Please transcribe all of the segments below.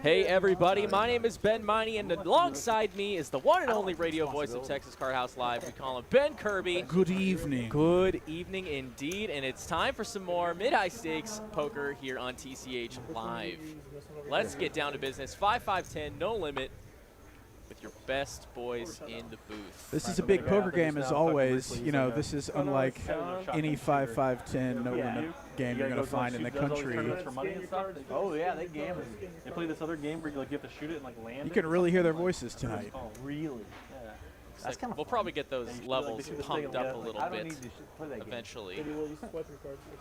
Hey everybody, my name is Ben Miney, and alongside me is the one and only radio voice of Texas Card House Live. We call him Ben Kirby. Good evening. Good evening indeed, and it's time for some more mid-high stakes poker here on TCH Live. Let's get down to business. 5-5-10, no limit, with your best boys in the booth. This is a big poker game as always. You know, this is unlike any 5-5-10 no limit game you're going to find in the country. Oh yeah, they gamble. They play this other game where you have to shoot it and land. You can really hear their voices tonight. Oh really? Yeah. That's kind of we'll probably get those levels pumped up a little bit eventually.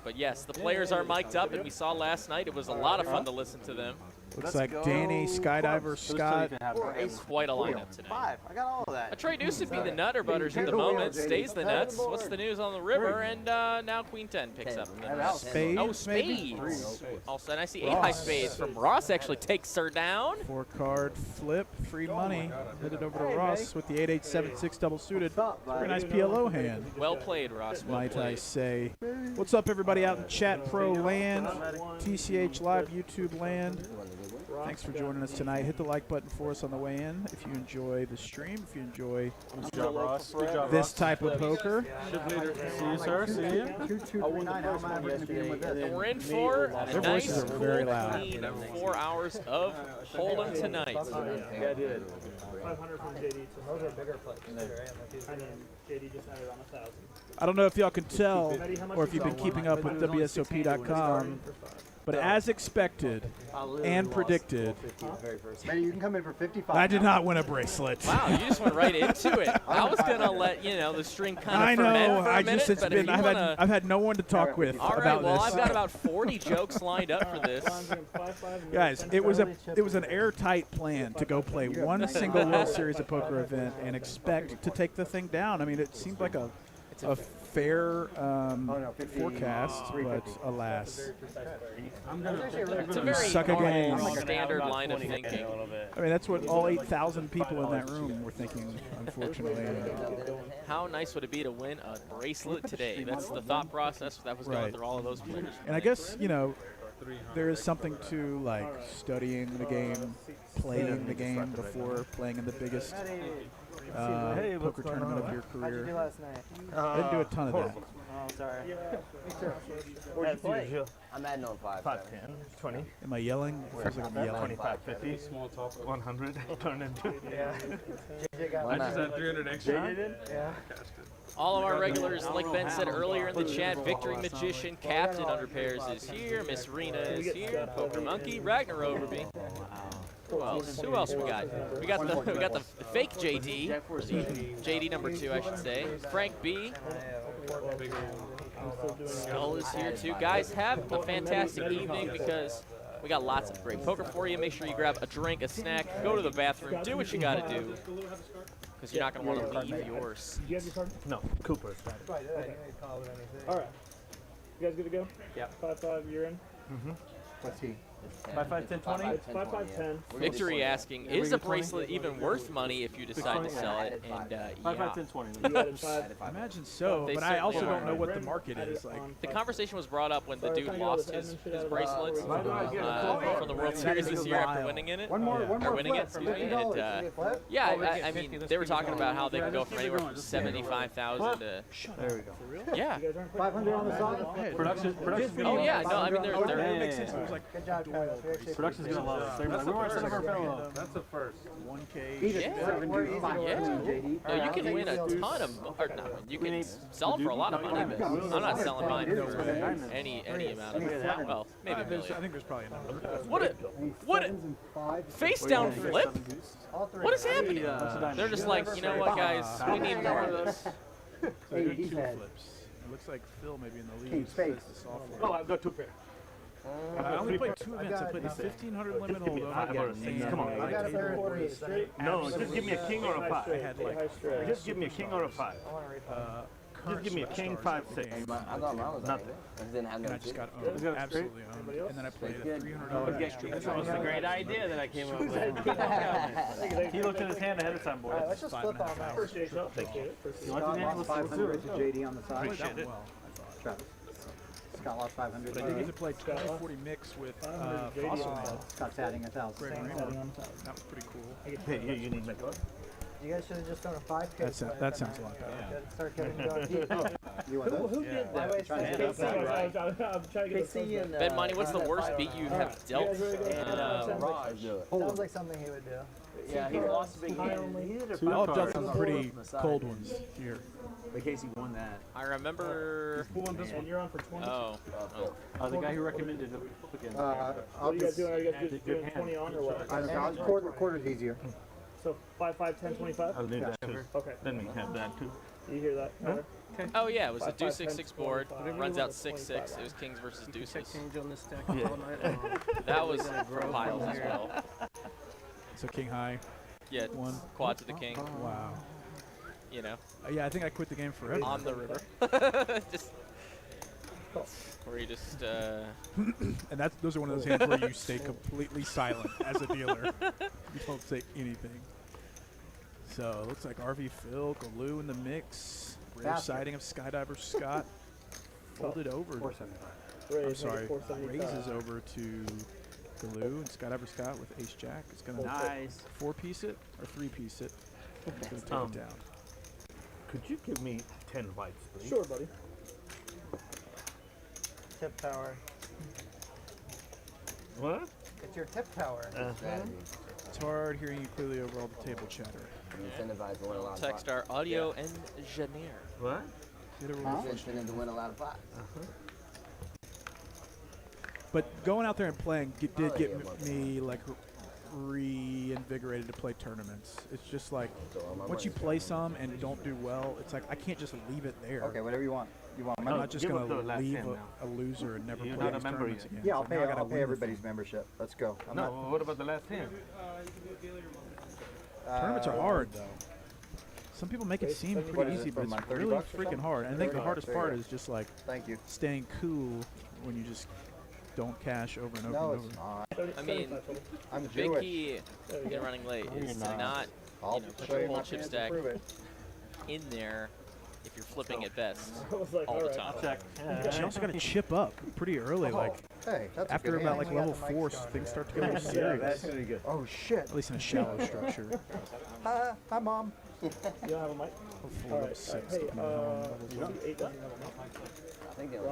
But yes, the players are mic'd up, and we saw last night it was a lot of fun to listen to them. Looks like Danny, Skydiver, Scott. Quite a lineup today. I got all of that. A trade used to be the nutter butters at the moment. Stays the nuts. What's the news on the river? And now Queen 10 picks up. Spades, oh, spades. Also, and I see 8 high spades from Ross actually takes her down. 4-card flip, free money. Headed over to Ross with the 8-8-7-6 double suited. Very nice PLO hand. Well played, Ross. Well might played. I say. What's up, everybody out in Chat Pro land, TCH Live YouTube land? Thanks for joining us tonight. Hit the like button for us on the way in if you enjoy the stream, if you enjoy this type of poker. See you, sir. See you. And we're in for a Their nice, voices are cool, very loud. clean 4 hours of holdem tonight. Yeah, I did. 500 from JD. Those are bigger plays. And then JD just added on 1,000. I don't know if y'all can tell or if you've been keeping up with WSOP.com, but as expected and predicted, You can come in for 55. I did not win a bracelet. Wow, you just went right into it. I was gonna let the string kind of I ferment know. for a minute, It's but been. if you I've had no one to talk with all right, about well, this. I've got about 40 jokes lined up for this. Guys, it was an airtight plan to go play one single World Series of Poker event and expect to take the thing down. I mean, it seemed like a fair forecast, but alas. It's a very Suck a game. standard line of thinking. I mean, that's what all 8,000 people in that room were thinking, unfortunately. How nice would it be to win a bracelet today? That's the thought process that was going through all of those players. And I guess, there is something to like studying the game, playing the game before playing in the biggest poker tournament of your career. I didn't do a ton of that. Oh, sorry. Where'd you play? I'm adding on 5. 5, 10, 20. Am I yelling? It feels like I'm yelling. 25, 50, small top, 100, turn into. Yeah. I just had 300 extra. Yeah. All of our regulars, like Ben said earlier in the chat, Victory Magician, Captain Under Pairs is here, Miss Rena is here, Poker Monkey, Ragnar Overby. Who else we got? We got the fake JD, or the JD number 2, I should say. Frank B. Skull is here too. Guys, have a fantastic evening because we got lots of great poker for you. Make sure you grab a drink, a snack, go to the bathroom, do what you got to do, because you're not going to want to leave your seat. You have your card? No, Cooper. Okay. All right. You guys good to go? Yeah. 5-5, you're in? What's he? 5, 5, 10, 20? It's 5-5, 10. Victory asking, is a bracelet even worth money if you decide to sell it? And 5, 5, 10, 20. You added 5. I imagine so, They but I also certainly don't know what the market is. Like, the conversation was brought up when the dude lost his bracelets from the World Series this year after winning it. One more winning it, flip excuse me. for And $50. yeah, I mean, they were talking about how they can go from anywhere from 75,000 to There we go. yeah. 500 on the side. Production. Oh yeah, no, I mean it they're makes sense. It was like Good job, Travis. Production's going to love us. That's That's the first. 1K. No, you can win a ton of, or not win, you can sell them for a lot of money, but I'm not selling mine for any amount of, well, maybe a I million. think there's probably a number. What a face down flip? What is happening? They're just like, you know what, guys, we need more of those. I did 2 flips. It looks like Phil may be in the lead. Space. The software. Oh, I've got 2 pairs. I only played 2 events. I played the 1,500 limit hold'em. Come on. I got a pair of 40 straight. No, just give me a king or a 5. I had like Just give me a king or a 5. Just give me a king 5, 6. Nothing. and I just got owned, absolutely owned. And then I played a $300 extra. That was a great idea that I came up with. He looked at his hand ahead of time, boys. Let's just flip on that. Appreciate it. Thank you. You want his hand? Let's do it. JD on the side. Appreciate it. Travis. Scott lost 500. But I did get to play 2040 mix with Fossil Man. Scott's adding 1,000. Greg Raymond. That was pretty cool. Hey, you need make what? You guys should have just done a 5K. That sounds a lot better. Start getting going. You want those? Who did Yeah. that? Trying to KC, get right? I'm trying to get KC and Ben Money, what's the worst beat you have dealt? Raj. Sounds like something he would do. Yeah, he lost a big hand. Y'all have done some pretty cold ones here. But Casey won that. I remember. Who won this one? You're on for 20. Oh. The guy who recommended it again. What are you guys doing? Are you guys doing 20 on or what? Quarter's easier. So 5, 5, 10, 25? I'll need that too. Okay. Then we have that too. You hear that? Tyler? Oh yeah, it was a 5, deuce 10, 6-6 board. 25. Runs out 6-6. It was kings versus deuces. Change on this stack. That was for piles as well. So king high. Yeah, One. quad to the king. Wow. You know, Yeah, I think I quit the game forever. on the river. Just where you just. And those are one of those hands where you stay completely silent as a dealer. You don't say anything. So it looks like RV Phil, Galoo in the mix. Rare Faster. sighting of Skydiver Scott. Folded over. 475. I'm Raise, sorry. 475. Raises over to Galoo and Skydiver Scott with Ace Jack. It's gonna Nice. 4-piece it or 3-piece it. It's gonna take it down. Could you give me 10 whites, please? Sure, buddy. Tip tower. What? It's your tip tower. It's hard hearing you clearly over all the table chatter. Incentivize to win a lot of text our audio engineer. What? Get over pots. the Incentive to win a lot of pots. But going out there and playing did get me like reinvigorated to play tournaments. It's just like once you play some and don't do well, it's like I can't just leave it there. Okay, whatever you want. You want I'm money? not just give gonna up the last leave hand a loser and never You're play not a these member tournaments yet. again. Yeah, So now I gotta I'll pay win everybody's the membership. Let's go. I'm No, what about the last hand? tournaments are hard though. Some people make it seem What pretty is it, easy, but from it's like 30 really bucks or freaking something? hard. And I think the hardest There you part go. is just like Thank you. staying cool when you just don't cash over and over No, and it's over. not. I mean, I'm big Jewish. key in running late is to not I'll put show your you whole my chip hands stack and prove it. in there if you're flipping at best I was like, all the alright. time. But you also got to chip up pretty early. Like Hey, that's a after good about hand. like level 4, things start to get a little serious. gonna be good. Oh shit. At least in a shallow structure. Hi, mom. You don't have a mic? Hopefully Alright, level 6. hey, depending on how long level 8 doesn't have a mic. I think they only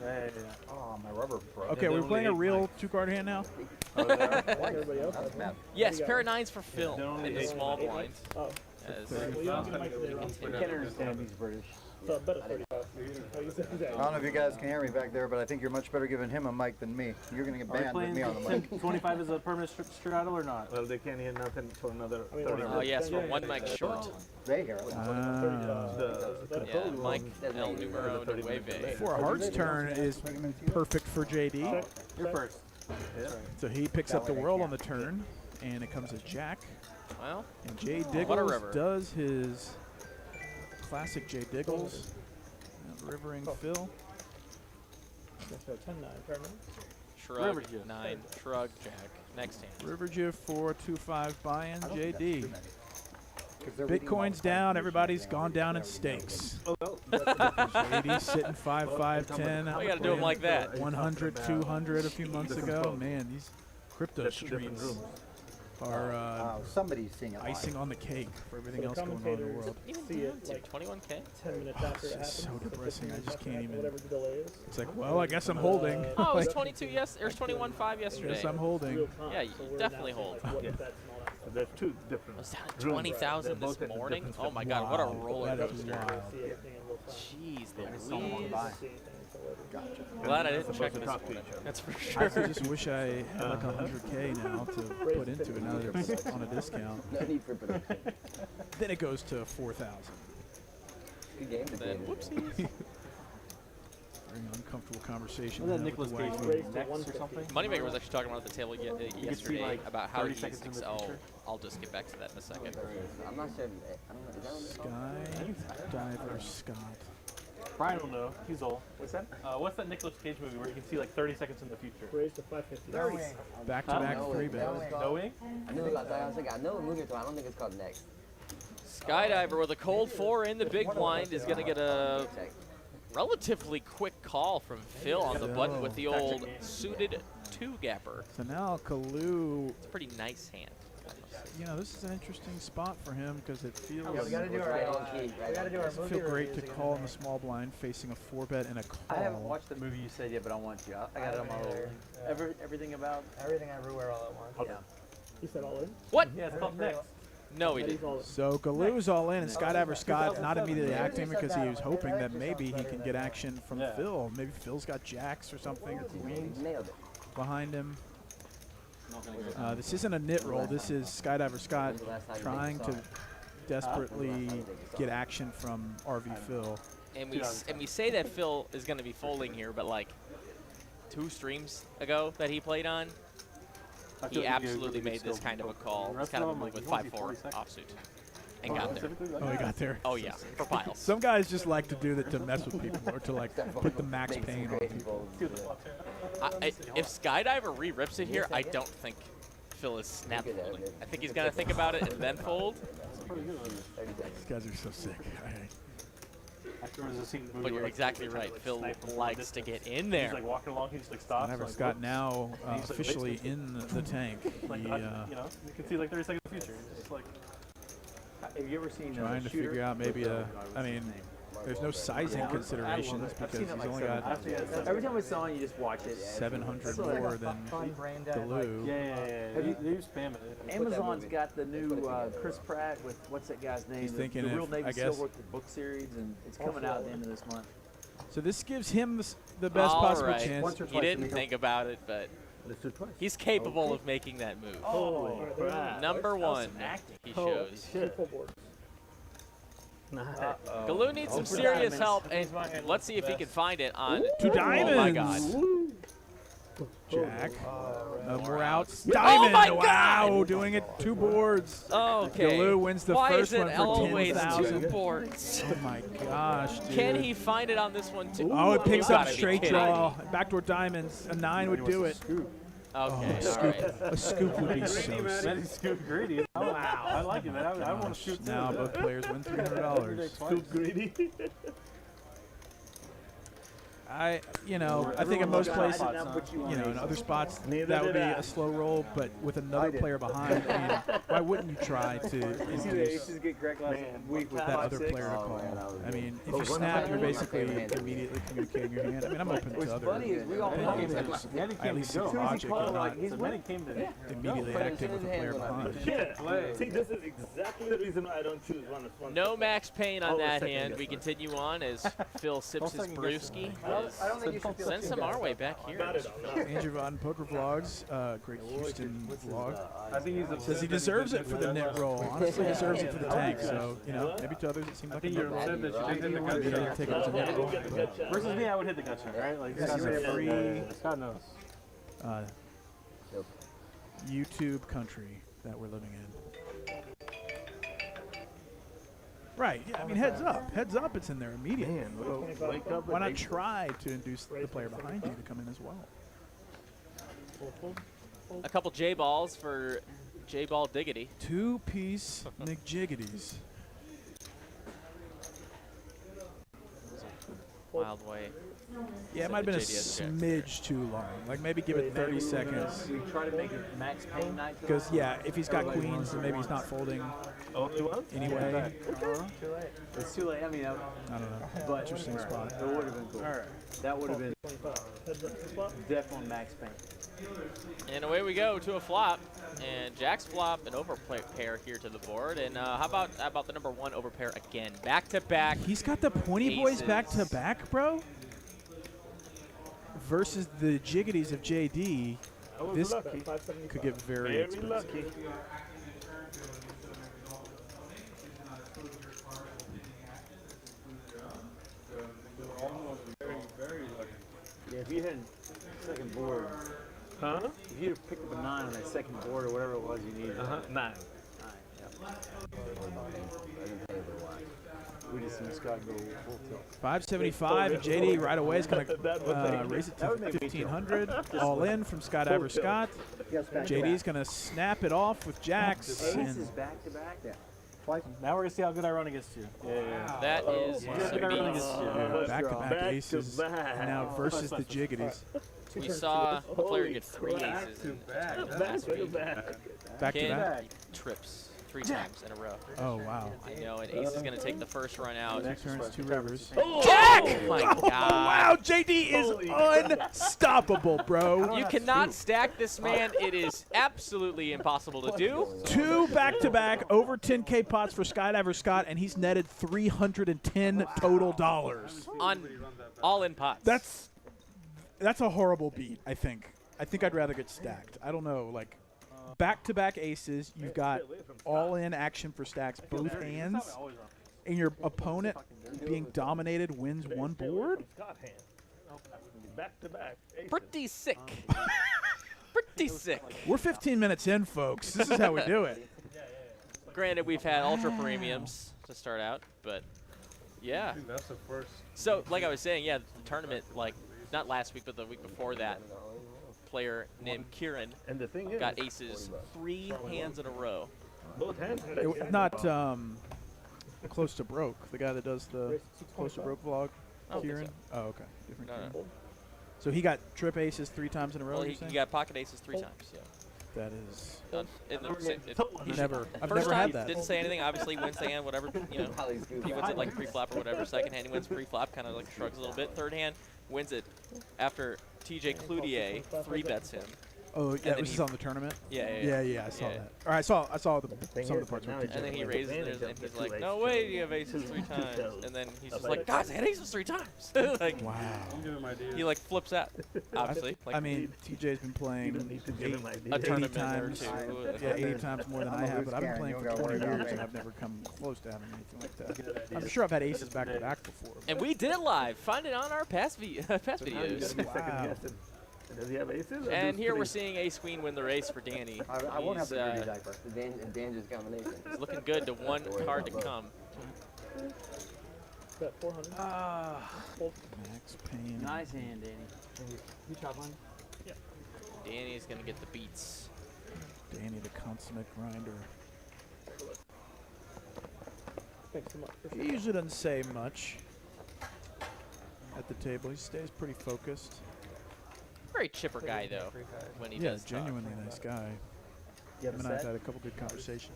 have Oh, my rubber broke. Okay, we're playing a real 2-card hand now. Everybody else has That's bad. Yes, pair of 9s for Phil in the small blind. Oh, As well, you don't have a mic today, Ron. I can't understand he's British. So I bet it's 35. Oh, you said I that. don't know if you guys can hear me back there, but I think you're much better giving him a mic than me. You're gonna get banned with me on the mic. 25 is a permanent straddle or not? Well, they can't hear nothing until another I mean, 30 Oh yes, we're one mic short. They hear it. Yeah, Mike El Numero Nueve. For a Hearts turn is perfect for JD. You're first. So he picks up the world on the turn, and it comes as Jack. Well, And Jay What a Diggles river. does his classic Jay Diggles. Rivering Phil. So 10-9, fair enough. shrug, 9, shrug, Jack. Next hand. Riverjiv 4-2-5 buy-in. I don't think that's JD. too many. 'Cause they're reading Bitcoin's all the down. time. Everybody's gone down in stakes. JD sitting 5-5-10. We gotta do them like that. 100, 200 a few months ago. Man, these crypto That's two different streets rooms. are Wow, somebody's seeing it live. icing on the cake for everything So else the going on in the commentators world. Even see down it to like 21K. 10 minutes after it This is happens. so or 15 depressing. I minutes just after can't it even- happens, whatever the delay is. It's like, well, I guess I'm holding. Oh, it was Like, 22 yes, or 21.5 yesterday. Guess I'm holding. Real time, Yeah, you so we're definitely announcing, hold. like, what Yeah. bets and all that stuff. There's two different I was down at rooms. 20,000 They're this both at morning. different Oh my God, what a Wow. roller That is coaster. wild. See everything in real time. Jeez, Don't Louise. see anything until later. Glad I They're didn't supposed check to this talk to morning. each other. That's for I sure. just wish I had like 100K now to put into it now that it's on a discount. No need for production. Then it goes to 4,000. Good game Then, today. whoopsies. Very uncomfortable conversation. Was that to have with Nicolas the Cage wife. movie Raised to next or 150. something? Moneymaker was actually talking about at the table yesterday like, about how 30 he seconds in thinks. the Oh, future. I'll just get back to that in a second. I'm not sure. I don't know. Is that on the Skydiver Scott. Brian will know. He's old. What's that? What's that Nicolas Cage movie where you can see like 30 seconds in the future? Raised to 550. Back to back No, 3-bet. Knowing? I know I know a movie, so I don't think it's called Next. Skydiver with a cold 4 in the big blind is going to get a Check. relatively quick call from Phil on the button with the old suited 2-gapper. So now Kalu, It's a pretty nice hand. you know, this is an interesting spot for him because it feels Yeah, we gotta do our doesn't feel great to call in the small blind facing a 4-bet and a call. I haven't watched the movie you said yet, but I want to. I got it on my little. Everything about. everything everywhere all at once. Yeah. You said all in? What? Yeah, it's called next. No, he didn't. So Galu's all in, and Skydiver Scott not immediately acting because he was hoping that maybe he can get action from Phil. Maybe Phil's got jacks or something, or queens Nailed it. behind him. This isn't a nit roll. This is Skydiver Scott trying to desperately get action from RV Phil. And we say that Phil is going to be folding here, but like 2 streams ago that he played on, he absolutely made this kind of a call. This kind of a move with 5-4 offsuit. And got there. Oh, he got there. Oh yeah, for piles. Some guys just like to do that to mess with people or to like put the max pain on people. If Skydiver re-rips it here, I don't think Phil is snap folding. I think he's gonna think about it and then fold. These guys are so sick. But you're exactly right. Phil likes to get in there. He's like walking along, he just like stops. Skydiver like, Scott now officially in the tank. Like, He, you know, you can see like 30 seconds in the future. He's just like, Have you ever seen trying to figure out maybe I mean, there's no sizing considerations because he's only got Every time it's on, you just watch it. 700 more than Galu. yeah. They spam it. Amazon's got the new Chris Pratt with what's that guy's name? He's thinking the Real if- Navy I guess- SEAL book series, and it's coming out at the end of this month. So this gives him the best All possible right. chance. He didn't think about it, but he's capable of making that move. Oh, crap. Number 1, he shows. Galu needs some serious help, and let's see if he can find it on 2 diamonds. Oh my god. Jack. No more outs. Oh Diamond. my wow, God. doing it 2 boards. Okay. Galu wins the Why first is it one for always 10,000. 2 boards? Oh my gosh, dude. Can he find it on this one too? Oh, it picks You up gotta be straight kidding. draw. Backdoor diamonds. A 9 would do it. Okay, Oh, all right. A scoop would be so Man, sick. he's scoop greedy. Oh, wow. I like it, man. I want to shoot Now too. both players win $300. Scoop greedy. I think in most places, in other spots, that would be a slow roll, but with another player behind, I mean, why wouldn't you try to induce that other player to call? I mean, if you snap, you're basically immediately communicating your hand. I mean, I'm open to other opinions. I at least see the logic of not immediately acting with a player behind. Yeah. See, this is exactly the reason why I don't choose one. No max pain on that hand. We continue on as Phil sips his brewski. I don't think you should feel Send some our way back here. Andrew Von Poker Vlogs, great Houston vlog. I think he's Says he deserves it for the net roll. Honestly, deserves it for the tank. So, maybe to others it seemed like a you're net roll. upset that you didn't hit the gut Maybe they'll shot. take it as a net roll. Versus me, I would hit the gut shot, right? Like, This is a free God knows. YouTube country that we're living in. Right. Yeah, I mean, heads up. Heads up, it's in there immediately. Why not try to induce the player behind you to come in as well? A couple J balls for J Ball Diggity. 2-piece McJiggities. Wild way. Yeah, it might have been a JDS check. smidge too long. Like maybe give it 30 seconds. We try to make it max pain night. Because, yeah, if he's got queens, then maybe he's not folding Only one? anyway. It's too late. I mean, I don't know. but Interesting spot. It would have been cool. That would have been definitely max pain. And away we go to a flop. And Jack's flop an overpair here to the board. And how about the number 1 overpair again? Back to back. He's got the pointy boys aces. back to back, bro. Versus the jiggities of JD. This could get very expensive. lucky. Yeah, if you had second board, Huh? if you had picked up a 9 on that second board or whatever it was you needed. 9. We just seen Scott go full tilt. 575, and JD right away is going to raise it to 1,500. All in from Skydiver Scott. JD's going to snap it off with jacks. Aces And back to back? Yeah. Twice. Now we're gonna see how good I run against you. Yeah. That is How good some I run beats. against you. Yeah, back-to-back aces now versus the Jiggities. We saw a player get 3 aces in the tournament last week. Back-to-back? Ken trips 3 times in a row. Oh, wow. I know, and Ace is going to take the first run out. 2 turns, 2 rivers. Jack! Oh my Oh, God. wow, JD is unstoppable, bro. You cannot stack this man. It is absolutely impossible to do. 2 back-to-back over 10K pots for Skydiver Scott, and he's netted $310 total dollars. On all-in pots. That's a horrible beat, I think. I think I'd rather get stacked. I don't know, like back-to-back aces, you've got all-in action for stacks both hands, and your opponent being dominated wins 1 board? Back to back. pretty sick. Pretty sick. We're 15 minutes in, folks. This is how we do it. Granted, we've had ultra premiums to start out, but yeah. Dude, that's the first. So, like I was saying, yeah, the tournament, like, not last week, but the week before that, player named Kieran And the thing is, got aces 3 hands in a row. both hands. Not Close to Broke, the guy that does the Close to Broke vlog, I don't think Kieran. so. Oh, okay. Different No, Kieran. no. So he got trip aces 3 times in a row, Well, you're he saying? got pocket aces 3 times, yeah. That is He never. I've First never time, had that. didn't say anything. Obviously, wins the hand, whatever. You know, he wins it like pre-flop or whatever. Second hand, he wins pre-flop, kind of like shrugs a little bit. Third hand, wins it after TJ Cloutier 3-bets him. Oh, yeah, then this he- is on the tournament? Yeah, I saw yeah. that. Or I saw some of the parts now where he's And then he like raises advantage it, and of he's the like, two "No aces. way, you have aces 3 times." And then he's just like, "God, I had aces 3 times." Like, Wow. he like flips out. Obviously, like I mean, TJ's been You playing don't need to give him a ideas. 80 tournament or times. 2. Yeah, 80 times more than I have, but I've been Karen, playing you for don't 20 gotta worry years about and me. I've never come close to having anything like that. I'm sure I've had aces back to back before. And we did it live. Find it on our past videos. Wow. Does he have aces? or And just here we're three? seeing Ace Queen win the race for Danny. I won't have He's, the dirty diaper. The dangerous combination. he's looking good to 1 card to come. Bet 400. Max Payne. Nice hand, Danny. You chop one? Danny's gonna get the beats. Danny the consummate grinder. Thanks so much. He usually doesn't say much at the table. He stays pretty focused. Very chipper guy though. When he Yeah, does talk. genuinely nice guy. You Him have and a I've set? had a couple good conversations.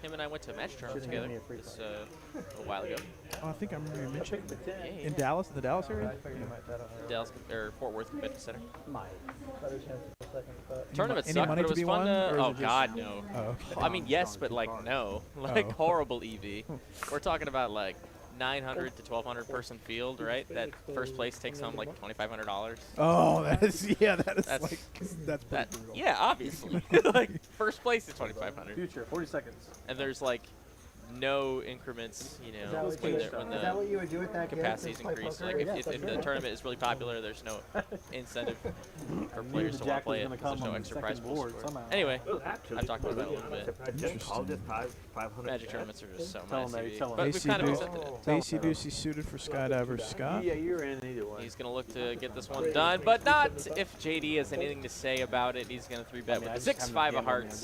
Him and I went to a match tournament Shouldn't give together me a free this, a while ago. Oh, I think I remember you mentioning that. Yeah, In Dallas, the Dallas area? Dallas or Fort Worth Convention Center. Better chance of a second bet. Tournament any sucked, money but to it was be fun won, to. or is Oh it just- God, no. Oh, okay. I mean, yes, but like no, like Oh. horrible EV. We're talking about like 900 to 1,200 person field, right? That first place takes home like $2,500. Oh, that is, yeah, that is That's- like, that's pretty That, brutal. yeah, obviously. Like first place is 2,500, Future, 40 seconds. and there's like no increments, you know, when the you would do with that capacities increase. Like if the tournament is really popular, there's no incentive for players to want to play it. 'Cause There's no extra prize pools for it. Anyway, I've talked about that a little bit. I'll just 500. Magic tournaments are just so Tell him that, nice. tell him. But we've kind of AC accepted it. AC Doocy suited for Skydiver Scott. Yeah, you're in either way. He's going to look to get this one done, but not if JD has anything to say about it. He's going to 3-bet with the 6-5 of hearts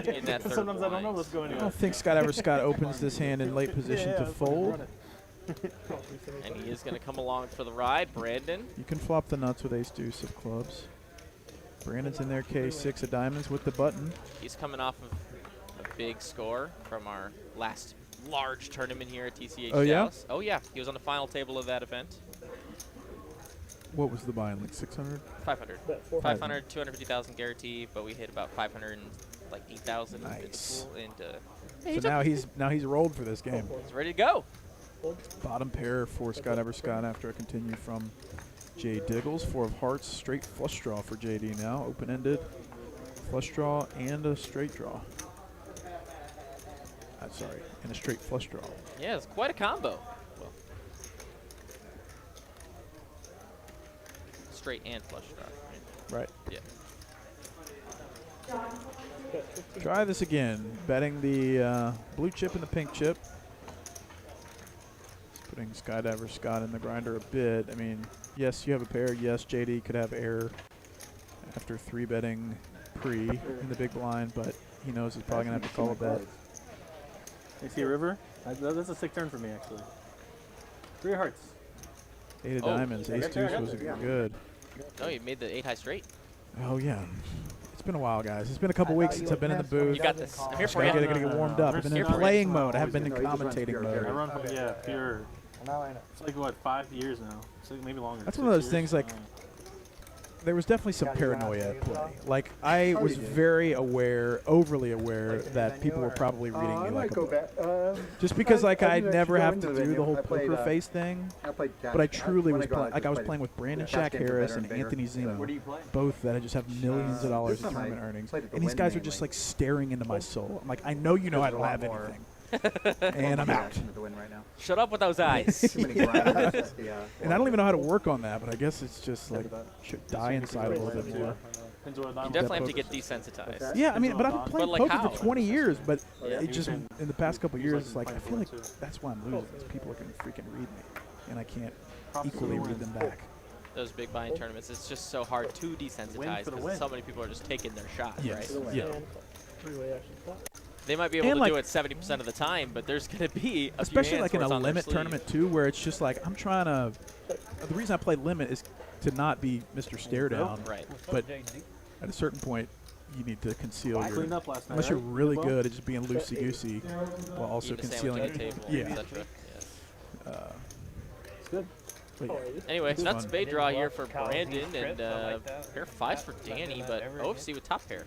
in that third Sometimes I don't know blind. what's going I on. don't think Skydiver Scott opens this hand in late position to that's fold. And he is going to come along for the ride. Brandon. You can flop the nuts with ace deuce of clubs. Brandon's in there, K6 of diamonds with the button. He's coming off of a big score from our last large tournament here at TCH Oh, yeah? Dallas. Oh, yeah. He was on the final table of that event. What was the buy-in, like 600? 500. Bet 400. 500, 250,000 guarantee, but we hit about 500 and like 8,000 Nice. and So now he's rolled for this game. he's ready to go. Bottom pair for Skydiver Scott after a continue from Jay Diggles. 4 of hearts, straight flush draw for JD now. Open-ended flush draw and a straight draw. Sorry, and a straight flush draw. Yeah, it's quite a combo. Well, straight and flush draw. Right. Yeah. Try this again. Betting the blue chip and the pink chip. Just putting Skydiver Scott in the grinder a bit. I mean, yes, you have a pair. Yes, JD could have air after 3-betting pre in the big blind, but he knows he's probably going to have to call a bet. You see a river? That's a sick turn for me, actually. 3 hearts. 8 of diamonds. Ace deuce was good. Oh, you made the 8 high straight. Oh yeah. It's been a while, guys. It's been a couple weeks since I've been in the booth. You got this. I'm here for I you. gotta get warmed up. I've been in playing mode. I haven't been in commentating I mode. run from, pure. It's like, what, 5 years now? It's like maybe longer. That's one of those things, like, there was definitely some paranoia at play. Like, I was very aware, overly aware, that people were probably reading me like a book. Just because, like, I'd never have to do the whole poker face thing. But I truly was playing, like, I was playing with Brandon Shaq Harris and Anthony Zima, both that I just have millions of dollars in tournament earnings. And these guys are just, like, staring into my soul. I'm like, I know you know I don't have anything. And I'm out. Shut up with those eyes. And I don't even know how to work on that, but I guess it's just like should die inside a little bit more. You definitely have to get desensitized. Yeah, I mean, but I've been playing like poker how? for 20 years, but it just in the past couple of years, it's like I feel like that's why I'm losing. Is people are going to freaking read me, and I can't equally read them back. Those big buy-in tournaments, it's just so hard to desensitize because so many people are just taking their shot, right? Yeah. They might be able to do it 70% of the time, but there's going to be a especially few like in hands a where it's on limit their tournament too, where it's just like I'm trying to. The reason I play limit is to not be Mr. Stare Down, right? But at a certain point, you need to conceal your. Cleaned up last night, Unless you're really good at just being loosey goosey, while also Eating a concealing sandwich it. at the table, Yeah. etc. Yes. It's good. But yeah. Anyway, It's nuts fun. spade draw here for Brandon and pair 5s for Danny, but OFC with top pair.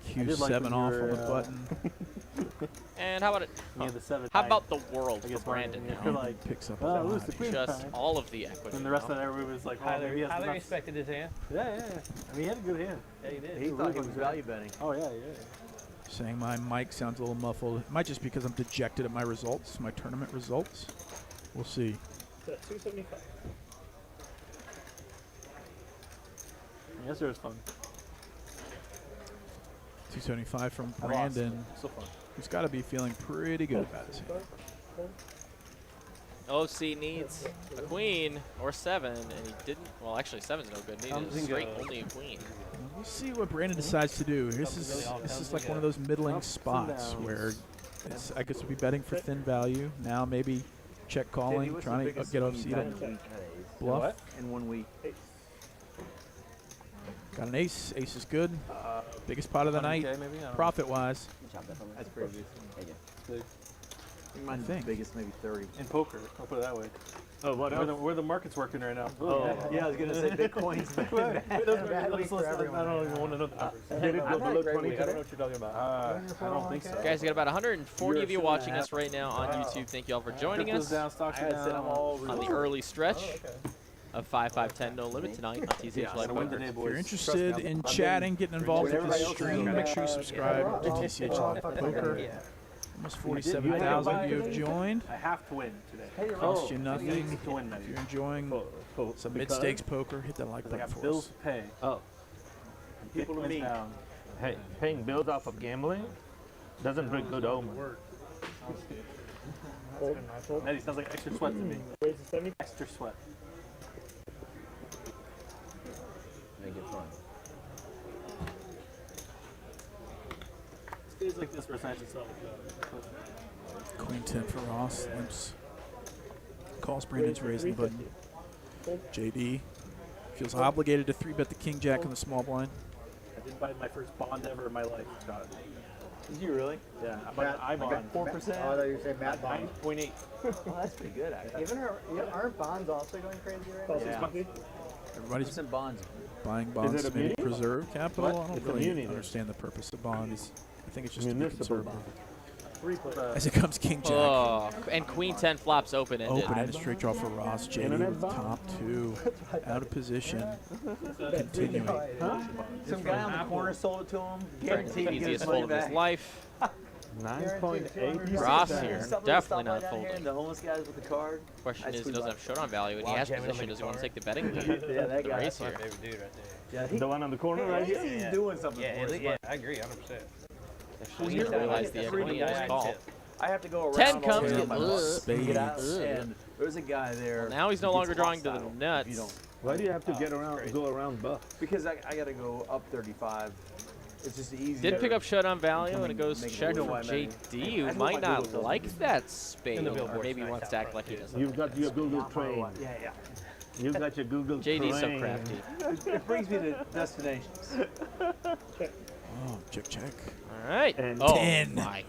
Q7 off on the button. And how about it? The 7. How about the world I for guess Brandon You're now? like, Picks up well, lose the queen Just time. all of the equity. And the rest of everybody was like, oh, maybe he has Highly enough. respected his hand. Yeah. I mean, he had a good hand. Yeah, he did. He thought he was value betting. Oh, yeah. Saying my mic sounds a little muffled. It might just because I'm dejected at my results, my tournament results. We'll see. 275. Yesterday was fun. 275 from Brandon, So fun. who's got to be feeling pretty good about his hand. OFC needs a queen or 7, and he didn't. Well, actually, 7's no good. Needed a straight, only a queen. We'll see what Brandon decides to do. This is like one of those middling spots where it's, I guess we'll be betting for thin value. Now maybe check calling, trying to get OFC to bluff. In 1 week. Got an ace. Ace is good. Biggest pot of the night, maybe? profit-wise. That's pretty good. I think. Biggest maybe 30. In poker, I'll put it that way. Oh, what Where the market's working right now. Yeah, I was gonna say Bitcoin's I don't even want to know the numbers. Did it go below 20 I don't know today? what you're talking about. I don't think so. Guys, we got about 140 of you watching us right now on YouTube. Thank you all for joining Crypto's us down, stocks are down. on the early stretch of 5-5-10 no limit tonight on TCH Live Win Poker. today, If you're boys. interested in chatting, getting involved with the stream, make sure you subscribe to TCH Live Poker. Almost 47,000 of you have joined. I have to win today. Cost you nothing. To win, If maybe. you're enjoying some mid-stakes poker, hit that like I button got for bills us. to pay. Oh. People to meet. Hey, paying bills off of gambling doesn't bring good omen. Eddie sounds like extra sweat to me. Raise to 70. Extra sweat. Make it fun. Stays like this for a nice and solid. Queen 10 for Ross. Limps. Calls Brandon's raising the button. JD feels obligated to 3-bet the king jack in the small blind. I did buy my first bond ever in my life, Scott. Did you really? Yeah, I bought an I bond. 4%. Oh, I thought you were saying Matt Bond. 9.8. Oh, that's pretty good, actually. Aren't bonds also going crazy right now? Yeah. Everybody's Percent bonds. buying bonds it a to maybe muni? preserve capital. What? I don't It's a really muni, then. understand the purpose of bonds. I think it's just to be Municipal conservative. bond. As it comes king jack. Oh, and queen 10 flops open-ended. Open-ended straight draw for Ross. JD Internet with the bond? top 2. Out of position. Continuing. Some guy on the corner sold it to him. Guaranteed to get his Easiest money fold of his back. life. 9.8. Ross here, Something definitely stuff not down here, folding. and the homeless guys with the card. Question is, he doesn't have showdown value, and he has position. Does he want to take the betting lead? Yeah, that The guy. race here. Yeah, The one on the corner right here? he's doing something for us. I agree, 100%. Actually, he realized the equity in his call. I have to go around 10 all comes, day get on my ugh. to get out, Spades. and there's a guy there. Now he's no who longer gets drawing to the hostile if you nuts. don't. Why do you have to get around, go around buff? Because I got to go up 35 It's just easy. Did pick up shutdown value, and it goes check from JD, who might not like that spade, or maybe wants to act like he doesn't. You've got your Google train. Yeah. You've got your Google JD's so train. crafty. It brings me to destinations. Oh, check. All right. And oh 10. my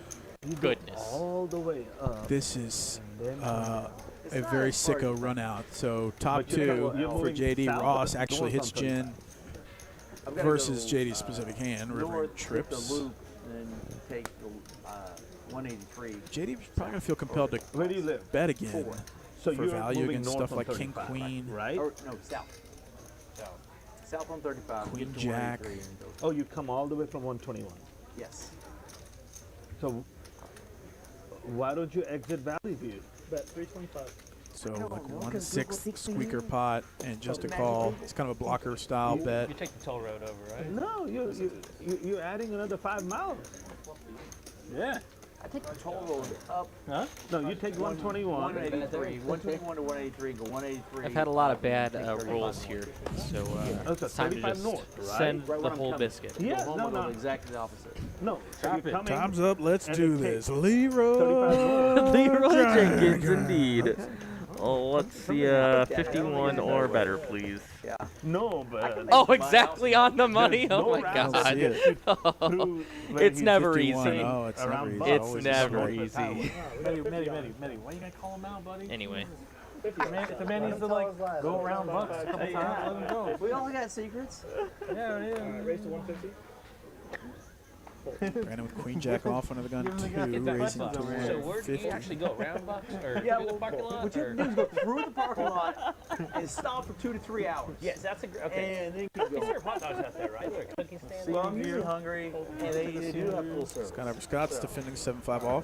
You go goodness. all the way up. This is And then a very sicko run out. So top But you're two you're for moving JD. south, Ross but actually going hits from Jin I've gotta versus go, JD's specific hand. River north, and hit trips. the loop, and then take the 183. JD's probably gonna feel compelled to where do you live? bet again So for you're value moving against north stuff on like king 35, queen. right? Or no, south. South on 35. Queen get to jack. 183 and go. Oh, you come all the way from 121. Yes. So why don't you exit Valley View? Bet 325. So like 1/6 squeaker pot and just a call. It's kind of a blocker style bet. You take the toll road over, right? No, you're adding another 5 miles. Yeah. I take the toll road up. Huh? No, you take 121. 183. 121 to 183. Go 183. I've had a lot of bad rolls here, so Okay, it's time to 35 just north, right? send Right the where I'm whole coming. biscuit. Yeah, Go home no, and no. go exactly the opposite. No, so you're coming. Time's up. Let's And do it this. takes Leroy. Leroy Jenkins, indeed. Oh, let's see, 51 or better, please. Yeah. No, but Oh, exactly on the money. there's Oh no my route I God. see it. through where It's he's never 51. easy. Oh, it's Around never easy. Bucks. It's Always never smart. easy. Matty, why you gotta call him out, buddy? Anyway, If the man needs to like go around Bucks a couple times, let him go. We all got secrets. Yeah, Raise to 150. Brandon with queen jack off under the gun two, Get that raising button to over. So where do you 150. actually go? Around Bucks or Yeah, through the parking lot? What you or- have to do is go through the parking lot and stop for 2 to 3 hours. Yes, that's a great. Okay. And then keep going. There are hot dogs out there, right? There are cookie stands. Well, I'm usually hungry, and they do have full service. Scott over Scott's defending 7-5 off.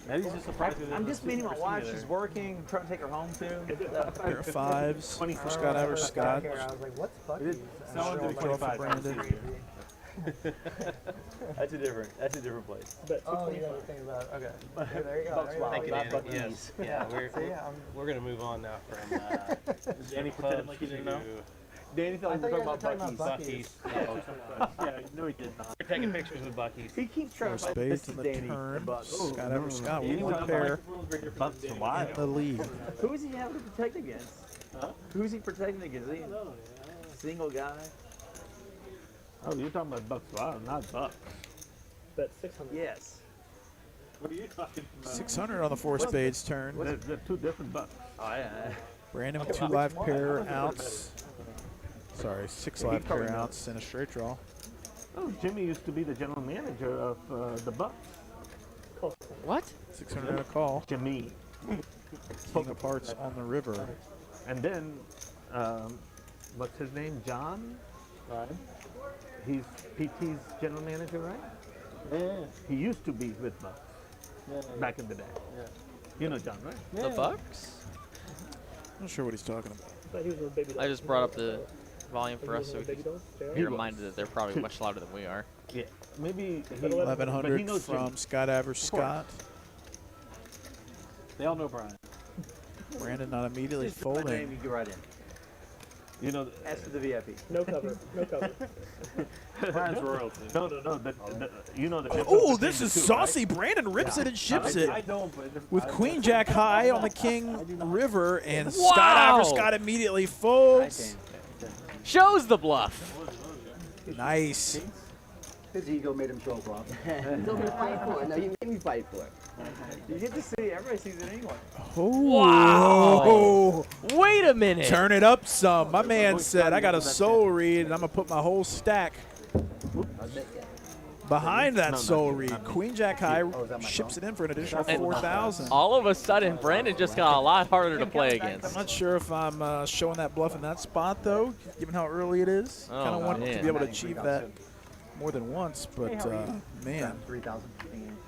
Matty's just surprised. I'm just meeting my wife. She's working, trying to take her home too. Pair of fives for Scott over Scott. I was like, what's Bucky? Someone did Draw for Brandon. That's a different place. Bet 225. about it. Okay. Yeah, there you go. Bucks There you Wild. go. Thank you, Not Danny. Buc-ee's. Yes. Yeah, we're gonna move on now from any pubs like you didn't know? Danny thought I we were thought you talking guys about were Buc-ee's. talking Buc-ee's. Yeah, no, he did not. We're taking pictures with Buc-ee's. He keeps trying Four to find spades in the Danny turn. and Bucks. Scott over Scott with Anyone one pair Bucks in wild. the lead. Who is he having to protect against? Huh? Who's he protecting against? Is he single guy? Oh, you're talking about Bucks wild, not Bucks. Bet 600. Yes. What are you talking about? 600 on the four spades turn. They're two different Bucks. Oh yeah. Brandon with 2 live pair outs. Sorry, 6 live probably pair knows. outs and a straight draw. Oh, Jimmy used to be the general manager of the Bucks. what? 600 and a call. Jimmy. King of hearts on the river. And then, what's his name? John? Right. He's PT's general manager, right? Yeah. He used to be with Bucks back in the day. Yeah. You know John, right? The Bucks? Not sure what he's talking about. I thought he was with baby I just brought up the volume for us so we baby can dolls. be reminded that they're probably much louder than we are. Yeah. Maybe he, 1100 knows from Jimmy. Scott Aver Scott. They all know Brian. Brandon not immediately Just put my name, folding. you get right in. You know, As to the VIP. No cover. No cover. Brian's royalty. no. You know the difference Oh, between this the is two, saucy. Brandon rips it and ships it. I don't, but With Queen Jack high on the King River, and Wow. Scott Aver Scott immediately folds. Shows the bluff. Nice. His ego made him show up, Rob. Don't be fight for it. No, you made me fight for it. You get to see, everybody sees it anyway. Oh. Wait a minute. Turn it up some. My man said, I got a soul read, and I'm going to put my whole stack behind that soul read. Queen Jack high ships it in for an additional 4,000. All of a sudden, Brandon just got a lot harder to play I'm against. not sure if I'm showing that bluff in that spot, though, given how early it is. Oh, Kind of want to man. be able to achieve that more than once, but man, 3,000.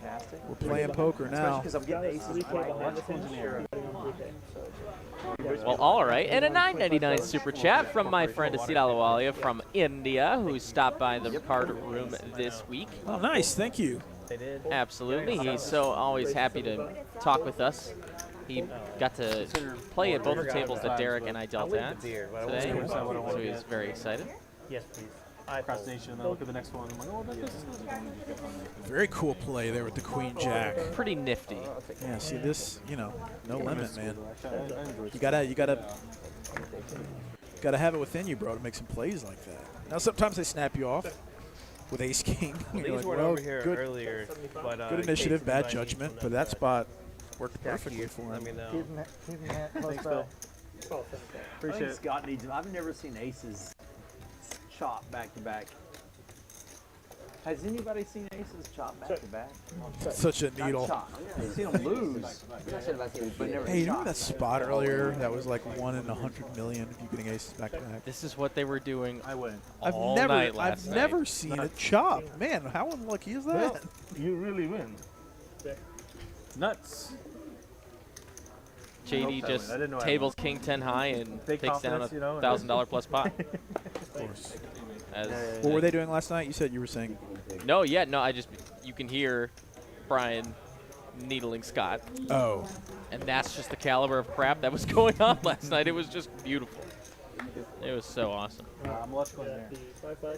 Fantastic. we're playing poker now. Because I'm getting aces 3K right behind the now. scenes. Betting on 3K. Well, all right. And a $9.99 super chat from my friend Asid Alawalia from India, who stopped by the card room this week. Oh, nice. Thank you. Absolutely. He's so always happy to talk with us. He got to play at both the tables that Derek and I dealt at today, so he's very excited. Yes, please. procrastination, and then I look at the next one. I'm like, oh, this is Very cool play there with the queen jack. Pretty nifty. Yeah, see this, no limit, man. You gotta have it within you, bro, to make some plays like that. Now sometimes they snap you off with ace king. You're These like, weren't well, over here good, earlier, but good initiative, bad judgment, but that spot worked Jack, perfectly for let him. me know. Keep him close Thanks, by. Bill. Oh, I Appreciate think it. Scott needs him. I've never seen aces chop back to back. Has anybody seen aces chop back to back? Such a Not needle. chop. I've seen them lose, but never Hey, you remember chop. that spot earlier that was like 1 in 100 million if you're getting aces back to back? This is what they were doing I win. all night last I've night. never seen it chop. Man, how unlucky is that? You really win. Nuts. JD I just didn't know I tables king 10 high and Big takes down a confidence, you know, and $1,000 plus pot. Of course. As, What were they doing last night? You said you were saying. No, you can hear Brian needling Scott. Oh. And that's just the caliber of crap that was going on last night. It was just beautiful. It was so awesome. I'm electrical in there.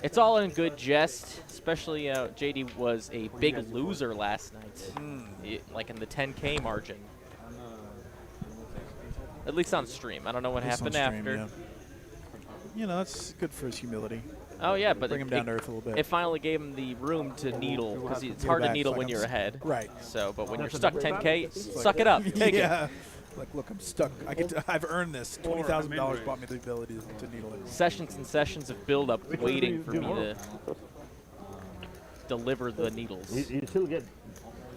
It's all in good jest, especially JD was a big loser last night, like in the 10K margin. At least on stream. I don't know what At least on happened stream, after. yeah. That's good for his humility. Oh yeah, but Bring him down to earth a little bit. It finally gave him the room to needle because it's hard to back, needle like when I'm you're s- ahead. Right. So, but when you're stuck 10K, suck it up. Take yeah. Like, look, I'm stuck. I've earned this. $20,000 bought me the ability to needle it. it. Sessions and sessions of build-up waiting for me to deliver the needles. You still get So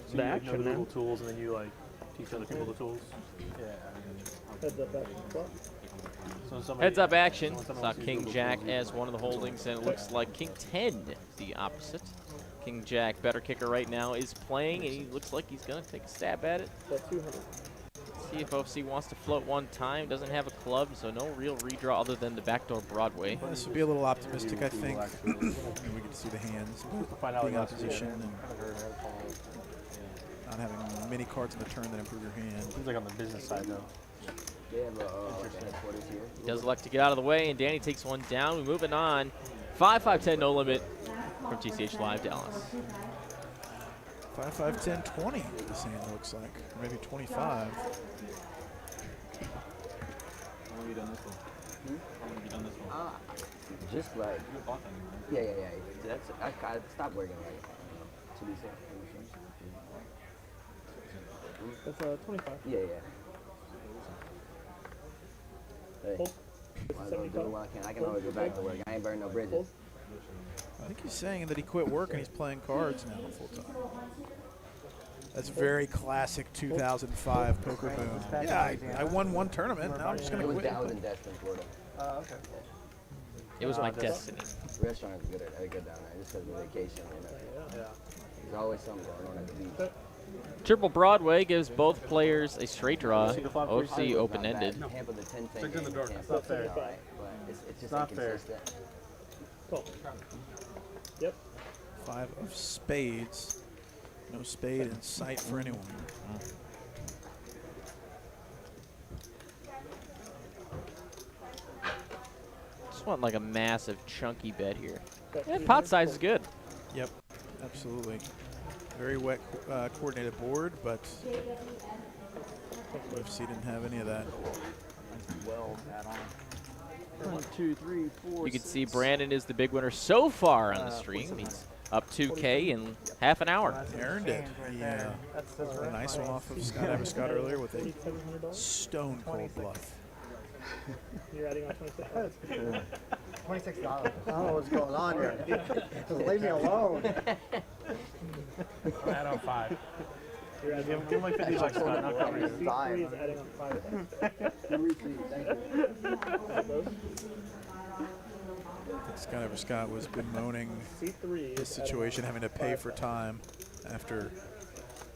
the you know action, the man. little tools, and then you like teach other people the tools. Yeah. Heads up, back flop. So somebody, Heads up action. someone Saw wants to use King Google Jack tools. as one of the holdings, and it looks like King 10 the opposite. King Jack, better kicker right now, is playing, and he looks like he's going to take a stab at it. That's 200. See if OFC wants to float one time. Doesn't have a club, so no real redraw other than the backdoor Broadway. This would be a little optimistic, I think. We get to see the hands Find out being like opposition and not having many cards in the turn that improve your hand. Seems like on the business side though. He does elect to get out of the way, and Danny takes one down. We're moving on. 5-5-10 no limit from TCH Live Dallas. 5, 5, 10, 20, this hand looks like. Or maybe 25. How long have you done this one? How long have you done this one? Just like, You bought that anymore. yeah. I stopped working like 2 weeks ago. That's 25. Yeah. Hey, Hold. might as well do it while I can. I can always go back to work. I ain't burning no bridges. I think he's saying that he quit work and he's playing cards now full time. That's very classic 2005 poker move. Yeah, I won one tournament. Now I'm just going to quit. I was in Destin, Florida. Okay. It was my destiny. Restaurant is good down there. Just because of vacation. There's always something going on at the beach. Triple Broadway gives both players a straight draw. See the flop OFC Not open-ended. bad. Tampa, the 10 thing. Check in the dark. It's Not fair. alright, but it's just Not fair. inconsistent. Cool. Yep. 5 of spades. No spade in sight for anyone. Just want like a massive chunky bet here. Got And 300. pot size is good. Yep, absolutely. Very wet, coordinated board, but UFC didn't have any of that. Well, add on. 1, 2, 3, 4. You can see Brandon is the big winner so far on the stream. He's up 2K in half an hour. Earned it. Yeah. That's A nice one off of Scott Scott earlier with a $700. stone cold bluff. You're adding on 26. $26. I don't know what's going on here. Just leave me alone. Add on 5. You're adding on Give him like 50 bucks, Scott. Not covering it. C3 is adding on 5. Scott Scott was bemoaning C3 his situation, having to pay for time after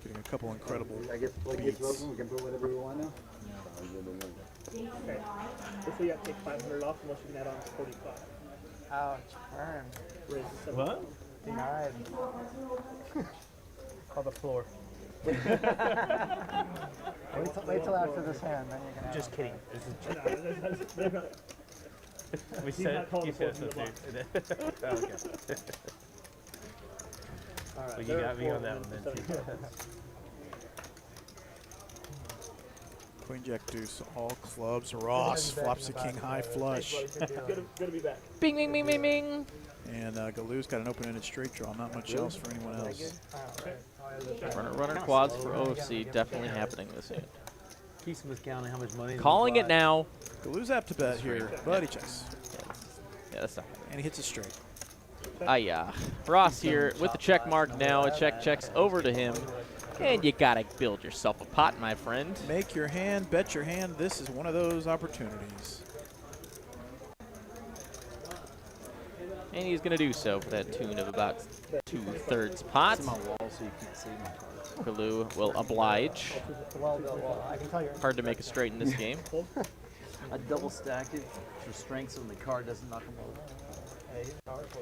getting a couple incredible beats. We can put whatever we want now. Okay. This way you have to take 500 off unless you can add on 45. Ouch. Burn. Raise the What? Denied. Call the floor. Wait till after this hand, then you can add Just on kidding. $7. We He's said not calling you the said four so from the too. Okay. All right. But you they're got at me four on that and one then, then too. 75. Queen Jack Deuce, all clubs. Ross flops a king high flush. Good to be back. Bing, bing, bing, bing, bing. And Galoo's got an open-ended straight draw. Not much else for anyone else. Runner quads for OFC definitely happening this hand. Keeson was counting how much money. Calling it now. Galoo's apt to bet here, but he checks. Yeah, that's not. And he hits a straight. Yeah. Ross here with the check mark now. A checks over to him. And you gotta build yourself a pot, my friend. Make your hand, bet your hand. This is one of those opportunities. And he's gonna do so for that tune of about 2/3 pot. It's in my wall so you can't see my card. Galoo will oblige. Well, I can tell you. Hard to make a straight in this game. I double stack it for strength so the card doesn't knock him over.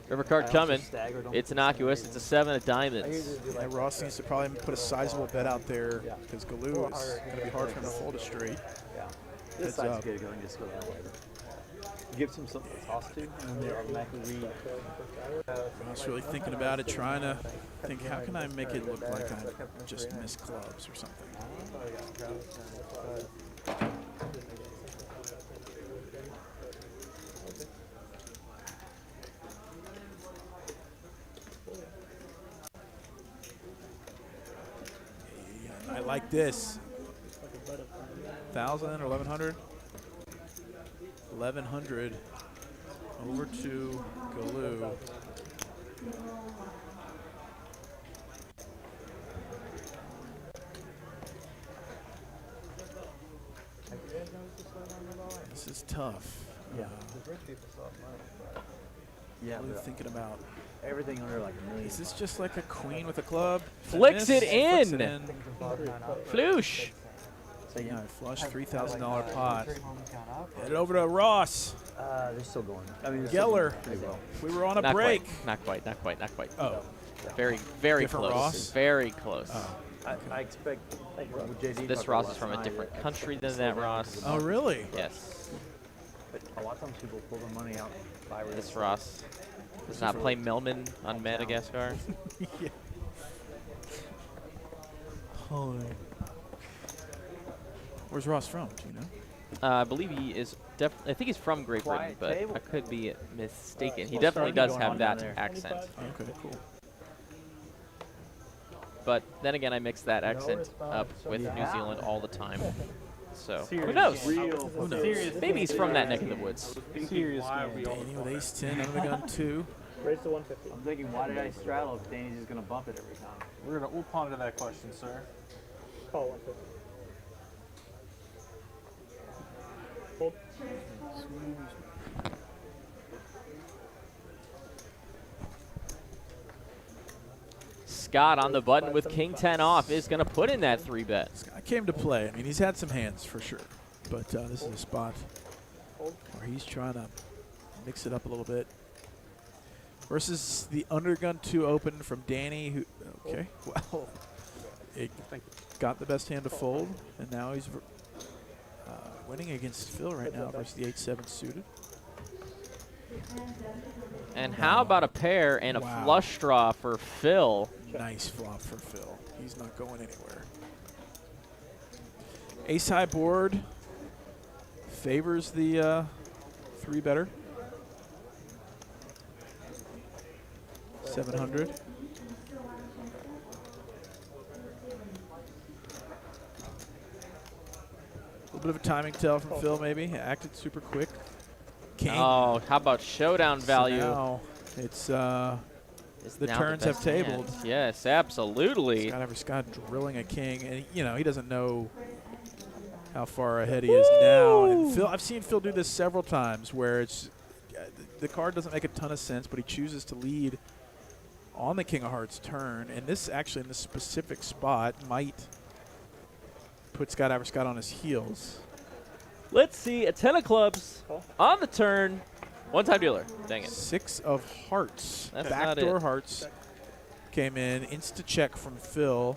River card coming. Stagger, don't It's put innocuous. It's a 7 of diamonds. Yeah, Ross needs to probably put a sizable bet out there because Galoo is going to be hard for him to fold a straight. Yeah. Heads This side's up. good. Go and just go that way. Gives him something to toss to, and then they automatically read. I was really thinking about it, trying to think, how can I make it look like I just missed clubs or something? Yeah, I like this. 1,000 or 1,100? 1,100 over to Galoo. This is tough. Yeah. Yeah, Really but thinking about, everything under like a million. is this just like a queen with a club? Flicks Miss? it in. Flicks it in. Floosh. Yeah, flush $3,000 pot. Head over to Ross. They're still going. I mean, Geller. pretty well. We were on a Not break. quite. Not quite. Not quite. Not quite. Oh, Very, very Different close. Ross? Very close. oh. I expect with JD This talked Ross about is from a last different night, country than slow that down Ross. because of Oh, really? Yes. But a lot of times people pull their money out. This Ross does not play Melman on Madagascar. Yeah. Holy. Where's Ross from? Do you know? I believe he is definitely. I think he's from Great Britain, Quiet but table. I could be mistaken. He Well, definitely starting does going have on down that there. accent. Okay, cool. But then again, I mix that accent up with New Zealand all the time. So who knows? Who knows? Serious. Maybe he's from that neck of the woods. Serious Danny with ace 10, under the gun 2. Raise to 150. I'm thinking, why did I straddle if Danny's just gonna bump it every time? We'll ponder that question, sir. Call 150. Hold. Scott on the button with King 10 off is going to put in that 3-bet. Scott came to play. I mean, he's had some hands for sure. But this is a spot where he's trying to mix it up a little bit. Versus the undergun 2 open from Danny, who, okay, well, it got the best hand to fold, and now he's winning against Phil right now versus the 8-7 suited. And how about a pair and a Wow. flush draw for Phil? Nice flop for Phil. He's not going anywhere. Ace high board favors the 3-better. 700. A little bit of a timing tell from Phil, maybe. Acted super quick. King. Oh, how about showdown value? So now it's Is the now turns have best hand. tabled. Yes, absolutely. Scott drilling a king, and you know he doesn't know how far ahead he is now. And Phil, I've seen Phil do this several times, where it's the card doesn't make a ton of sense, but he chooses to lead on the King of Hearts turn, and this actually in this specific spot might put Scott Aberscott on his heels. Let's see, a 10 of clubs on the turn. One-time dealer. Dang it. 6 of hearts. That's not Backdoor it. hearts came in. Insta check from Phil.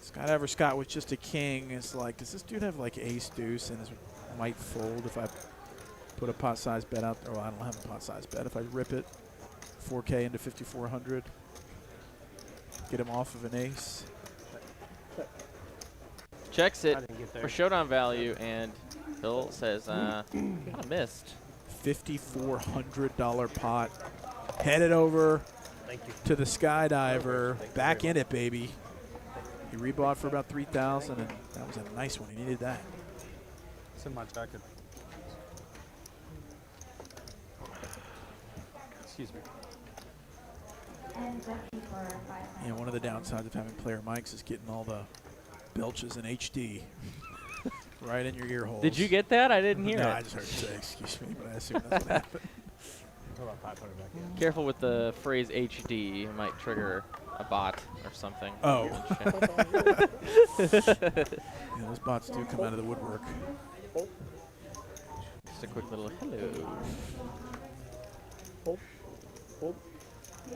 Scott Aberscott with just a king is like, does this dude have like ace deuce in his might fold if I put a pot size bet out there. Well, I don't have a pot size bet. If I rip it 4K into 5,400, get him off of an ace. Checks it for showdown value, and Bill says, kind of missed. $5,400 pot. Headed over to the skydiver. Back in it, baby. He rebought for about 3,000, and that was a nice one. He needed that. It's in my jacket. Excuse me. And one of the downsides of having player mics is getting all the belches in HD right in your ear holes. Did you get that? I didn't hear it. No, I just heard you say, excuse me, but I assume that's what happened. Careful with the phrase HD. It might trigger a bot or something. Oh. Yeah, those bots do come out of the woodwork. Just a quick little hello.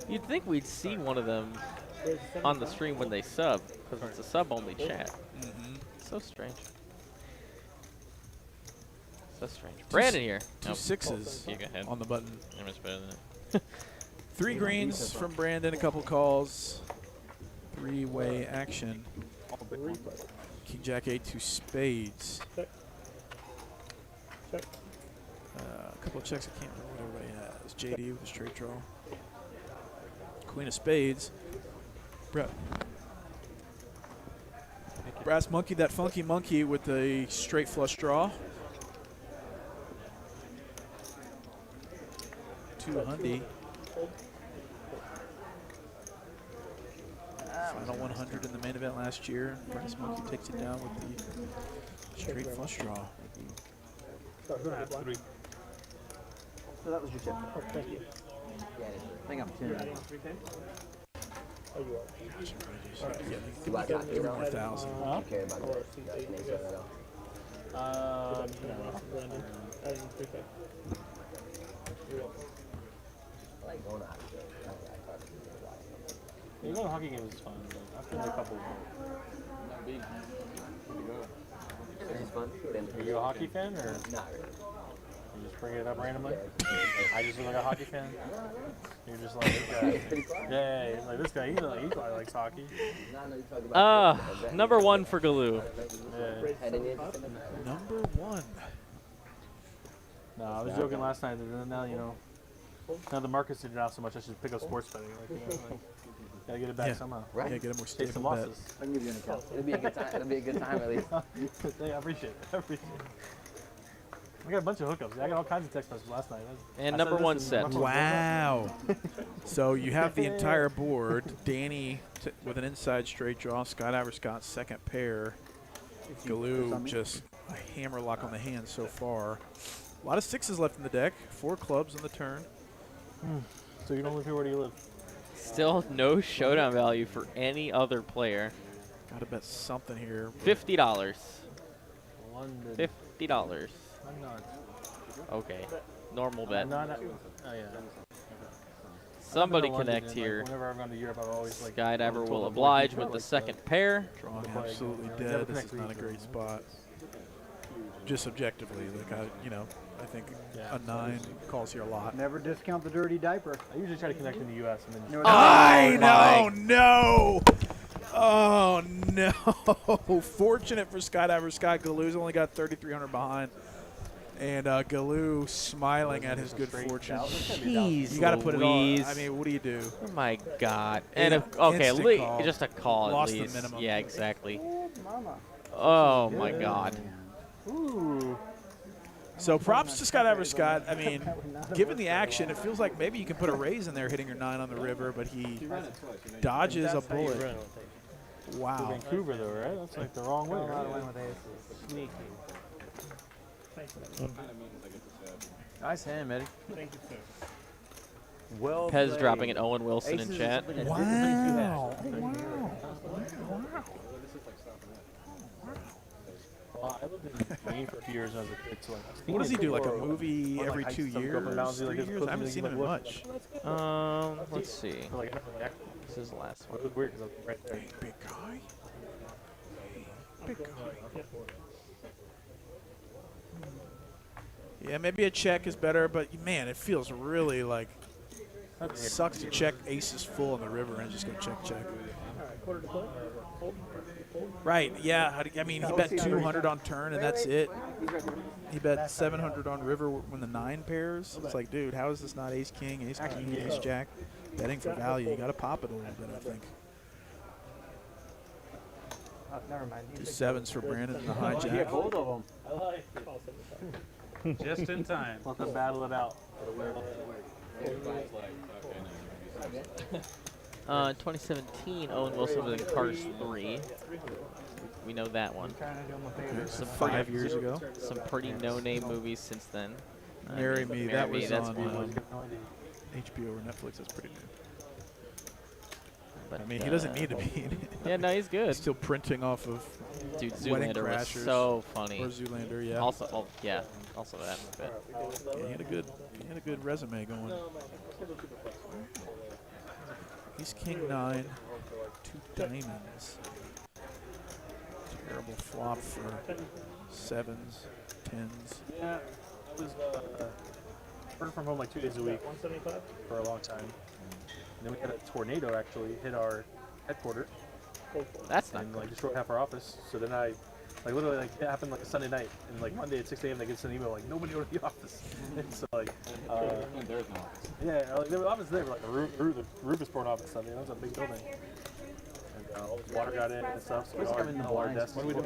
You'd think we'd see one of them on the stream when they sub, because it's a sub-only chat. So strange. So strange. Brandon here. Two sixes You go ahead. on the button. I'm much better than it. 3 greens from Brandon, a couple calls. 3-way action. King Jack 8, 2 spades. A couple of checks. I can't remember what everybody has. JD with a straight draw. Queen of spades. Brass monkey, that funky monkey with a straight flush draw. 200. Final 100 in the main event last year. Brass monkey takes it down with the straight flush draw. So that was your chip. Oh, thank you. I think I'm 10. Oh, you are. Yeah, 3,000. Okay, about that. Brandon. I didn't think that. I like going to hockey games. You go to hockey games is fun. I've been to a couple. It's fun. Are you a hockey fan or? Not really. You just bring it up randomly? I just look like a hockey fan. You're just like, this guy. Yeah, like this guy, he probably likes hockey. Number 1 for Galoo. Yeah. Number 1. No, I was joking last night. And now, you know, now the market's sitting out so much, I should pick up sports betting. Like, you know, like, gotta get it back somehow. Right. Yeah, get a more Take some stable bet. losses. I can give you an account. It'll be a good time. It'll be a good time at least. Yeah, I appreciate it. I appreciate it. I got a bunch of hookups. I got all kinds of text messages last night. And number 1 set. Wow. So you have the entire board. Danny with an inside straight draw. Skydiver Scott second pair. Galoo just a hammerlock on the hand so far. A lot of 6s left in the deck. 4 clubs on the turn. So you don't live here, where do you live? Still no showdown value for any other player. Got to bet something here. $50. London. $50. I'm not. Okay. Normal bet. Oh, yeah. Somebody I've been to connect London, here. Like, whenever I've gone to Europe, I've always like. Skydiver will oblige with the second pair. Drawing absolutely dead. This is not a great spot. Just objectively, like I think a 9 calls here a lot. Never discount the dirty diaper. I usually try to connect in the U.S. and then. No! Oh no! Fortunate for Skydiver Scott. Galoo's only got 3,300 behind, and Galoo smiling at his good fortune. Jeez, You got to put it on. Louise. I mean, what do you do? Oh my God! And And okay, instant call. just a call Lost at the least. minimum. Yeah, exactly. Mama. Oh my God! Ooh. So props to Skydiver Scott. I mean, given the action, it feels like maybe you can put a raise in there hitting your 9 on the river, but he dodges a bullet. Wow. Vancouver though, right? That's like the wrong way. Right? Sneaky. Thanks, man. Nice hand, Eddie. Thank you, sir. Well Pez played. dropping an Owen Wilson Aces in is chat. something that Wow. different than you had. Well, I lived in Maine for a few years when I was a kid, so like. What does he do, like a movie Or, every like, 2 hikes stuff, go up years? and down, do, like, 3 his years? I haven't cookies, seen like, him look. much. Let's see. So, like, This is the last it one. was weird because I was right there. Hey, big guy. Hey, big guy. Yeah, maybe a check is better, but man, it feels really like it sucks to check aces full on the river and just go check. All right, quarter to play. Hold. Right, yeah. I mean, he bet 200 on turn, and that's it. He bet 700 on river when the 9 pairs. It's like, dude, how is this not ace king, ace jack? Betting for value. You got to pop it a little bit, I think. Never mind. 2 sevens for Brandon and the hijack. Both of them. Just in time. Let them battle it out. 2017, Owen Wilson was in Cars 3. We know that one. Some 5 years ago. Some pretty no-name movies since then. Marry Me. That was that's on one. HBO or Netflix. That's pretty new. But, I mean, he doesn't need to be in it. Yeah, no, he's good. He's still printing off of Dude, Wedding Zoolander was Crashers. so funny. Or Zoolander, yeah. Also, oh, yeah, also that. But Yeah, he had a good resume going. He's king 9, 2 diamonds. Terrible flop for 7s, 10s. Yeah, I was working from home like 2 days a week 175. for a long time. And then we had a tornado actually hit our headquarters that's not and good. like destroyed half our office. So then I, like literally like it happened like a Sunday night, and like Monday at 6 a.m. they get an email like nobody go to the office. And so like, There's no office. yeah, like there was office there, but like the roof is pouring off and stuff. You know, it's a big building. And water got in and stuff, so we all had all our desks. What are we doing?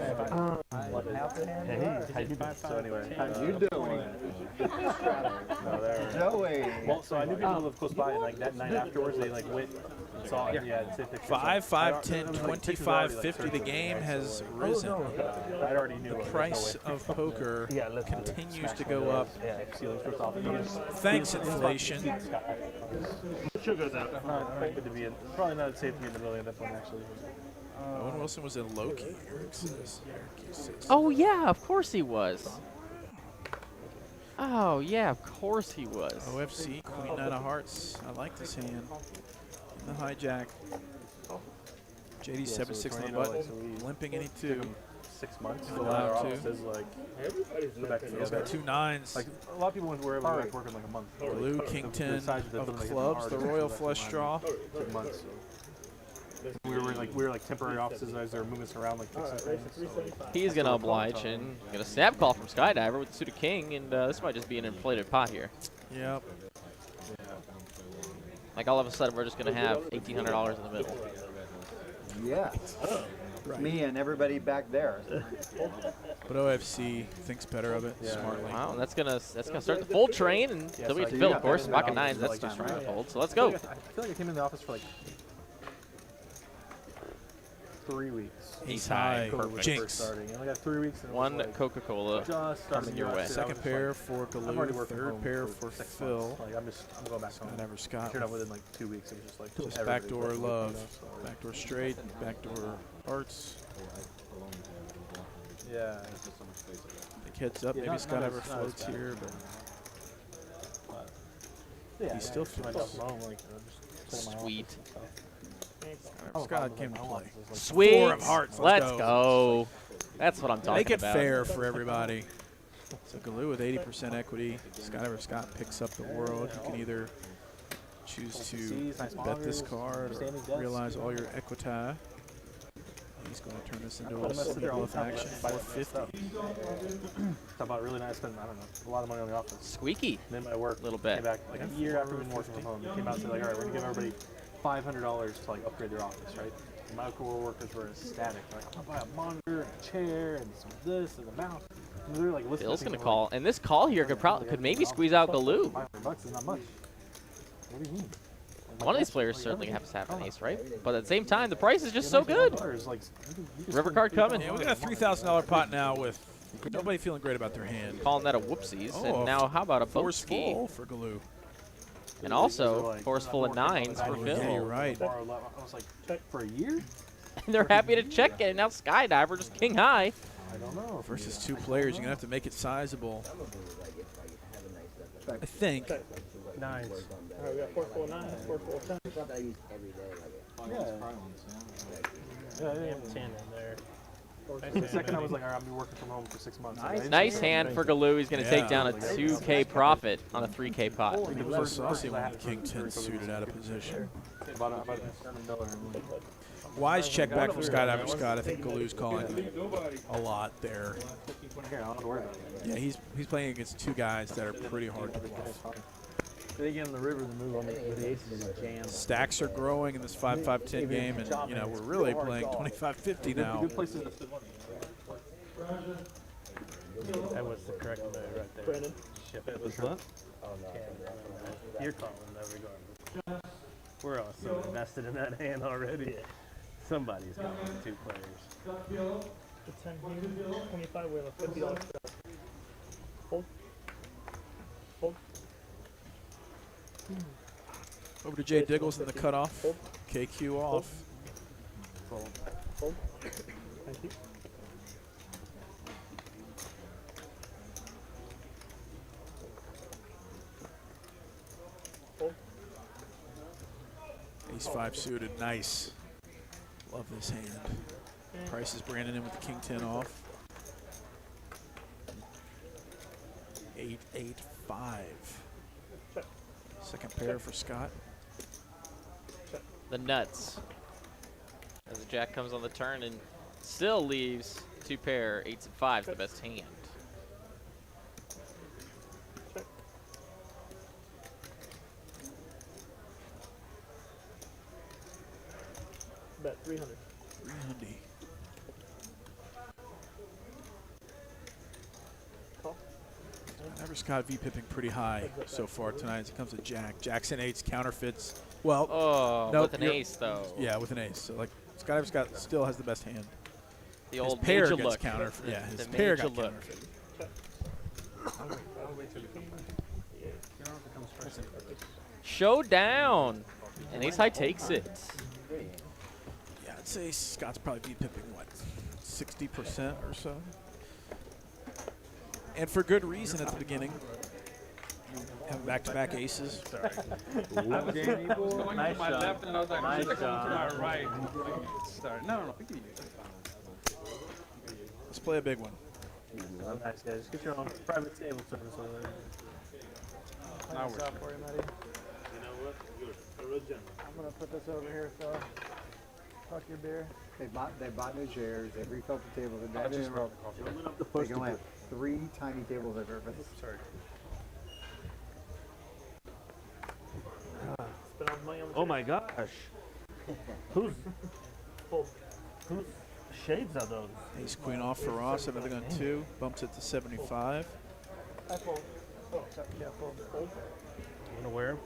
So anyway, How you doing? no, there. Joey. Well, so I knew people that lived close by, and like that night afterwards, they like went and saw it. Yeah, and sent pictures. 5, 5, 10, 25, 50. The game has risen. I already knew The price of poker continues to go up. ceilings ripped off. Thanks, inflation. Sugar's out. Not good to be in. Probably not safe to be in the building at that point, actually. Owen Wilson was in Loki. Eric says. Oh yeah, of course he was. Oh yeah, of course he was. OFC, Queen 9 of Hearts. I like this hand. In the hijack. JD 7-6 on the button. Limping any 2. 6 months. If allowed to. Says like, go back to He's got 2 9s. like a lot of people were able to like, work in like a month. Blue, King 10 of clubs. The royal flush draw. 2 months. So. We were like temporary offices as they were moving us around like fixing things. So. He's gonna oblige and get a snap call from Skydiver with the suited king, and this might just be an inflated pot here. Yep. Like all of a sudden we're just gonna have $1,800 in the middle. Yeah. Me and everybody back there. But OFC thinks better of it smartly. Wow, and that's gonna start the fold train, and then we have to fill, of course. Pocket 9s, that's just trying to fold. So let's go. I feel like I came in the office for like 3 weeks. Ace high. Perfect. Jinx. Starting. I only got 3 weeks. And it was, One like, Coca-Cola just coming your way. Second pair for I'm already Galoo. working from Third home pair for for 6 Phil. months. Like I'm going back home. Never Scott. Turned out within like 2 weeks. It was just like Just everybody backdoor was like, love. you know, so- Backdoor straight. Backdoor hearts. Yeah. Big heads up. Yeah, Maybe not Scott as- ever not as floats bad. here, but Yeah, he still I feels. got home, like, just sitting in my Sweet. office and stuff. Scott came to play. Sweet. 4 of hearts. Let's go. That's what I'm talking Make it about. fair for everybody. So Galoo with 80% equity. Scott picks up the world. You can either choose to bet this card or realize all your equity. He's going to turn this into a city bluff action. 450. Talk about really nice spending, I don't know, a lot of money on the office. Squeaky. And then my work A little bit. came back like a year after we've been working from home. They came out and said like, all right, we're gonna give everybody $500 to like upgrade their office, right? And my co-workers were ecstatic. Like, I'm gonna buy a monitor and a chair and some of this and a mouse. And they're like, listening. Bill's gonna call, and this call here could maybe squeeze out Galoo. $500 is not much. What do you mean? One of these players certainly has to have an ace, right? But at the same time, the price is just so good. Like, River card coming. Yeah, we got a $3,000 pot now with nobody feeling great about their hand. Calling that a whoopsies. Oh, And now how about a boat ski? Forceful for Galoo. And also forceful at 9s for Yeah, you're Phil. right. I was like, for a year? And they're happy to check it. And now Skydiver just king high. I don't know. Versus 2 players, you're going to have to make it sizable. I think. Nines. All right, we got 4 full 9, 4 full 10. Yeah. Yeah, yeah. 10 in there. The second I was like, all right, I'm gonna be working from home for 6 months. Nice hand for Galoo. He's going to take down a 2K profit on a 3K pot. First saucy one with King 10 suited out of position. About $7. Wise check back from Skydiver Scott. I think Galoo's calling a lot there. Here, I don't have to worry about it. Yeah, he's playing against two guys that are pretty hard to bluff. They get on the river, the move on the aces and jam. Stacks are growing in this 5-5-10 game, and you know we're really playing 25-50 now. Good places to sit money. That was the correct move right there. Brandon. It was what? You're calling though, regardless. We're all so invested in that hand already. Somebody's calling 2 players. The 10 here, 25, we have a $50 shot. Hold. Hold. Over to Jay Diggles in the cutoff. KQ off. Hold. Thank you. Hold. Ace 5 suited, nice. Love this hand. Price is Brandon in with the King 10 off. 8-8-5. Second pair for Scott. The nuts. As the jack comes on the turn and still leaves 2 pair, 8s and 5s, the best hand. Bet 300. 300. Call. Never Scott V-pipping pretty high so far tonight as it comes to Jack. Jacks and 8s, counterfeits. Well, Oh, no, with an ace though. Yeah, with an ace. So like Scott Scott still has the best hand. The old pair major gets look. counter. The- Yeah, his the pair major got look. counterfeit. Showdown. And ace high takes it. Yeah, I'd say Scott's probably V-pipping what, 60% or so. And for good reason at the beginning. Having back-to-back aces. Nice shot. Nice shot. Right. No. Let's play a big one. Nice, guys. Get your own private table service over there. Now Nice for you, Matty. You know what? You're a real gentleman. I'm going to put this over here, so fuck your beer. They bought new chairs. They refilled the tables. They can have 3 tiny tables I've ever been. Sorry. Spend all the money on the Oh my gosh. Whose Fold. shades are those? Ace queen off for Ross. Another gun 2. Bumps it to 75. I fold. Oh, yeah, fold. Fold. You wanna wear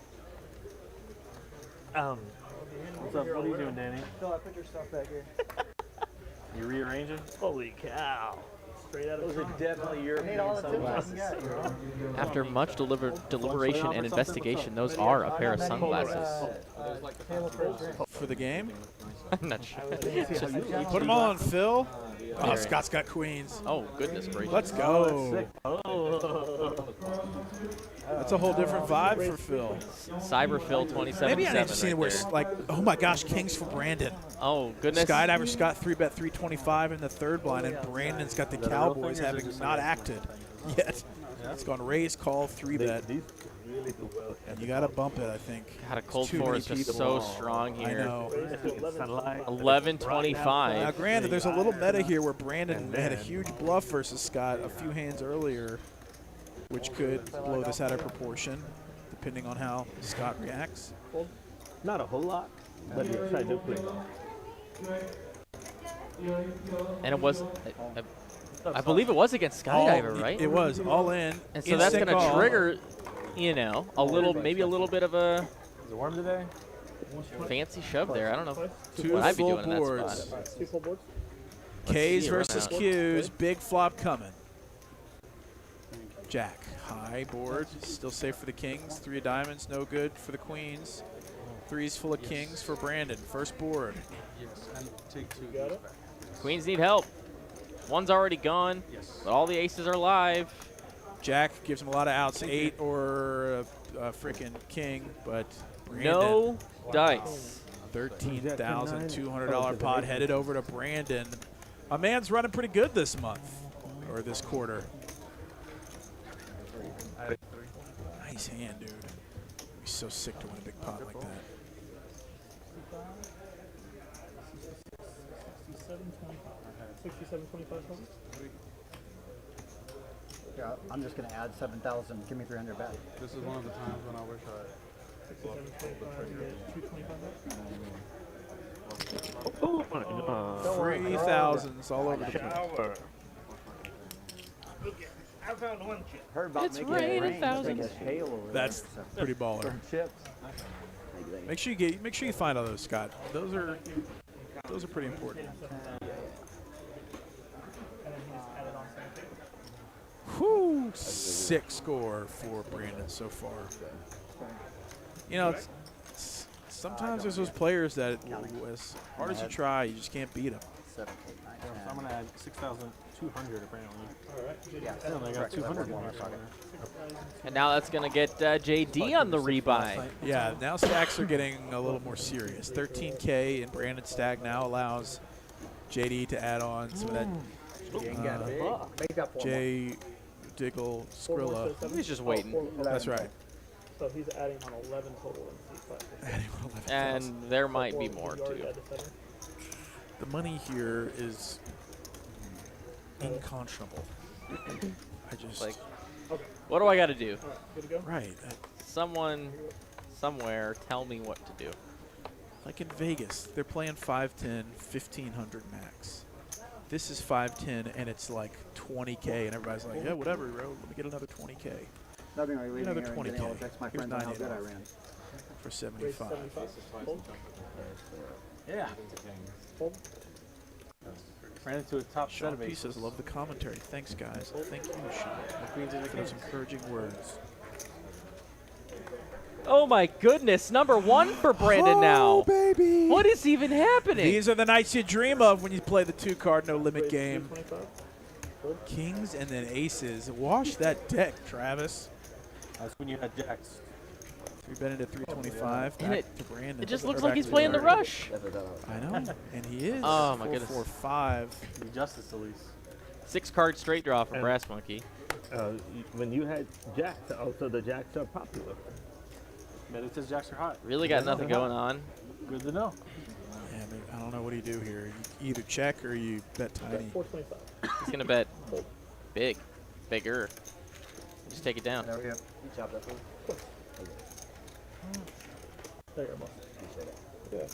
them? What's up? What are you doing, Danny? Phil, I put your stuff back here. You rearranging? Holy cow. Straight out of Those are Toronto. definitely European sunglasses. After much deliberation and investigation, those are a pair of sunglasses. For the game? I'm not sure. Put them on, Phil. Oh, Scott's got queens. Oh, goodness gracious. Let's go. That's a whole different vibe for Phil. Cyber Phil 27. Maybe I need to see it where it's like, oh my gosh, kings for Brandon. Oh, goodness. Skydiver Scott 3-bet 325 in the third blind, and Brandon's got the Cowboys having not acted yet. It's gone raise, call, 3-bet. And you got to bump it, I think. God, a cold Too four many is just people. so strong here. I know. 1125. Now, granted, there's a little meta here where Brandon had a huge bluff versus Scott a few hands earlier, which could blow this out of proportion, depending on how Scott reacts. Not a whole lot, but yes, I do play. And it was, I believe it was against Skydiver, right? It was all in. And so that's going to call. trigger, you know, a little, maybe a little bit of a Is it warm today? fancy shove there. I don't know 2 what I'd be full doing in that boards. spot. 2 full boards. K's see, versus run out. Q's. Big flop coming. Jack. High board. Still safe for the kings. 3 of diamonds. No good for the queens. 3's full of kings for Brandon. First board. Got it? Queens need help. One's already gone, but all the aces are live. Jack gives him a lot of outs. 8 or a freaking king, but Brandon. No dice. $13,200 pot headed over to Brandon. My man's running pretty good this month, or this quarter. Nice hand, dude. I'd be so sick to win a big pot like that. 67.25. Yeah, I'm just gonna add 7,000. Give me 300 back. This is one of the times when I wish I. 3,000s all over the place. I found one chip. Heard about It's making raining it rain. thousands. It's like a hail over That's there. pretty baller. Chips. Make sure you find all those, Scott. Those are pretty important. Whew, 6 score for Brandon so far. You know, sometimes there's those players that, as hard as you try, you just can't beat them. 7, 8, 9, 10. So I'm gonna add 6,200 apparently. All right. Yeah, I only got 200 in there somewhere. And now that's going to get JD on the rebuy. Yeah, now stacks are getting a little more serious. 13K in Brandon's stack now allows JD to add on some of that J Diggle Skrilla. He's just waiting. That's right. So he's adding on 11 total in C5. And there might be more too. The money here is unconscionable. I just Like, what do I got to do? Good to go? right. Someone, somewhere, tell me what to do. Like in Vegas, they're playing 510, 1,500 max. This is 510, and it's like 20K, and everybody's like, yeah, whatever, bro. Let me get another 20K. Nothing like leaving Another here and getting all the texts my Here's friends on how good I 98 ran. for 75. Yeah. Ran into a top set Sean of P aces. says, love the commentary. Thanks, guys. Thank you, Sean, for those encouraging words. Oh my goodness, number 1 for Brandon now. Baby. What is even happening? These are the nights you dream of when you play the 2-card no limit game. Kings and then aces. Wash that deck, Travis. That's when you had jacks. 3-betted at 325. And Back to Brandon. It just Or looks back like he's to playing the Brandon. rush. I know, and he is. Oh, my goodness. 4-4-5. The Justice Elise. 6-card straight draw for Brass Monkey. When you had jacks, also the jacks are popular. Man, it says jacks are hot. Really got nothing going on. Good to know. Yeah, but I don't know what do you do here. You either check or you bet tiny. 425. He's going to bet big, bigger. Just take it down. There we go. You chop that one? There you go, boss. Yeah.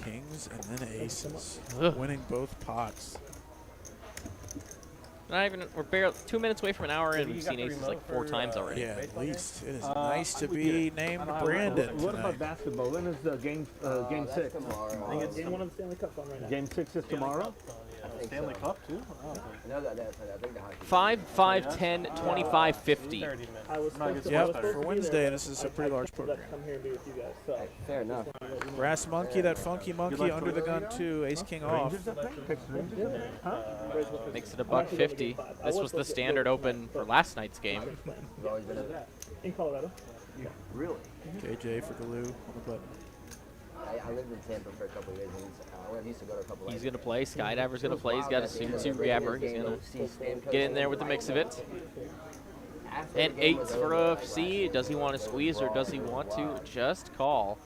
Kings and then aces. Ugh. Winning both pots. Not even, we're barely 2 minutes away from an hour in. We've seen aces like 4 times already. Yeah, at least. It is nice to be named Brandon What about tonight. basketball? When is the game 6? Tomorrow. I think it's Game 1 of the Stanley Cup on right now. Game 6 is tomorrow? Stanley Cup too? Oh, okay. No, I think the hockey. 5, 5, 10, 25, 50. 30 minutes. I was Not supposed gets to, I Yep, was supposed for to be Wednesday, there, and this is a but pretty I large forgot to program. come here and be with you guys. So. Fair enough. Brass Monkey, that funky monkey luck under the gun too. Ace King off. Makes it a $1.50. This was the standard open for last night's game. You've always been a In Colorado. Really? KJ for the Lou on the button. I lived in Tampa for a couple of years, and I used to go to a couple. He's going to play. Skydiver's going to play. He's got a Suit Reapper. He's going to get in there with the mix of it. And 8 for a C. Does he want to squeeze or does he want to just call?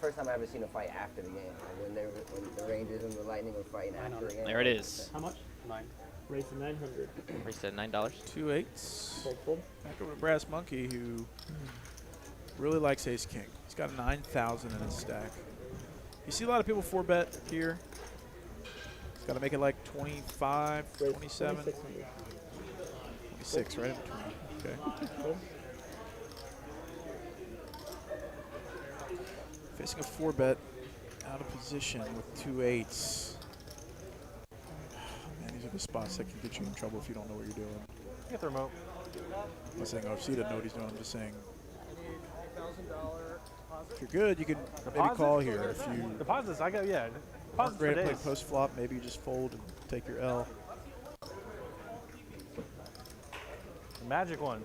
First time I ever seen a fight after the game, like when the Rangers and the Lightning were fighting after the game. There it is. How much? 9. Raised to 900. Raised at $9. 2 8s. Fold, fold. Back over to Brass Monkey, who really likes Ace King. He's got 9,000 in his stack. You see a lot of people 4-bet here. He's got to make it like 25, Raised 27, 2600. 26, right in between. Okay. Fold. Facing a 4-bet, out of position with 2 8s. Man, these are the spots that can get you in trouble if you don't know what you're doing. Get the remote. I'm not saying OFC doesn't know what he's doing. I'm just saying. If you're good, you can maybe call here. If you Deposits, I got, yeah. aren't Deposits great for at days. playing post flop, maybe you just fold and take your L. The magic one.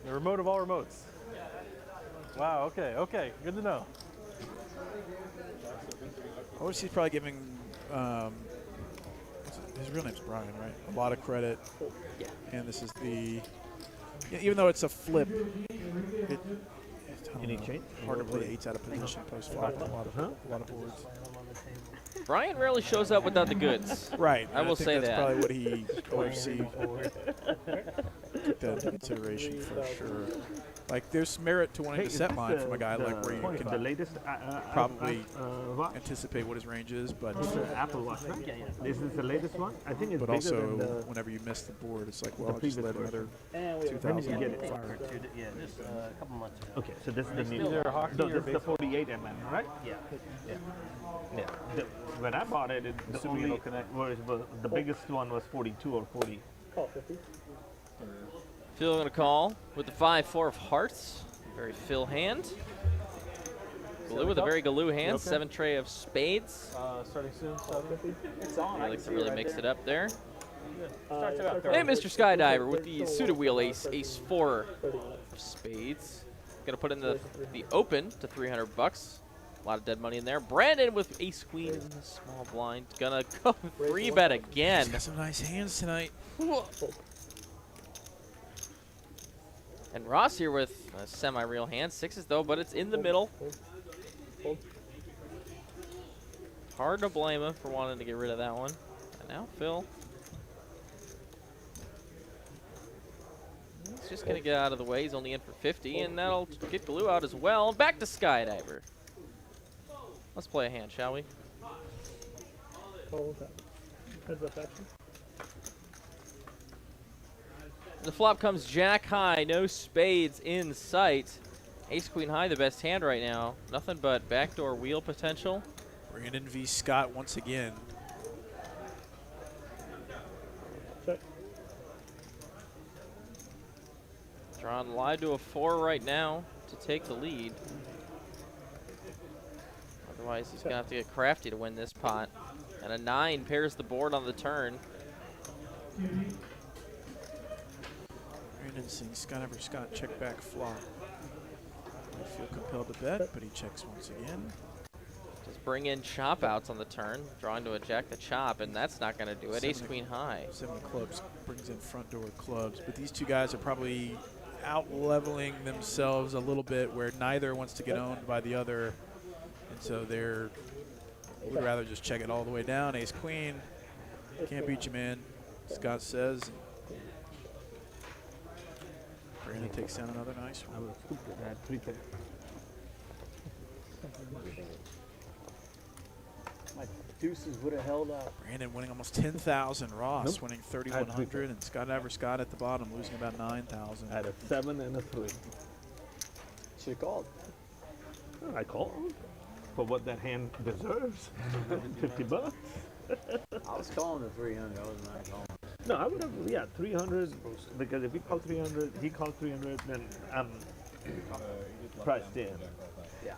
The remote of all remotes. Wow, okay, okay. Good to know. OC is probably giving his real name's Brian, right? A lot of credit. Yeah. And this is the even though it's a flip, Any change? Hard to play 8s out of position post flop on a lot of boards. Brian rarely shows up without the goods. Right. I will think say that's that. probably what he OFC took that into consideration for sure. Like, there's merit to wanting to set line from a guy like where you can the latest, probably watch. anticipate what his range is, but Apple Watch, right? This is the latest one. I think it's but bigger also than the whenever you miss the board, it's like, well, I'll just let another And we 2,000 When did you get it? fire. Yeah, just a couple months ago. Okay, so this is the new. Either hockey No, or this is the baseball. 48 mm, right? Yeah. Yeah. When I bought it, the Assuming only it'll connect. the biggest one was 42 or 40. Call 50. Phil going to call with the 5-4 of hearts. Very Phil hand. Galoo with a very Galoo hand. Okay. 7 tray of spades. Starting soon. 7. It's on. He likes to really mix it up there. Starts about And Mr. Skydiver with the suited wheel ace, ace 4 of spades. Gonna put in the open to 300 bucks. A lot of dead money in there. Brandon with ace queen in the small blind. Gonna go 3-bet again. He's got some nice hands tonight. And Ross here with a semi-real hand. 6s though, but it's in the middle. Hard to blame him for wanting to get rid of that one. And now Phil. He's just gonna get out of the way. He's only in for 50, and that'll get Galoo out as well. Back to Skydiver. Let's play a hand, shall we? Heads up action. The flop comes jack high, no spades in sight. Ace queen high, the best hand right now. Nothing but backdoor wheel potential. Brandon v. Scott once again. Check. Drawn live to a 4 right now to take the lead. Otherwise, he's going to have to get crafty to win this pot. And a 9 pairs the board on the turn. Brandon seeing Scott check back flop. I feel compelled to bet, but he checks once again. Just bring in chop outs on the turn. Drawing to a jack the chop, and that's not going to do it. Ace queen high. 7 of clubs brings in front door clubs, but these two guys are probably out leveling themselves a little bit where neither wants to get owned by the other, and so they're would rather just check it all the way down. Ace queen, can't beat you, man. Scott says. Brandon takes down another nice one. My deuces would have held up. Brandon winning almost 10,000. Ross winning 3,100, and Scott at the bottom losing about 9,000. I had a 7 and a 3. Should have called. I called for what that hand deserves. 50 bucks. I was calling the 300. I was not calling. No, I would have, yeah, 300, because if he called 300, he called 300, then I'm priced in. Yeah.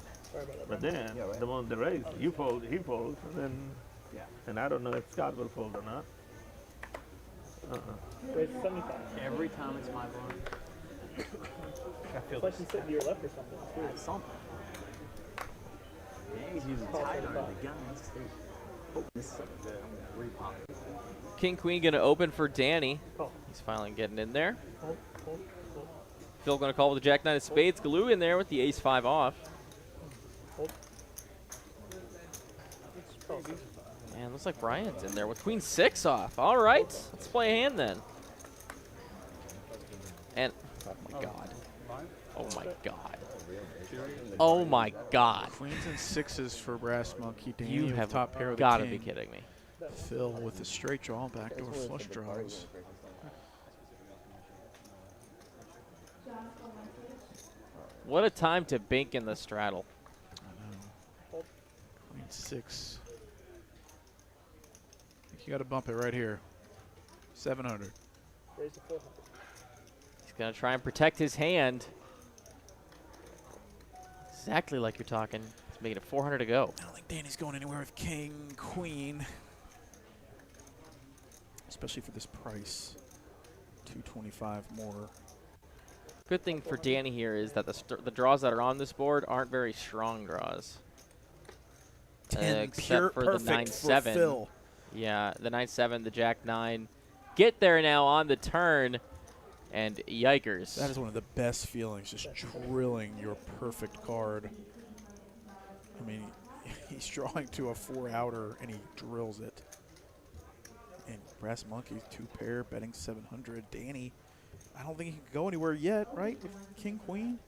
But then, the moment they raise, you fold, he folds, and then, Yeah. and I don't know if Scott will fold or not. Raise 75. Every time it's my blind. It's like you sit to your left or something. It's weird. That's something. Yeah, he's using tight under the gun. Oh, this is something good. I'm going to repop it. King queen going to open for Danny. Call. He's finally getting in there. Hold. Phil going to call with the jack 9 of spades. Galoo in there with the ace 5 off. Hold. Man, looks like Brian's in there with queen 6 off. All right, let's play a hand then. And, oh my God. Oh my God. Oh my God. Queens and 6s for Brass Monkey. Danny You with have top pair of the got to king. be kidding me. Phil with the straight draw, backdoor flush draws. What a time to bink in the straddle. I know. Queen 6. I think you got to bump it right here. 700. Raise to 400. He's going to try and protect his hand. Exactly like you're talking. He's making it 400 to go. I don't think Danny's going anywhere with king, queen. Especially for this price. 225 more. Good thing for Danny here is that the draws that are on this board aren't very strong draws. 10 except pure for the perfect 9-7. for Phil. Yeah, the 9-7, the Jack-9. Get there now on the turn, and yikers. That is one of the best feelings, just drilling your perfect card. I mean, he's drawing to a 4-outer, and he drills it. And Brass Monkey, 2-pair, betting 700. Danny, I don't think he can go anywhere yet, right, with King, Queen?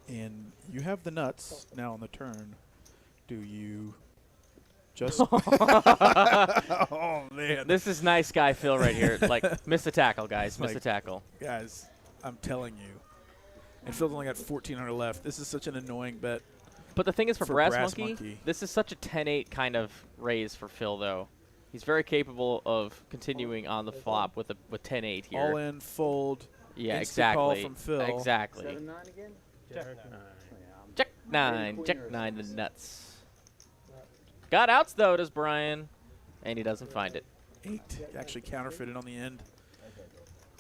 And you have the nuts now on the turn. Do you just... oh, man. This is nice guy Phil right here. Like, miss the tackle, guys. Miss the tackle. Guys, I'm telling you. And Phil's only got 1,400 left. This is such an annoying bet. But the thing is, for Brass Brass Monkey, Monkey, this is such a 10-8 kind of raise for Phil, though. He's very capable of continuing on the flop with 10-8 here. All in, fold. Yeah, instant call exactly. from Phil. Exactly. 7-9 again? Check 9. Check 9 the nuts. Got outs, though, does Brian. And he doesn't find it. 8. Actually counterfeited on the end.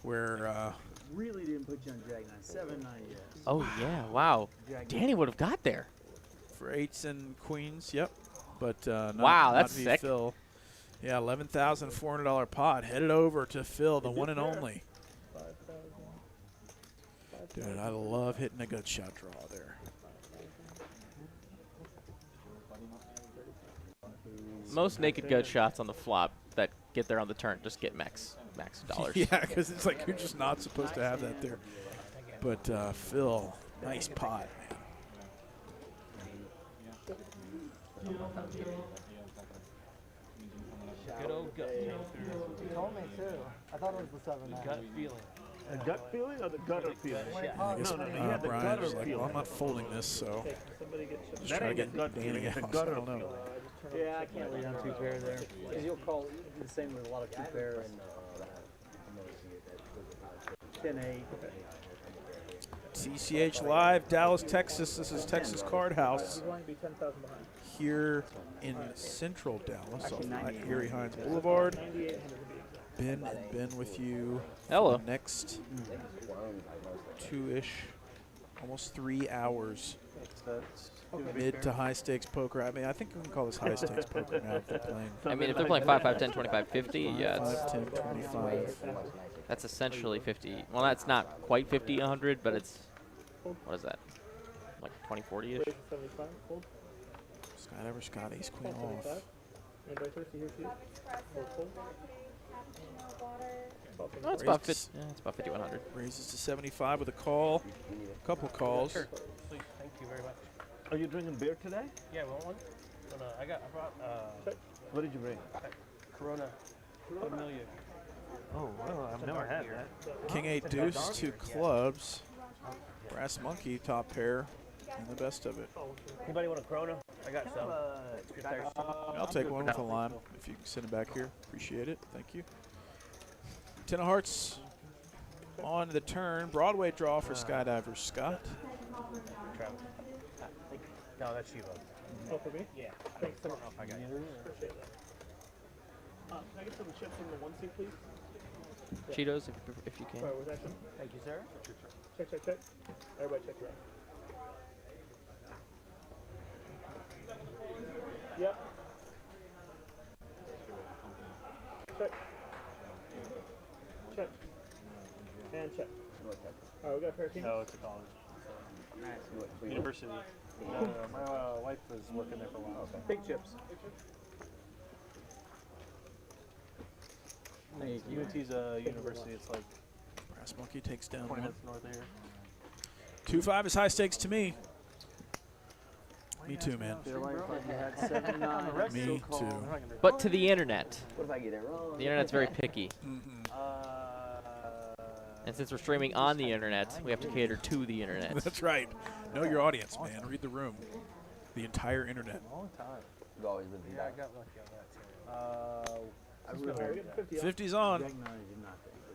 Where... really didn't put you on Jack 9. 7-9, yes. Oh, yeah. Wow. Danny would have got there. For 8s and queens, yep. But not, wow, not that's sick. Phil. Yeah, $11,400 pot. Headed over to Phil, the one and only. Dude, I love hitting a good shot draw there. Most naked gut shots on the flop that get there on the turn just get max dollars. Yeah, because it's like you're just not supposed to have that there. But Phil, nice pot, man. Good old gut. You told me too. I thought it was the 7-9. Gut feeling. A gut feeling or the gutter feeling? I guess Brian was like, well, I'm not folding this, so just try to get Danny out. I don't know. Yeah, I can't lead on 2-pair there. Because you'll call the same with a lot of 2-pair and 10-8. TCH Live Dallas, Texas. This is Texas Card House here in central Dallas off Erie Hines Boulevard. Ben and Ben with you. Hello. For the next 2-ish, almost 3 hours. Mid to high stakes poker. I mean, I think we can call this high stakes poker now if they're playing. I mean, if they're playing 5, 5, 10, 25, 50, yeah, it's 5, 10, 25. that's essentially 50. Well, that's not quite 50, 100, but it's, what is that? Like 20, 40-ish? Scott Scott, ace queen off. Oh, it's about 50. Yeah, it's about 5,100. Raises to 75 with a call. Couple calls. Sure. Please, thank you very much. Are you drinking beer today? Yeah, want one? I brought, What did you bring? Corona. Amelia. Oh, well, I've never had that. King 8 deuce, 2 clubs. Brass Monkey, top pair, and the best of it. Anybody want a Corona? I got some. I'll take one with a lime if you can send it back here. Appreciate it. Thank you. 10 of hearts on the turn. Broadway draw for Skydiver Scott. Travis. No, that's you, bud. Oh, for me? Yeah. Thanks so much. I got you. Appreciate that. Can I get some chips in the 1 seat, please? Cheetos, if you can. Sorry, was that some? Thank you, sir. Check. Everybody check your Yep. Check. And check. Alright, we got a pair of teams? No, it's a college. University. My wife was working there for a while. Big chips. UNT's a university. It's like Brass Monkey takes down 20 one. minutes north of here. 2-5 is high stakes to me. Me too, man. Feel like you had 7-9. Me too. But to the internet. What if I get it wrong? The internet's very picky. And since we're streaming on the internet, we have to cater to the internet. That's right. Know your audience, man. Read the room. The entire internet. Long time. You always live in Yeah, I got lucky on that too. 50's on.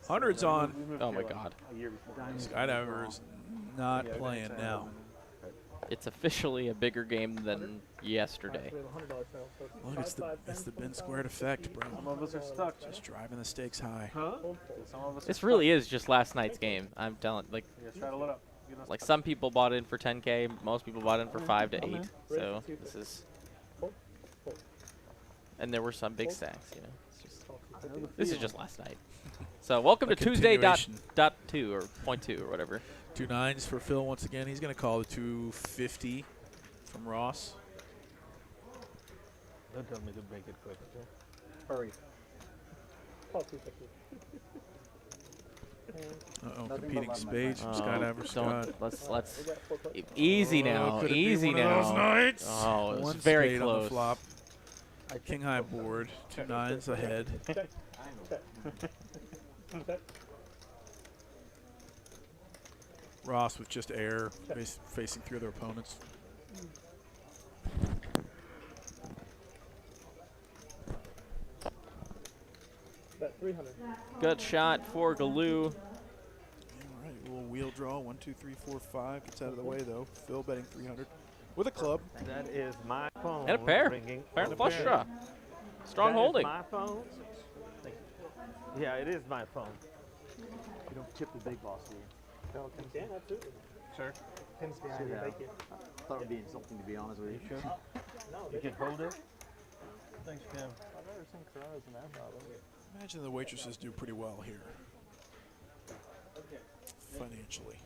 100's on. Oh my God. Skydiver's not playing now. It's officially a bigger game than yesterday. Look, it's the Ben squared effect, bro. Some of us are stuck. Just driving the stakes high. Huh? Some of us This really is just last night's game. I'm telling, like, Yeah, try to let up. Like some people bought in for 10K, most people bought in for 5 to 8. So this is, and there were some big stacks. You know, it's just, this is just last night. So welcome to Tuesday dot 2 or .2 or whatever. 2 9s for Phil once again. He's going to call the 250 from Ross. Don't tell me to break it quick. Hurry. Uh-oh, competing spades from Skydiver Scott. Let's easy now, easy now. Oh, it was very close. On the flop. King high board, 2 9s ahead. Ross with just air, facing 3 other opponents. Good shot for Galoo. All right, a little wheel draw. 1, 2, 3, 4, 5. Gets out of the way though. Phil betting 300 with a club. That is my phone. And a pair. Pair Flush draw. Strong holding. My phone. Yeah, it is my phone. You don't tip the big boss, do you? No, yeah, absolutely. Sure. Tim's behind you. Thank you. I thought it would be insulting, to be honest with you. You should. No, You can hold it. Thanks, Kim. I've never seen Coronas in that bottle. Imagine the waitresses do pretty well here. Financially.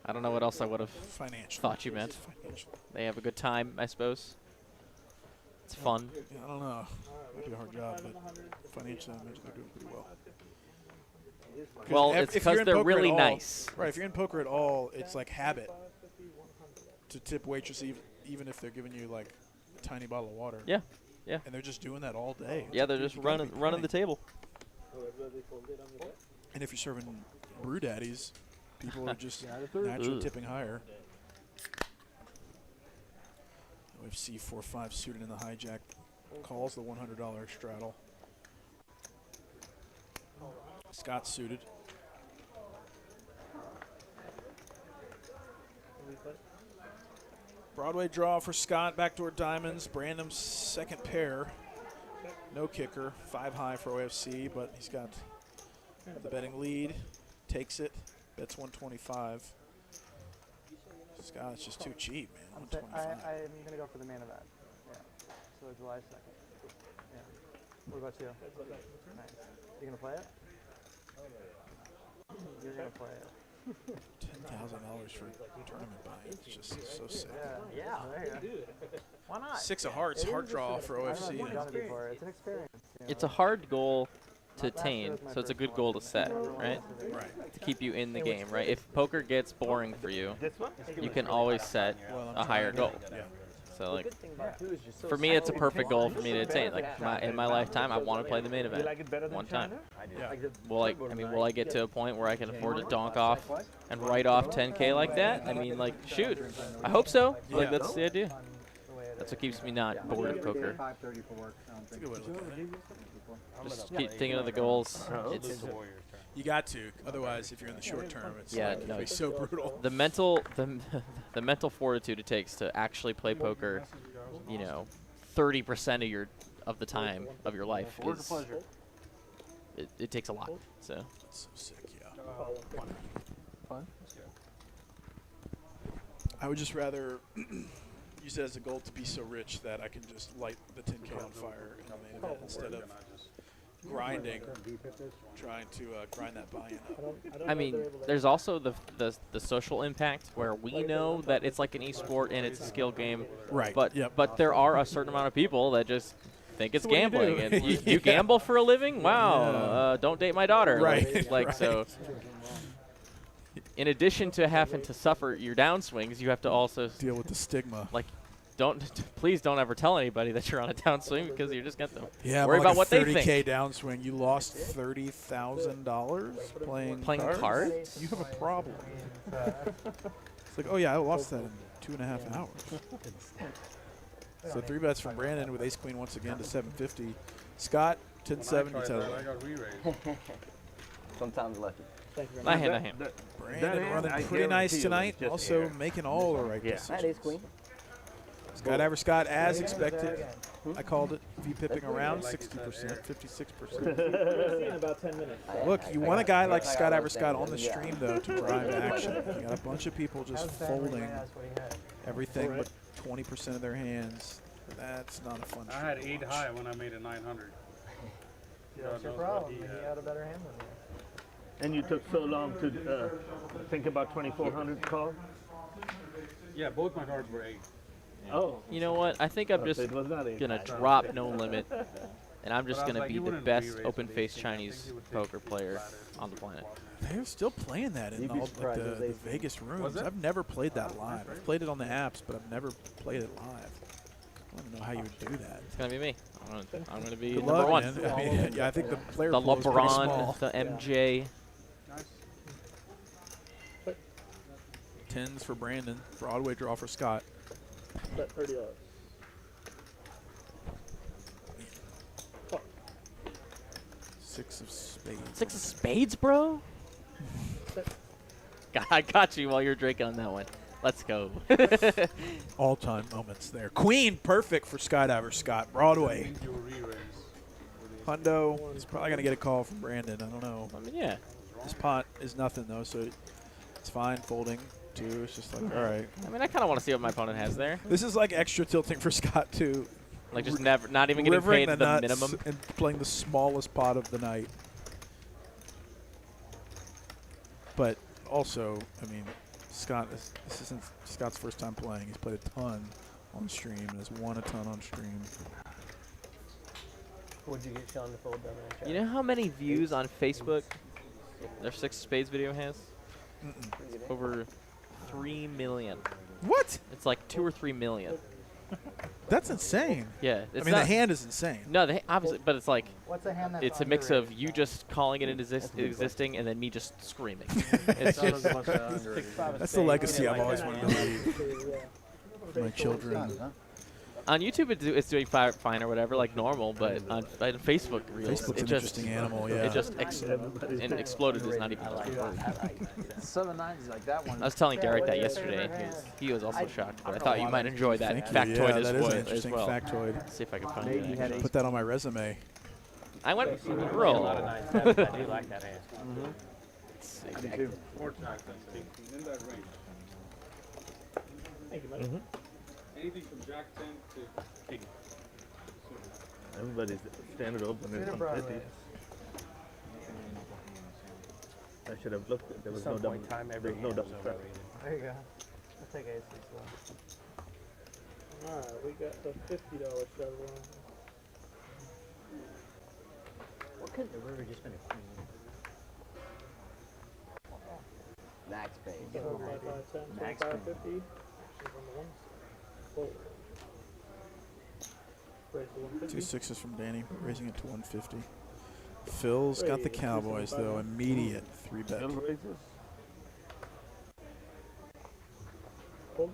I don't know what else I would have thought you meant. Financially. They have a good time, I suppose. It's fun. Yeah, I don't know. Might be a hard job, but financially, I imagine they're doing pretty well. Well, it's because they're really nice. Right, if you're in poker at all, it's like habit to tip waitress even if they're giving you like a tiny bottle of water. Yeah, yeah. And they're just doing that all day. Yeah, they're just running the table. And if you're serving brew daddies, people are just naturally tipping higher. We have C4-5 suited in the hijack. Calls the $100 straddle. Scott suited. Broadway draw for Scott. Backdoor diamonds. Brandon's second pair. No kicker. 5 high for OFC, but he's got the betting lead. Takes it. Bets 125. Scott's just too cheap, man. 125. I'm going to go for the main event. Yeah. So July 2nd. Yeah. What about you? Nice. You going to play it? You're going to play it. $10,000 for tournament buy. It's just so sick. Yeah. There you go. Why not? 6 of hearts, heart draw for OFC. It's an experience. It's a hard goal to attain, so it's a good goal to set, right? Right. To keep you in the game, right? If poker gets boring for you, you can always set a higher goal. Yeah. So like, for me, it's a perfect goal for me to attain. Like in my lifetime, I want to play the main event one time. Yeah. Will I get to a point where I can afford to donk off and write off 10K like that? I mean, like, shoot, I hope so. Like that's the idea. That's what keeps me not bored of poker. Just keep thinking of the goals. You got to, otherwise, if you're in the short term, it's be so brutal. The mental fortitude it takes to actually play poker, you know, 30% of the time of your life is. It takes a lot. So. It's so sick, yeah. Fun. I would just rather use it as a goal to be so rich that I can just light the 10K on fire in the main event instead of grinding, trying to grind that buy-in up. I mean, there's also the social impact where we know that it's like an esport and it's a skill game. Right. But there are a certain amount of people that just think it's gambling. And you gamble for a living? Wow. Don't date my daughter. Right. Like so. In addition to having to suffer your downswings, you have to also deal with the stigma. Like, please don't ever tell anybody that you're on a downswing because you're just going to worry about what they think. 30K downswing. You lost $30,000 playing cards? You have a problem. It's like, oh yeah, I lost that in 2.5 hours. So 3 bets from Brandon with ace queen once again to 750. Scott 10-7 gets out of the way. Sometimes lucky. My hand. Brandon running pretty nice tonight. Also making all the right decisions. That is queen. Skydiver Scott, as expected. I called it. V-pipping around 60%, 56%. See in about 10 minutes. Look, you want a guy like Scott Iverscott on the stream, though, to drive action. You got a bunch of people just folding everything but 20% of their hands. That's not a fun I stream had to 8 watch. high when I made a 900. That's your problem. He had a better hand than you. And you took so long to think about 2400 call? Yeah, both my cards were 8. Oh. You know what? I think I'm just it was not 8. gonna drop no limit, and I'm just But I was gonna like, be you the wouldn't best re-raise open-faced with 18. I Chinese think you would take poker player on the planet. They're still playing that in You'd be all, like surprised if the they- Vegas rooms. Was it? I've never played that live. I've played it on the apps, but I've never played it live. I don't even know how you would do that. It's gonna be me. I'm gonna be Good number luck, one. man. I mean, yeah, I think the player The pool is pretty LeBron, small. the MJ. Nice. 10s for Brandon. Broadway draw for Scott. Bet $30. Six of spades. 6 of spades, bro. I got you while you're drinking on that one. Let's go. All-time moments there. Queen, perfect for Skydiver Scott. Broadway. You re-raise. Hundo is probably going to get a call from Brandon. I don't know. I mean, yeah. This pot is nothing, though, so it's fine. Folding, too. It's just like, all right. I mean, I kind of want to see what my opponent has there. This is like extra tilting for Scott, too. Like just never, not even getting Rivering paid the the nuts minimum. and playing the smallest pot of the night. But also, I mean, Scott, this isn't Scott's first time playing. He's played a ton on stream and has won a ton on stream. Would you get Sean to fold down there? You know how many views on Facebook their 6 of spades video has? Over 3 million. What? It's like 2 or 3 million. That's insane. Yeah. I It's mean, not, the hand is insane. No, obviously, but it's like What's a hand that's it's a mix of you just calling it existing and then me just screaming. It's That was just a bunch of underrated. That's the legacy I've always wanted to leave. My children. on YouTube it's doing fine or whatever, like normal, but on Facebook Reels, Facebook's it an just interesting animal, yeah. It just and exploded is not even the right word. 7 9s like that one. I was telling Derek that yesterday, and he was also shocked. But I thought you might enjoy that Thank you. factoid Yeah, as that is an well. interesting factoid. Let's see if I can find it. Put that on my resume. I went roll. I do like that hand. Let's see. I do. 4 times, I think. In that range. Thank you, buddy. Anything from Jack 10 to King. Everybody's standard open is 150. I should have looked. There was no double. There's no double trap. There you go. I'll take ace as well. Alright, we got the $50 shove on. What couldn't the river just been a queen? Max pay. 5, 5, 10, Max 25, queen. 50. She's on the ones. Fold. Raise the 150. 2 sixes from Danny, raising it to 150. Phil's got the Cowboys, though. Immediate 3-bet. Still raises. Fold.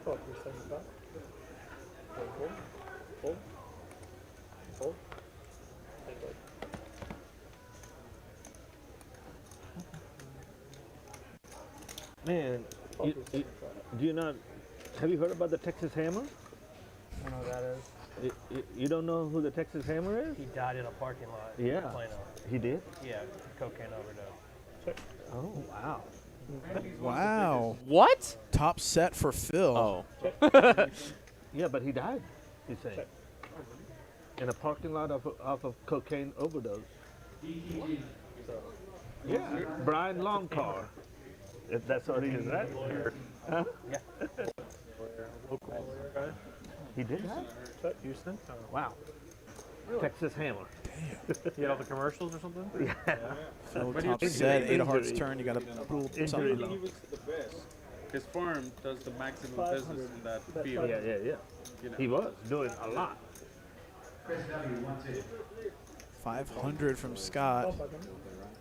Oh, 375. Fold, fold. Fold. Fold. And fold. Man, Oh, you, 375. do you not? Have you heard about the Texas Hammer? I don't know what that is. You don't know who the Texas Hammer is? He died in a parking lot. Yeah. Plano. He did? Yeah, cocaine overdose. Check. Oh, wow. Wow. What? Top set for Phil. Oh. Yeah, but he died, he's saying. In a parking lot off of cocaine overdose. Yeah, Brian Longcar. If that's what he is, right? Huh? Yeah. He did die? Houston? Wow. Texas Hammer. You had all the commercials or something? Yeah. Phil, But you top think set, injury- 8 of hearts injury- turn. You got to pull injury something. low. He was the best. His firm does the maximum 500. business in that That's field. Yeah. You know. He was doing a lot. 500 from Scott. Oh, fuck him.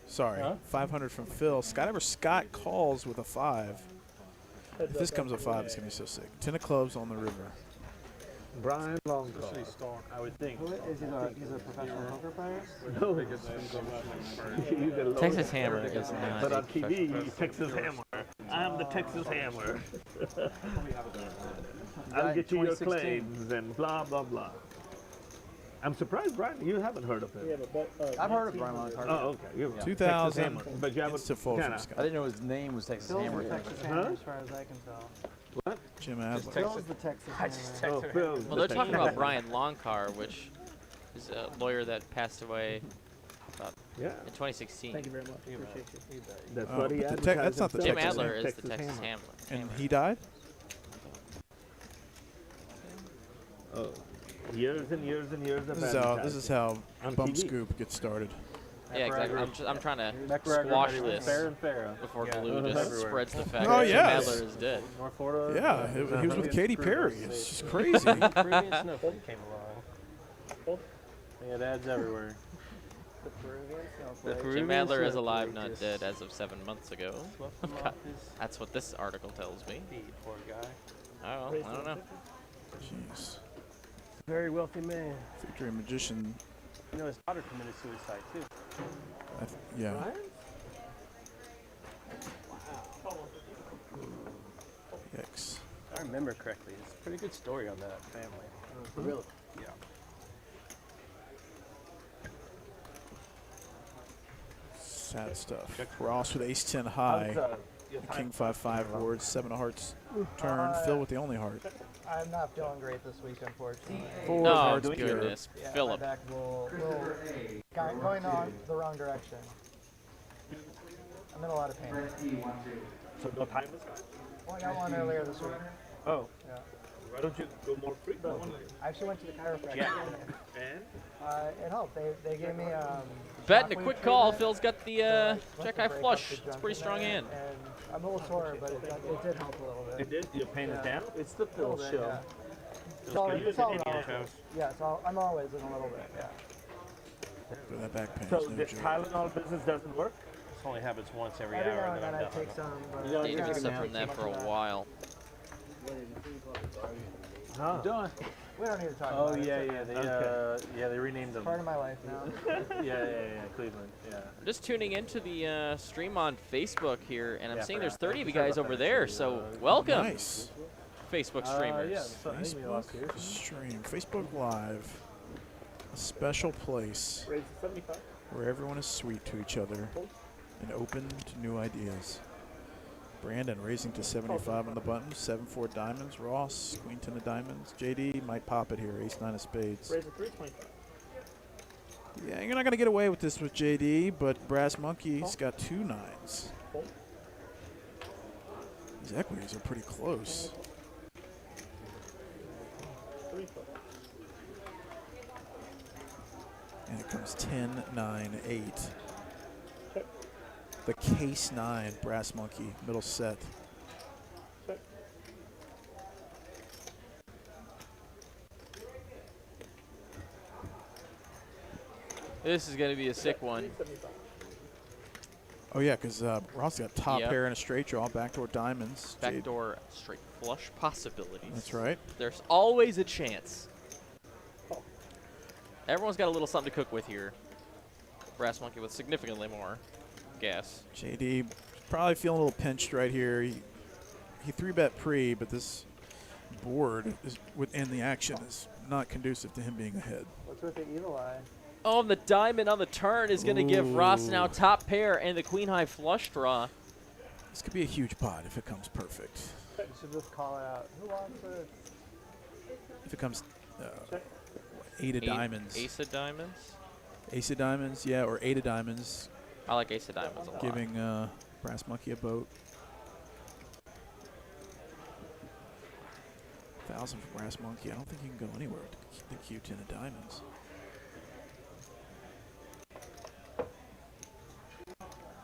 Sorry, 500 from Phil. Scott calls with a 5. If this comes a 5, it's going to be so sick. 10 of clubs on the river. Brian Longcar. I would think. Is he he's a professional poker player? No. Biggest He's a low- Texas Hammer is not. But a on TV, professional. he's Texas Hammer. I'm the Texas Hammer. I'll got get you your 2016. claims and blah, blah, blah. I'm surprised, Brian, you haven't heard of him. Yeah, but I've heard of Brian Longhart. Oh, okay. You Yeah. 2000. Hammer, but you haven't It's a fold from kinda- Scott. I didn't know his name was Texas Phil's Hammer. the Texas Hammer, as far as I can tell. What? Jim Adler. Phil's the Texas Hammer. Oh, Phil. Well, they're talking about Brian Longcar, which is a lawyer that passed away Yeah. in 2016. Thank you very much. Appreciate you. That's Oh, what he but the advertised that's not the Jim himself Texas Adler as is the Texas Hammer. And he died? Oh, years and years and years of This is how On Bump TV. Scoop gets started. Yeah, exactly. I'm trying to McGregor squash Buddy with this Fair and Farrah. before Yeah. Glue just Everywhere. spreads the fact Oh, that Jim yes. Adler is dead. North Florida. Yeah, he was with Katy Perry. It's just crazy. Peruvian snowflake came along. They had ads everywhere. The Peruvian snowflake. Jim Adler is alive, not dead, as of 7 months ago. Left him off his That's what this article tells me. feet, poor guy. I don't know. Jeez. Very wealthy man. Victory Magician. You know, his daughter committed suicide too. Yeah. Yikes. If I remember correctly, it's a pretty good story on that family. Really? Yeah. Sad stuff. Ross with ace 10 high. King 5-5 boards, 7 of hearts turn. Phil with the only heart. I'm not feeling great this week, unfortunately. 4 Oh, hearts pure. goodness. Yeah, Philip. my back going on the wrong direction. I'm in a lot of pain. So no time is gone? Well, I got one earlier this week. Oh. Yeah. Why don't you go more frequently? I actually went to the chiropractor. Yeah. And? It helped. They gave me Betting a shockwave quick call. treatment Phil's got the to check break high up the flush. It's a junk pretty in strong there, hand. And I'm a little sore, but it did help a little bit. It did? Your pain is down? It's the A little Phil bit, show. yeah. It's all relative. Yeah, I'm always in a little bit, yeah. For that back pain. So is no this joke. Tylenol business doesn't work? This only happens once every Every hour, now and and then then I'm I done. take some, but Yeah, it's you've been kinda suffering that for a while. Huh. Done. We don't need to talk Oh about it. yeah, It's yeah. They renamed them. part of my life now. yeah. Cleveland. Yeah. I'm just tuning into the stream on Facebook here, and I'm Yeah, seeing I there's forgot. 30 of you Sorry guys about over that, there, actually. so welcome, Nice. Facebook streamers. Yeah. So I think we lost here. Stream. Facebook Live. A special place Raise to 75. where everyone is sweet to each other and open to new ideas. Brandon raising to 75 on the buttons. 7-4 diamonds. Ross, queen 10 of diamonds. JD might pop it here. Ace 9 of spades. Raise to 325. Yeah, you're not going to get away with this with JD, but Brass Monkey's got 2 9s. These equities are pretty close. 3 And it comes 10, 9, 8. The case 9, Brass Monkey, middle set. This is going to be a sick one. Oh, yeah, because Ross got top Yep. pair and a straight draw, backdoor diamonds. Backdoor straight flush possibilities. That's right. There's always a chance. Everyone's got a little something to cook with here. Brass Monkey with significantly more gas. JD probably feeling a little pinched right here. He 3-bet pre, but this board is within the action is not conducive to him being ahead. What's with the evil eye? Oh, and the diamond on the turn is going to give Ross now top pair and the queen high flush draw. This could be a huge pot if it comes perfect. You should just call it out. Who wants it? If it comes 8 of diamonds. Ace of diamonds? Ace of diamonds, yeah, or 8 of diamonds. I like ace of diamonds a lot. Giving Brass Monkey a boat. 1,000 for Brass Monkey. I don't think you can go anywhere with the Q10 of diamonds.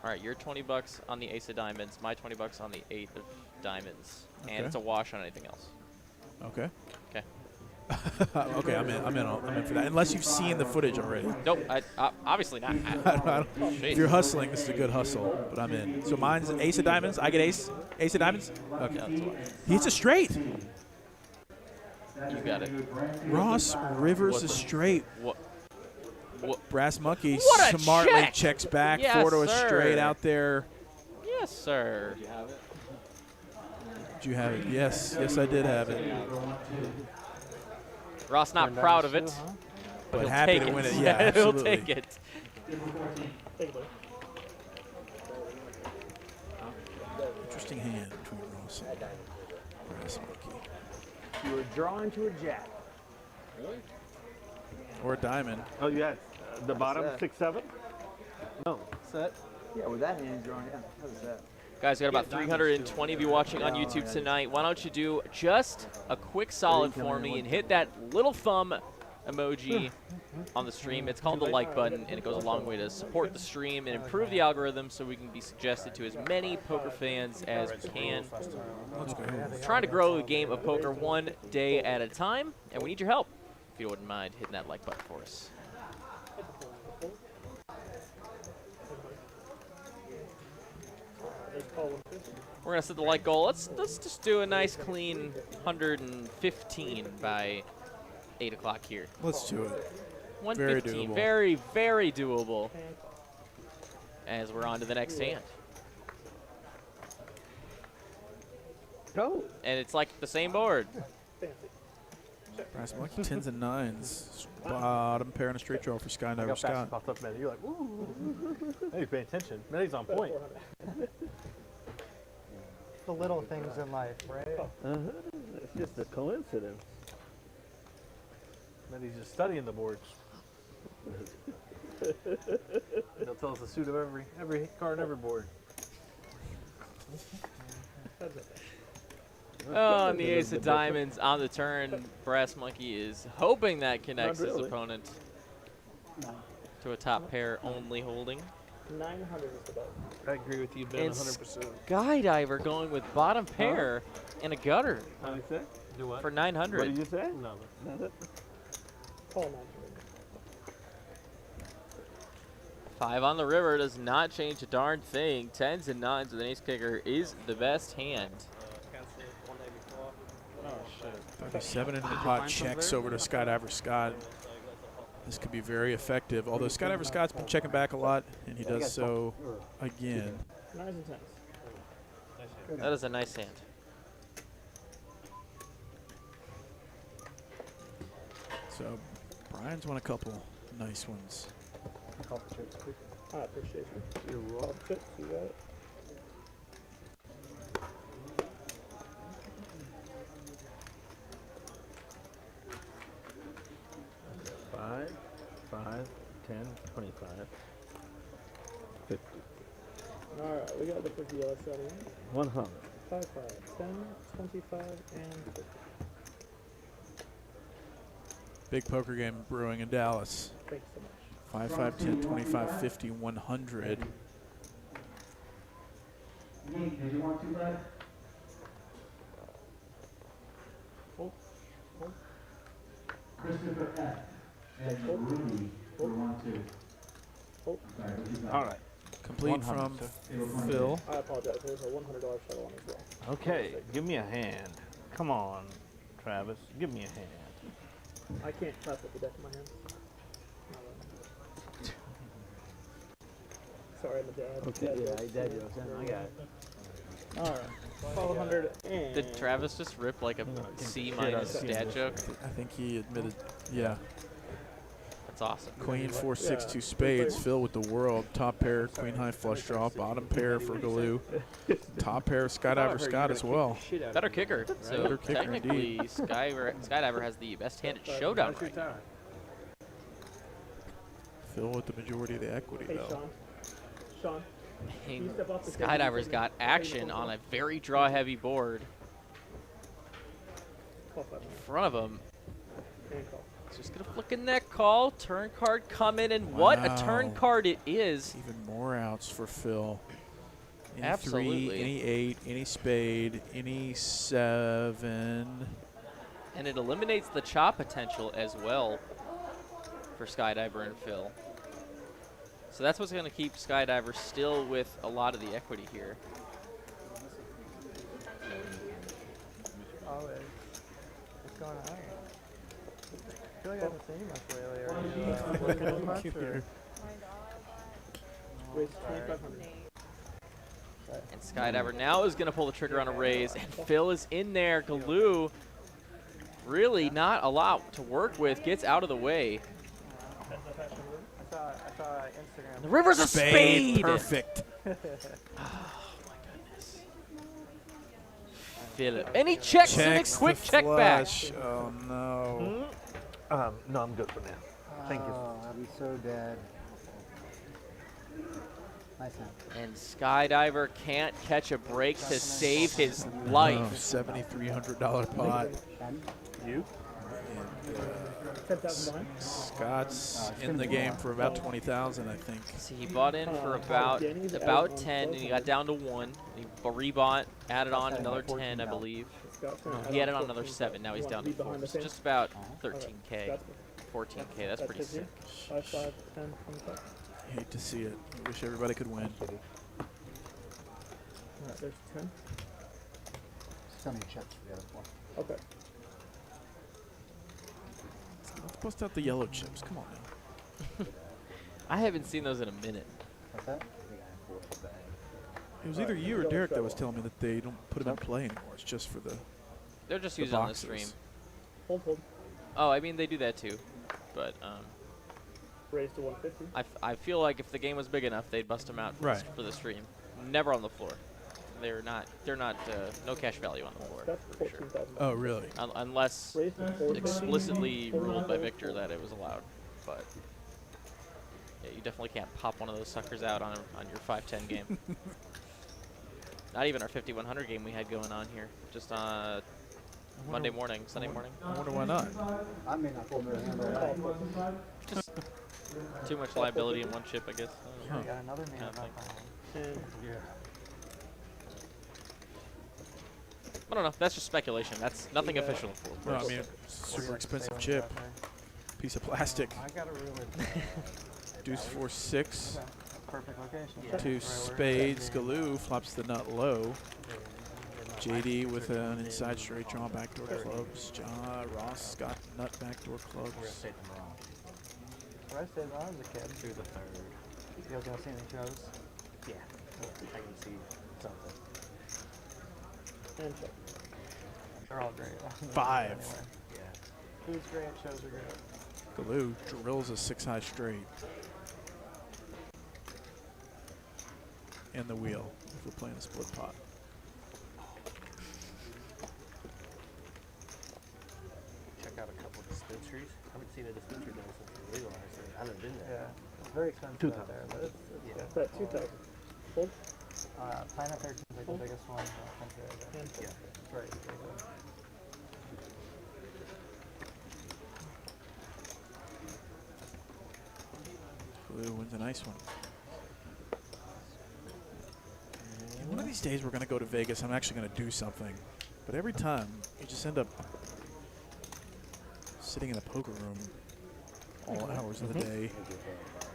All right, your 20 bucks on the ace of diamonds, my 20 bucks on the 8 of diamonds, and Okay. it's a wash on anything else. Okay. Okay. Okay, I'm in for that. Unless you've seen the footage already. Nope, obviously not. If you're hustling, this is a good hustle, but I'm in. So mine's ace of diamonds. I get ace of diamonds. Okay. Yeah, that's a wash. He hits a straight. You got it. Ross Rivers What is the- straight. What? Brass Monkey What a smartly check! checks back. Yes, 4 to a sir. straight out there. Yes, sir. Did you have it? Did you have it? Yes. Yes, I did have it. Ross not proud of it, But he'll happy take to win it. it. Yeah, He'll absolutely. take it. Interesting hand between Ross and Brass Monkey. You were drawn to a jack. Or a diamond. Oh, you had the bottom that? 6-7? No. Set? Yeah, with that hand drawn, yeah. That was that. Guys, we got about 320 of you watching on YouTube tonight. Why don't you do just a quick solid for me and hit that little thumb emoji on the stream. It's called the like button, and it goes a long way to support the stream and improve the algorithm so we can be suggested to as many poker fans as we can. We're trying to grow the game of poker one day at a time, and we need your help. If you wouldn't mind hitting that like button for us. We're gonna set the like goal. Let's just do a nice clean 115 by 8 o'clock here. Let's do it. 115, Very doable. very doable. As we're on to the next hand. Go. And it's like the same board. Brass Monkey 10s and 9s. Bottom pair and a straight draw for Skydiver Scott. Popped up, man. You're like, ooh. Hey, pay attention. Manny's on point. The little things in life, right? It's just a coincidence. Manny's just studying the boards. He'll tell us the suit of every card, every board. Oh, and the ace of diamonds on the turn. Brass Monkey is hoping that connects his opponent to a top pair only holding. 900 is the bet. I agree with you, Ben, And 100%. Skydiver going with bottom pair and a gutter What did you say? Do what? for What 900. did you say? No. Call 900. 5 on the river does not change a darn thing. 10s and 9s with an ace kicker is the best hand. Oh, shit. 37 in the pot checks over to Skydiver Scott. This could be very effective, although Skydiver Scott's been checking back a lot, and he does so again. 9s and 10s. That is a nice hand. So Brian's won a couple nice ones. I appreciate you. You're raw chips, you got it. Five, 10, 25, 50. Alright, we got the 50 yellow shot in. 100. 5, 10, 25, and 50. Big poker game brewing in Dallas. Thanks so much. 5, 5, 10, 25, 50, 100. Did you want to, Brad? Christopher F. And Rudy for 1-2. All right. Complete from Phil. I apologize. There's a $100 shuttle on as well. Okay, give me a hand. Come on, Travis. Give me a hand. I can't clap with the deck in my hand. Sorry, I'm a dad. Okay, yeah, dad jokes. I got it. Alright. 1200 and. Did Travis just rip like a C minus stat joke? I think he admitted, yeah. That's awesome. Queen 4, 6, 2 spades. Phil with the world. Top pair, queen high flush draw. Bottom pair for Galoo. Top pair, Skydiver Scott as well. Better kicker. So Better kicker technically, indeed. Skydiver has the best hand at showdown right now. Phil with the majority of the equity Hey, though. Sean. Hey, Skydiver's got action on a very draw-heavy board in front of him. It's just gonna flick a neck call. Turn card coming, and what a turn Wow. card it is. Even more outs for Phil. Any Absolutely. 3, any 8, any spade, any 7. And it eliminates the chop potential as well for Skydiver and Phil. So that's what's going to keep Skydiver still with a lot of the equity here. Always. What's going on? I feel like I haven't seen you much lately. Are you working on much or? Raise 2500. And Skydiver now is going to pull the trigger on a raise, and Phil is in there. Galoo, really not a lot to work with, gets out of the way. I saw Instagram. The river's a spade. Perfect. Oh my goodness. Philip, and he checks in a quick check back. Oh no. No, I'm good for now. Thank you. Oh, I'll be so dead. Nice hand. And Skydiver can't catch a break to save his life. $7,300 pot. You? Scott's in the game for about 20,000, I think. See, he bought in for about 10, and he got down to 1. He rebought, added on another 10, I believe. No, he added on another 7. Now he's down to 4. It's just about 13K, 14K. That's pretty sick. 5, 5, 10, 25. Hate to see it. Wish everybody could win. Alright, there's 10. Tell me chips for the other one. Okay. Let's bust out the yellow chips. Come on now. I haven't seen those in a minute. What's that? It was either you or Derek that was telling me that they don't put them in play anymore. It's just for the. They're just the used on the boxes. stream. Hold. Oh, I mean, they do that too. But Raise to 150. I feel like if the game was big enough, they'd bust them out Right. for the stream. Never on the floor. They're not no cash value on the floor. That's For sure. 14,000. Oh, really? Unless Raise to 450. explicitly ruled by Victor that it was allowed. But yeah, you definitely can't pop one of those suckers out on your 5-10 game. Not even our 5100 game we had going on here. Just Monday morning, Sunday morning. I wonder why not. I may not pull the handle out. Just too much liability in one chip, I guess. Yeah, we got another man about I don't know. That's just speculation. That's nothing official. No, I mean, super expensive chip. Piece of plastic. I got a really Deuce 4-6. perfect location. 2 spades. Galoo flops the nut low. JD with an inside straight draw backdoor clubs. Ross got nut backdoor clubs. Where I stayed when I was a kid. Through the third. You guys gonna see any shows? Yeah. I can see something. And check. They're all great. 5. Anyway. Yeah. Food's great, shows are great. Galoo drills a 6-high straight. And the wheel, if we're playing a split pot. Check out a couple of dispensaries. I haven't seen a dispensary there since they legalized it. I haven't been there. Yeah, it's very expensive 2,000. out there, but it's Yeah. good. But 2,000. Hold. Planet 13 is like the biggest one in the country, I guess. Yeah. It's very good. Galoo wins a nice one. One of these days we're going to go to Vegas. I'm actually going to do something. But every time, you just end up sitting in a poker room all hours of the day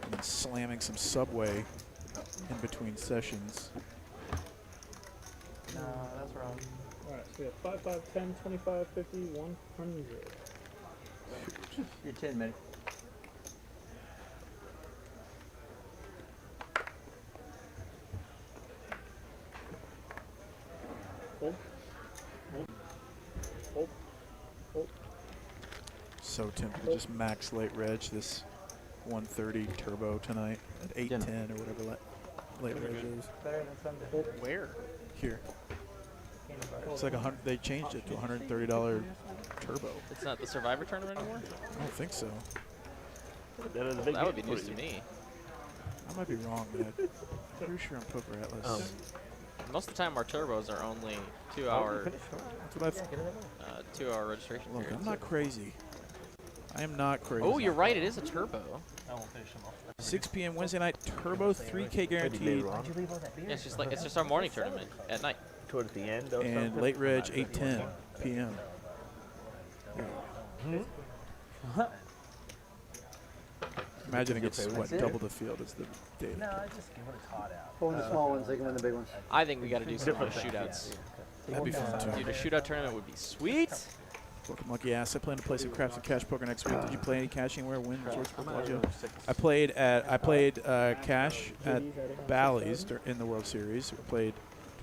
and then slamming some Subway in between sessions. No, that's wrong. Alright, so we have 5, 5, 10, 25, 50, 100. You're 10 minutes. Hold. Hold. Hold. Hold. So tempted to just max late reg this 130 turbo tonight at 810 or whatever late reg is. Better than Sunday. Where? Here. It's like they changed it to $130 turbo. It's not the Survivor tournament anymore? I don't think so. That would be news to me. I might be wrong, but I'm pretty sure on Poker Atlas. Most of the time, our turbos are only 2-hour. That's what I 2-hour registration Look, period. I'm not crazy. I am not crazy. Oh, you're right. It is a turbo. I won't finish them off. 6 p.m. Wednesday night, turbo 3K guaranteed. Yeah, it's just our morning tournament at night. Towards the end or And something? late reg 8:10 p.m. Imagine it gets what double the field as the day. No, just give it a hot out. Pull in the small ones, they can win the big ones. I think we got to do some shootouts. That'd be fun too. Dude, a shootout tournament would be sweet. Welcome, Monkey Ass. I plan to play some craps and cash poker next week. Did you play any cash anywhere? Win resorts for Bellagio? I played cash at Bally's in the World Series. We played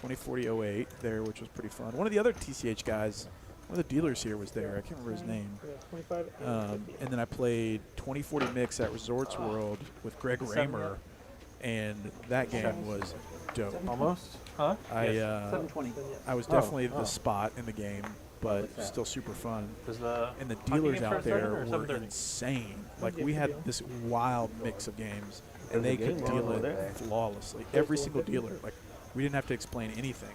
2040-08 there, which was pretty fun. One of the other TCH guys, one of the dealers here was there. I can't remember his name. And then I played 2040 mix at Resorts World with Greg Raymer, and that game was dope. Almost? Huh? I was definitely the spot in the game, but still super fun. And the hockey dealers game out start there or were 7:30? insane. Like, we had this wild mix of games, and they could deal it flawlessly. Every single dealer. Like, we didn't have to explain anything.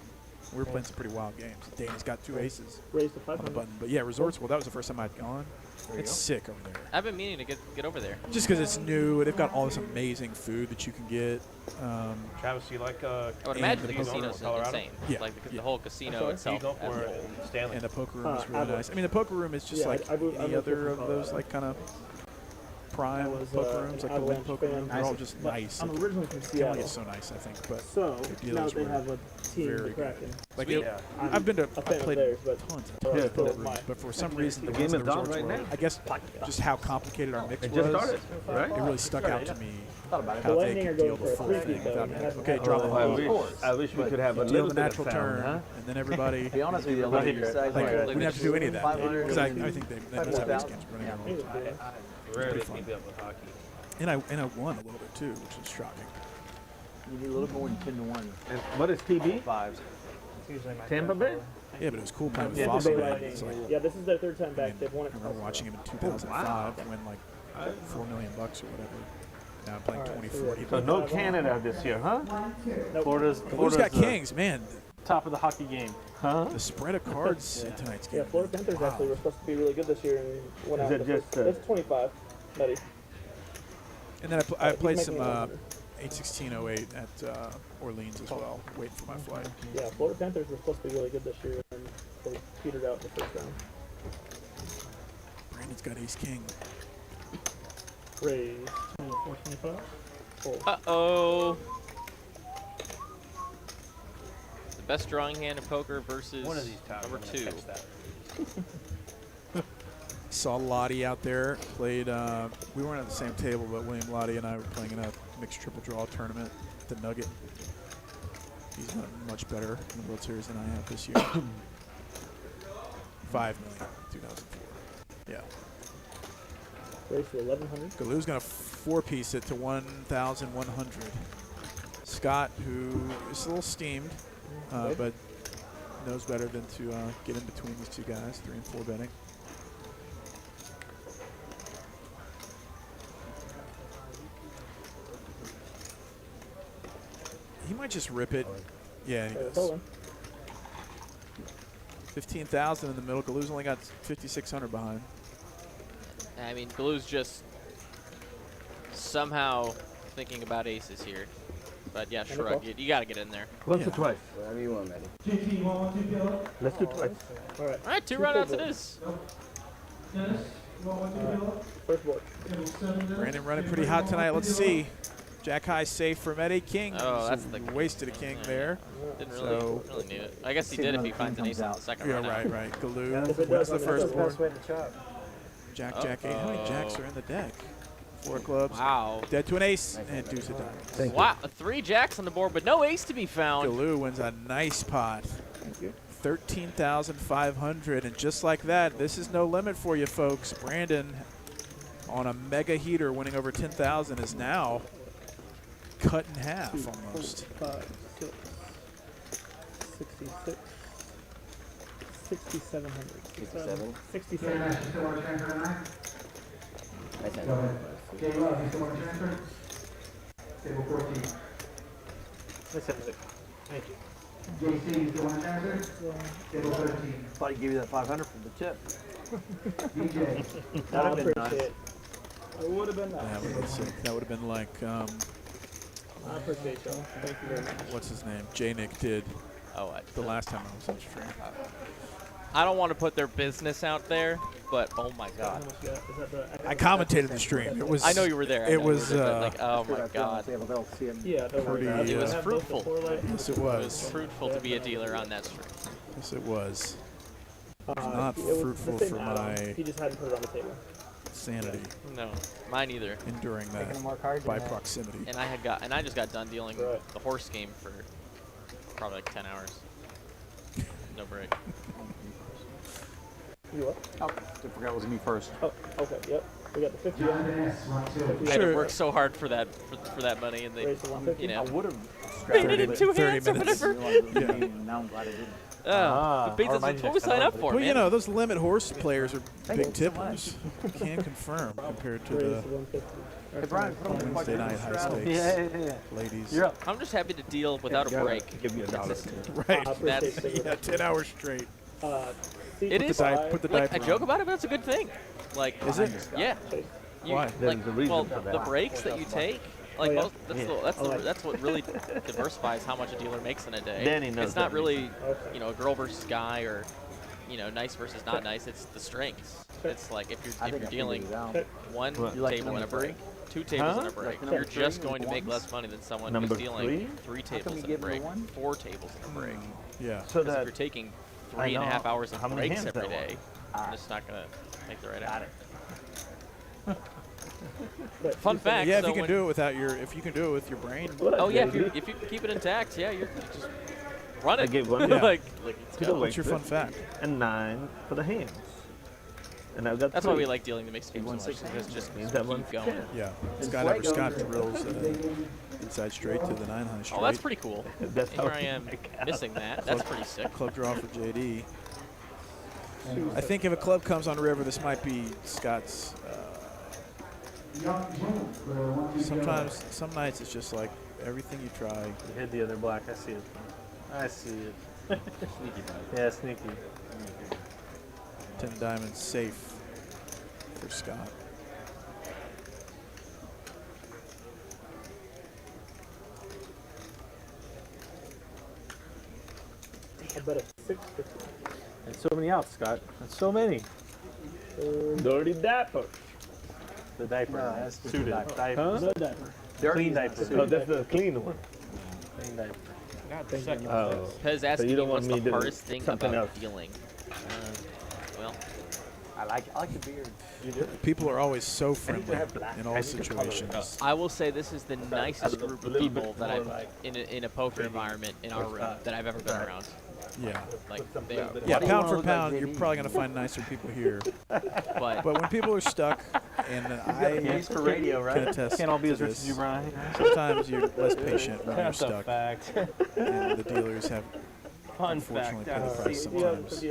We were playing some pretty wild games. Danny's got 2 aces on the button. But yeah, Resorts World, that was the first time I'd gone. It's sick over there. I've been meaning to get over there. Just because it's new, they've got all this amazing food that you can get. Travis, do you like I would imagine the casino's Colorado? insane. Yeah. Like the whole casino itself. And the poker room is really nice. I mean, the poker room is just like any other of those like kind of prime poker rooms, like the Wynn poker room. They're all just nice. I'm originally from Seattle. It's so nice, I think. But So the now dealers they were have a team, the very Kraken. good. Like Sweet. I've been to, a I fan of played theirs, but tons yeah, of poker so rooms, but for some reason The the game ones is at the done Resorts right World, now. I guess just how complicated our mix It was. just started, right? It really stuck out to me The how they Lightning are could deal going the for a full three thing deep, though, without and having, hasn't okay, had drop a a lot of whole. I wish we could have a Deal little the bit natural of sound, turn, huh? and then everybody. To be honest with you, Like, like, we didn't have to do any of that 500, because I think that's how these games are running all the time. Rarely fun. keep up with hockey. And I won a little bit too, which was shocking. you need a little more than 10 to 1. And what is TB? 5s. It's usually my Tampa Bay? Yeah, but it was cool playing with Yeah, Fossil. Bay Man. Lightning. It's like, Yeah, this is their third time back. They've won I it remember twice. watching him in 2005 win like $4 million or whatever. Now I'm playing 2040. So no Canada this year, huh? Florida's Who's got Kings? Man, top of the hockey game. Huh? the spread of cards in tonight's game. Yeah, Florida Panthers actually were supposed to be really good this year and went Is out. it just, That's 25, Betty. And then I He's played making some 100. 8/16/08 at Orleans as well, waiting for my flight. Yeah, Florida Panthers were supposed to be really good this year and they petered out in the first round. Brandon's got Ace King. Raise 425. Uh-oh. The best drawing hand in poker versus One of these times number I'm gonna 2. catch that. Saw Lottie out there. Played. We weren't at the same table, but William Lottie and I were playing in a mixed triple draw tournament at the Nugget. He's done much better in the World Series than I have this year. 5 million, 2004. Yeah. Raise to 1100. Galoo's gonna 4-piece it to 1,100. Scott, who is a little steamed, but knows better than to get in between these two guys, 3 and 4 betting. He might just rip it. Yeah, he does. 15,000 in the middle. Galoo's only got 5,600 behind. I mean, Blue's just somehow thinking about aces here. But yeah, shrug. You got to get in there. Once or twice? Whatever you want, Matty. JT, you want 1, 2 go? Let's do twice. All right. All right, 2 runouts it is. Dennis, you want 1, 2 go? First board. Table 7 there. Brandon running pretty hot tonight. Let's see. Jack high safe from Eddie King. Oh, that's the wasted a king there. Didn't really need it. I guess he did if he finds an ace on the second Yeah, run out. right. Galoo. If it What's does, the then first that's board? way to chop. Jack, Jack, 8. How many jacks are in the deck? 4 clubs. Wow. Dead to an ace and deuce of diamonds. Wow, 3 jacks on the board, but no ace to be found. Galoo wins a nice pot. 13,500, and just like that, this is no limit for you, folks. Brandon, on a mega heater, winning over 10,000, is now cut in half almost. 5, 6, 66, 6,700. 67? 67. Nash, you still want to transfer tonight? Nice Go hand. ahead. J. Love, you still want to transfer? Table 14. Thank you. JC, you still want to transfer? Table 13. Thought he'd give you that 500 for the tip. DJ. I That'd have been appreciate nice. it. It would have been nice. That would have been sick. That would have been like, I appreciate y'all. Thank you very much. what's his name? J-Nick did Oh, the last time I was on stream. I don't want to put their business out there, but oh my How god. much you got? Is that the? I commentated the stream. It was. I know you were there. I It know you was. were there, but, like, oh my god. Yeah, don't worry about it. It was I have both fruitful. before, like, Yes, it It was was. fruitful to be a dealer on that stream. Yes, it was. not fruitful for my He just hadn't put it on the table. sanity. No, mine either. Enduring Making that him work hard, by yeah. proximity. And I just got done dealing the horse game for probably like 10 hours. No break. You what? Oh, I forgot it was me first. Oh, okay, yep. We got the 50 on there. I had to work so hard for that that money, and they, Raise the 150. you know, I would have made it in 2 hands or whatever. Now I'm glad I didn't. It beats us what we signed up for, Well, man. you know, those limit horse players are Thank big you so tippers. Can confirm compared to Raise the the 150. Hey, Brian, put on the Wednesday night high stakes Yeah. ladies. You're up. I'm just happy to deal without a break. Give me $1. Right. That's Yeah, 10 hours straight. it is. Put the Like, I diaper joke on. about it, but it's a good thing. Like, Is it? Yeah. You, Why? Like, There's a reason well, for that. the breaks that you take, like, yeah. most, that's what really diversifies how much a dealer makes in a day. Danny knows it's not that really, you know, a girl versus guy or, you know, nice versus not nice. It's the strengths. It's like if you're dealing one table in a break, 2 tables in a break, you're just going to make less money than someone Number who's dealing 3 three? tables in a break, 4 tables in a break. Yeah. So Because if that you're taking I 3.5 know hours of how many breaks hands every that day, you're just not gonna make the right answer. But Fun fact. Yeah, if so you can when- do it without if you can do it with your brain. Oh yeah, if you keep it intact, yeah, you're just run it. I gave one Yeah. like let's to go. the What's your fun fact? and 9 for the hands. And I've got That's 3. why we like dealing the mixed games so much, because just Means that one's keep going. Yeah. Scott drills inside straight to the 900 straight. Oh, that's pretty cool. That's Here how I am we make missing that. That's pretty sick. Club draw for JD. I think if a club comes on river, this might be Scott's. Sometimes, some nights it's just like everything you try. You hit the other black. I see it. I see it. Sneaky black. Yeah, sneaky. 10 diamonds safe for Scott. I bet it's 650. That's so many outs, Scott. That's so many. Dirty Dapper. The diaper. No, that's just Suited. the diaper. Diaper. Huh? No diaper. Clean diaper. Oh, that's the clean one. Clean diaper. Oh. Pez So asking you me don't want what's me the to hardest thing something about else. dealing. Well, I like the beard. People are always so friendly in all situations. I will say this is the nicest group of people that I've in a poker environment in our room that I've ever been around. Yeah. Like they are. Yeah, pound for pound, you're probably going to find nicer people here. But when people are stuck, and I Thanks for radio, right? can attest Can't all be to as rich this, as you, Brian. sometimes you're less patient when you're That's a stuck, fact. and the dealers have Fun unfortunately fact. paid the price sometimes.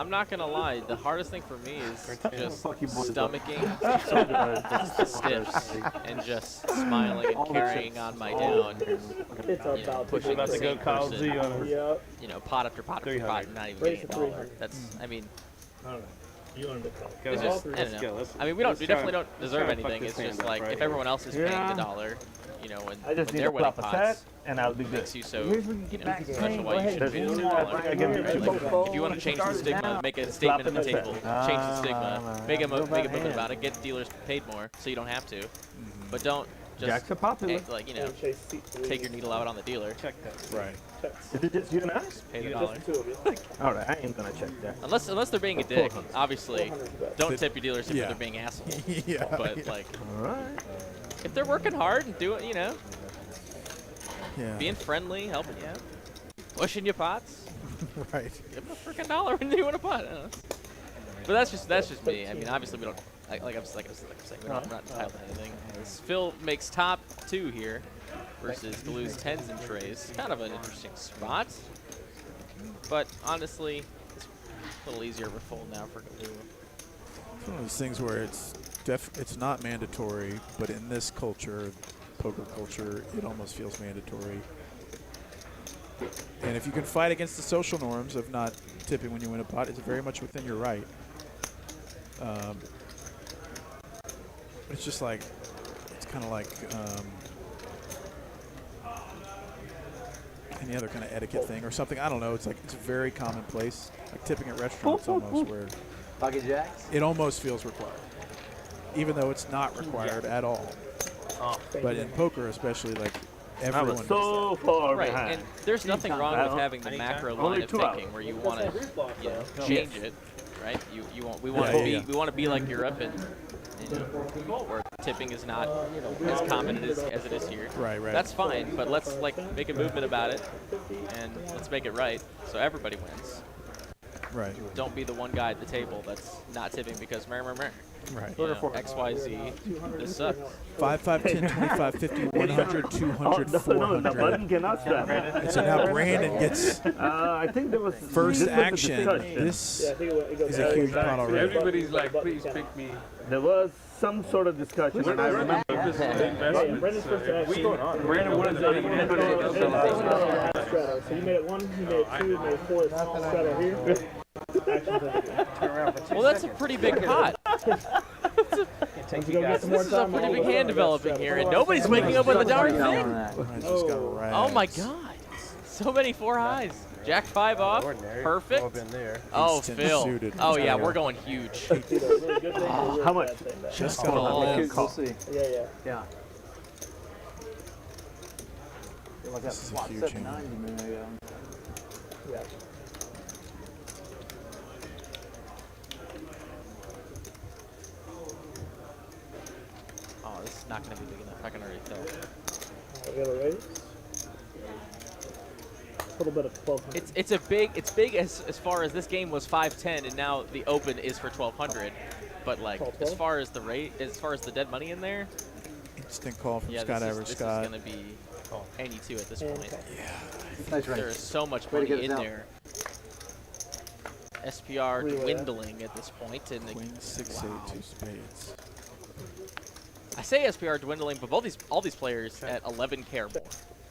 I'm not gonna lie. The hardest thing for me is just Fuck you boys up. stomaching the stiffs and just smiling and carrying on my down. It's You know, about pushing the About to go same Kyle person. Z on him. Yep. You know, pot after pot after pot, and not even Raise getting a to dollar. 300. That's, I mean, You earned it. Go, it's just, I let's don't go. know. Let's- I mean, we let's definitely try- don't deserve let's try to fuck anything. this It's just hand up, like right? if everyone else is paying Yeah. the dollar, you know, when I just need they're to winning flop a set, pots, and I'll be good. makes you so, Here's when you you get know, back in. special why you should pay the I $2. think I give you Like, 2 if you want to change the stigma, make a statement at the table. Change the stigma. Make a movement about it. Get dealers paid more, so you don't have to. But don't just Jacks are popular. like you know, take your needle out on the dealer. Check that. Right. Is it just you and I? Pay the dollar. All right, I ain't gonna check that. Unless they're being a dick, obviously. Don't tip your dealers if Yeah. they're being assholes. Yeah. But like, All right. if they're working hard and doing, you know, Yeah. being friendly, helping you out, pushing your pots, Right. give them a freaking dollar when you win a pot. I don't know. But that's just me. I mean, obviously we don't. Like I'm saying, we're not entitled to anything. Phil makes top 2 here versus Blue's 10s and trays. Kind of an interesting spot. But honestly, it's a little easier for full now for Blue. It's one of those things where it's not mandatory, but in this culture, poker culture, it almost feels mandatory. And if you can fight against the social norms of not tipping when you win a pot, it's very much within your right. It's just like, it's kind of like any other kind of etiquette thing or something. I don't know. It's like, it's very commonplace. Like tipping at restaurants almost, where Pocket jacks? it almost feels required, even though it's not required at all. But in poker especially, like, Everyone was so far Right, behind. and there's nothing wrong with having the macro line of thinking where you want to, you know, change it, right? We want to be like Europe and where tipping is not as common as it is here. Right. That's fine, but let's like make a movement about it and let's make it right so everybody wins. Right. Don't be the one guy at the table that's not tipping because Right. You know, XYZ. This sucks. 5, 5, 10, 25, 50, 100, 200, no, 400. the button cannot strap. And so now Brandon gets I think there was first action. This is a huge pot already. Everybody's like, please pick me. There was some sort of discussion, and I remember. Brandon, what is that? So you made it 1, you made it 2, you made it 4, it's straddle here. Well, that's a pretty big pot. This is a pretty big hand developing here, and nobody's waking up with a darn thing. Oh my God! So many 4 highs. Jack 5 off. Perfect. Oh, Phil. Suited. Oh yeah, we're going huge. How much? Just We'll see. Yeah. Feel like This is a that huge 790 hand. a minute ago. Yeah. Oh, this is not going to be big enough. I can already tell. We got a raise. A little bit of 1200. It's big as far as this game was 510 and now the open is for 1200. But like as far as the rate, as far as the dead money in there, Instant call from yeah, Scott this Average is Scott. going to be Penny 2 at this point. Nice There is so much money in there. SPR dwindling at this point, and Queen 6, 8, 2 spades. I say SPR dwindling, but all these players at 11K or more.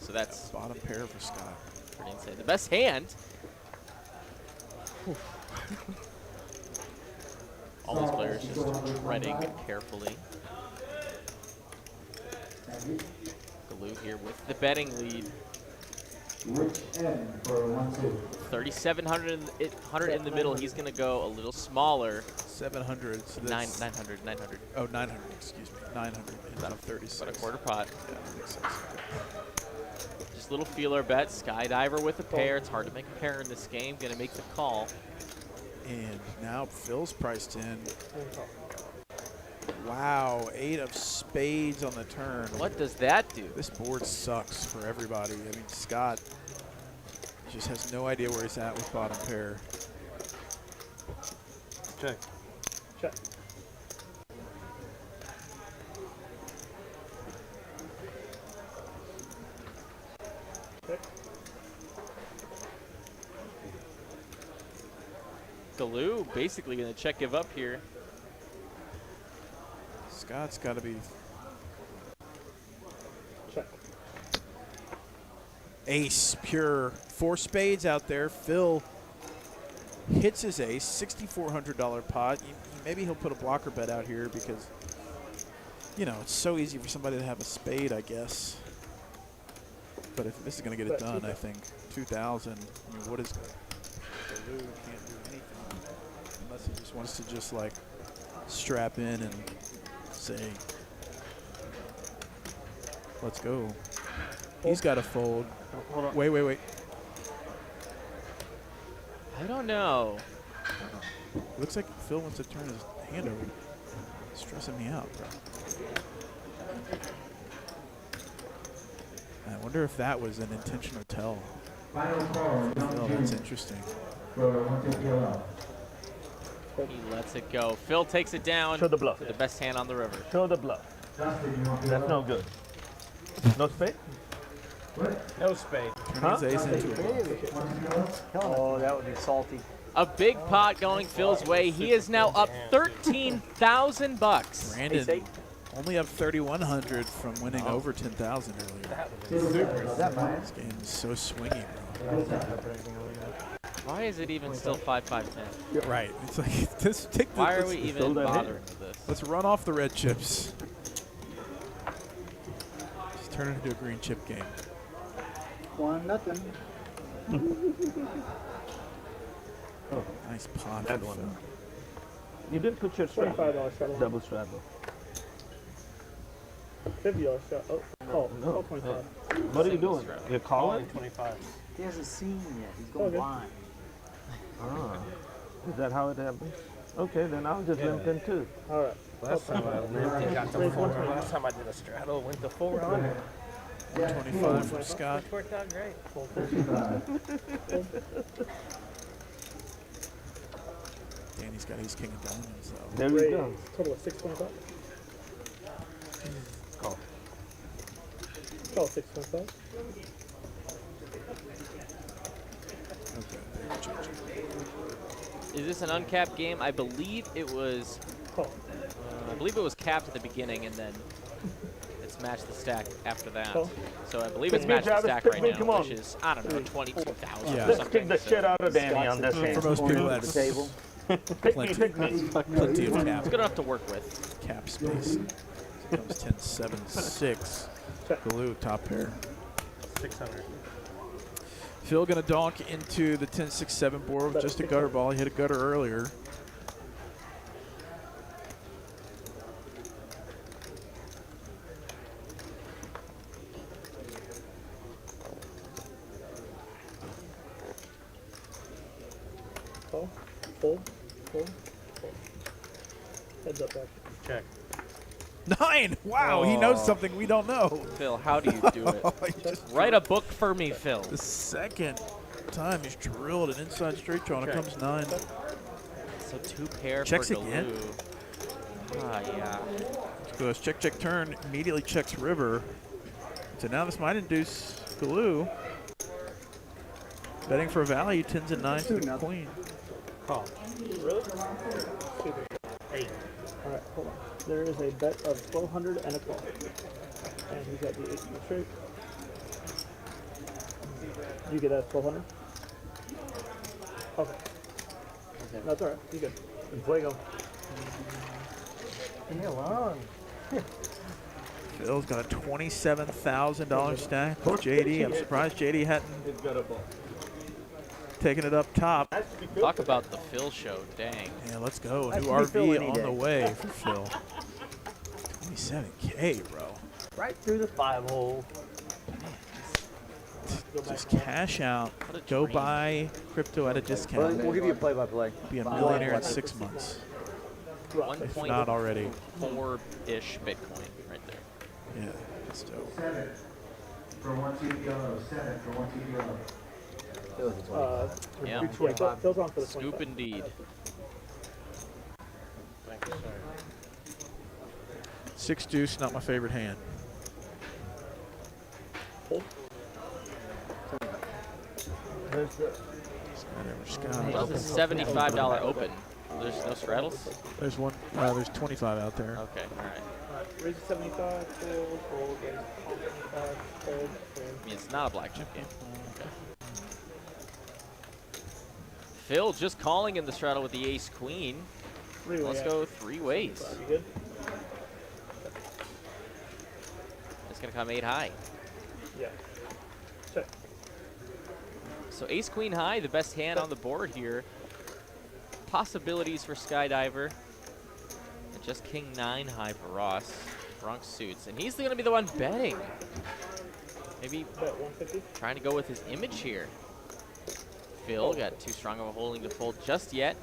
So that's Bottom pair for Scott. pretty insane. The best hand. All these players just treading carefully. Galoo here with the betting lead. 3,700 in the middle. He's going to go a little smaller. 700. So that's 900. Oh, 900. Excuse me. 900 instead of 36. About a quarter pot. Yeah, that makes sense. Just a little feeler bet. Skydiver with a pair. It's hard to make a pair in this game. Going to make the call. And now Phil's priced in. Wow, 8 of spades on the turn. What does that do? This board sucks for everybody. I mean, Scott just has no idea where he's at with bottom pair. Check. Check. Galoo basically going to check give up here. Scott's got to be Check. ace, pure. 4 spades out there. Phil hits his ace, $6,400 pot. Maybe he'll put a blocker bet out here because, you know, it's so easy for somebody to have a spade, I guess. But if this is going to get it done, I think 2,000. I mean, what is Galoo can't do anything unless he just wants to just like strap in and say, let's go. He's got to fold. Hold on. Wait. I don't know. Looks like Phil wants to turn his hand over. It's stressing me out, bro. I wonder if that was an intentional tell. Phil, that's interesting. He lets it go. Phil takes it down. Show the bluff. The best hand on the river. Show the bluff. That's no good. No spade? No spade. Turn his ace into it. Oh, that would be salty. A big pot going Phil's way. He is now up $13,000. Brandon only up 3,100 from winning over 10,000 earlier. This game is so swingy, bro. Why is it even still 5-5-10? Right. It's like this. Take the, Why are we even bothering with this? Let's run off the red chips. Just turn it into a green chip game. 1-0. Oh, nice pot. That one. You didn't put your straddle. $25 straddle. Double straddle. $50 shot. Oh, call. No. Call 25. What are you doing? You're calling? 25. He hasn't seen yet. He's going Okay. blind. Ah. Is that how it happens? Okay, then I'll just limp in too. All right. Last time I limped, got to 4. Last time I did a straddle, went to 400. 25 from Scott. Which worked out great. Danny's got ace king of diamonds though. There we go. Total of 625. Call. Call 625. Is this an uncapped game? I believe it was. Call. I believe it was capped at the beginning, and then it's matched the stack after that. Call. So I believe it's Pick me, matched the Travis, stack pick right me, now, come on. which is, I don't know, 22,000 Yeah. or Let's something. kick the shit out of Danny on this For hand. most people, The that's table. Pick me, pick me. plenty of cap. It's good enough to work with. Cap space. Comes 10, 7, 6. Glue top pair. 600. Phil gonna donk into the 10, 6, 7 board with just a gutter ball. He hit a gutter earlier. Call. Fold. Fold. Fold. Heads up back. Check. 9! Wow, he knows something we don't know. Phil, how do you do it? He just Write a book for me, Phil. the second time he's drilled an inside straight draw and it comes 9. So 2 pair Checks for Galoo. again. Ah, yeah. Goes check, check, turn, immediately checks river. So now this might induce Galoo. Betting for a value, 10s and 9s to the queen. Call. Really? Super. 8. All right, hold on. There is a bet of 1,200 and a call. And he's got the 8 in the straight. You get that 1,200? Okay. That's all right. You good. And fuego. Leave me alone. Phil's got a $27,000 stack with JD. I'm surprised JD hadn't taken it up top. Talk about the Phil show, dang. Yeah, let's go. That New should be Phil RV any on day. the way for Phil. 27K, bro. Right through the 5-hole. Just cash out. What a Go dream. buy crypto at a We'll discount. give you a play-by-play. Be a millionaire in 6 months. If not already. 1.4-ish Bitcoin right there. Yeah, that's dope. Seven for one TPO. 7 for one TPO. Yeah. Phil's on for the Scoop 25. indeed. Thank you, sir. 6 deuce, not my favorite hand. Hold. There's the Well, it's a $75 open. There's no straddles? There's one. There's 25 out there. Okay, all right. Raise to 75, fold, fold, raise to 75, fold, fold. I mean, it's not a blackjack game. Okay. Phil just calling in the straddle with the ace queen. Let's go 3 ways. You good? It's going to come 8 high. Yeah. Check. So ace queen high, the best hand on the board here. Possibilities for Skydiver. And just king 9 high for Ross. Bronx suits. And he's going to be the one betting. Maybe Bet 150. trying to go with his image here. Phil got too strong of a holding to fold just yet.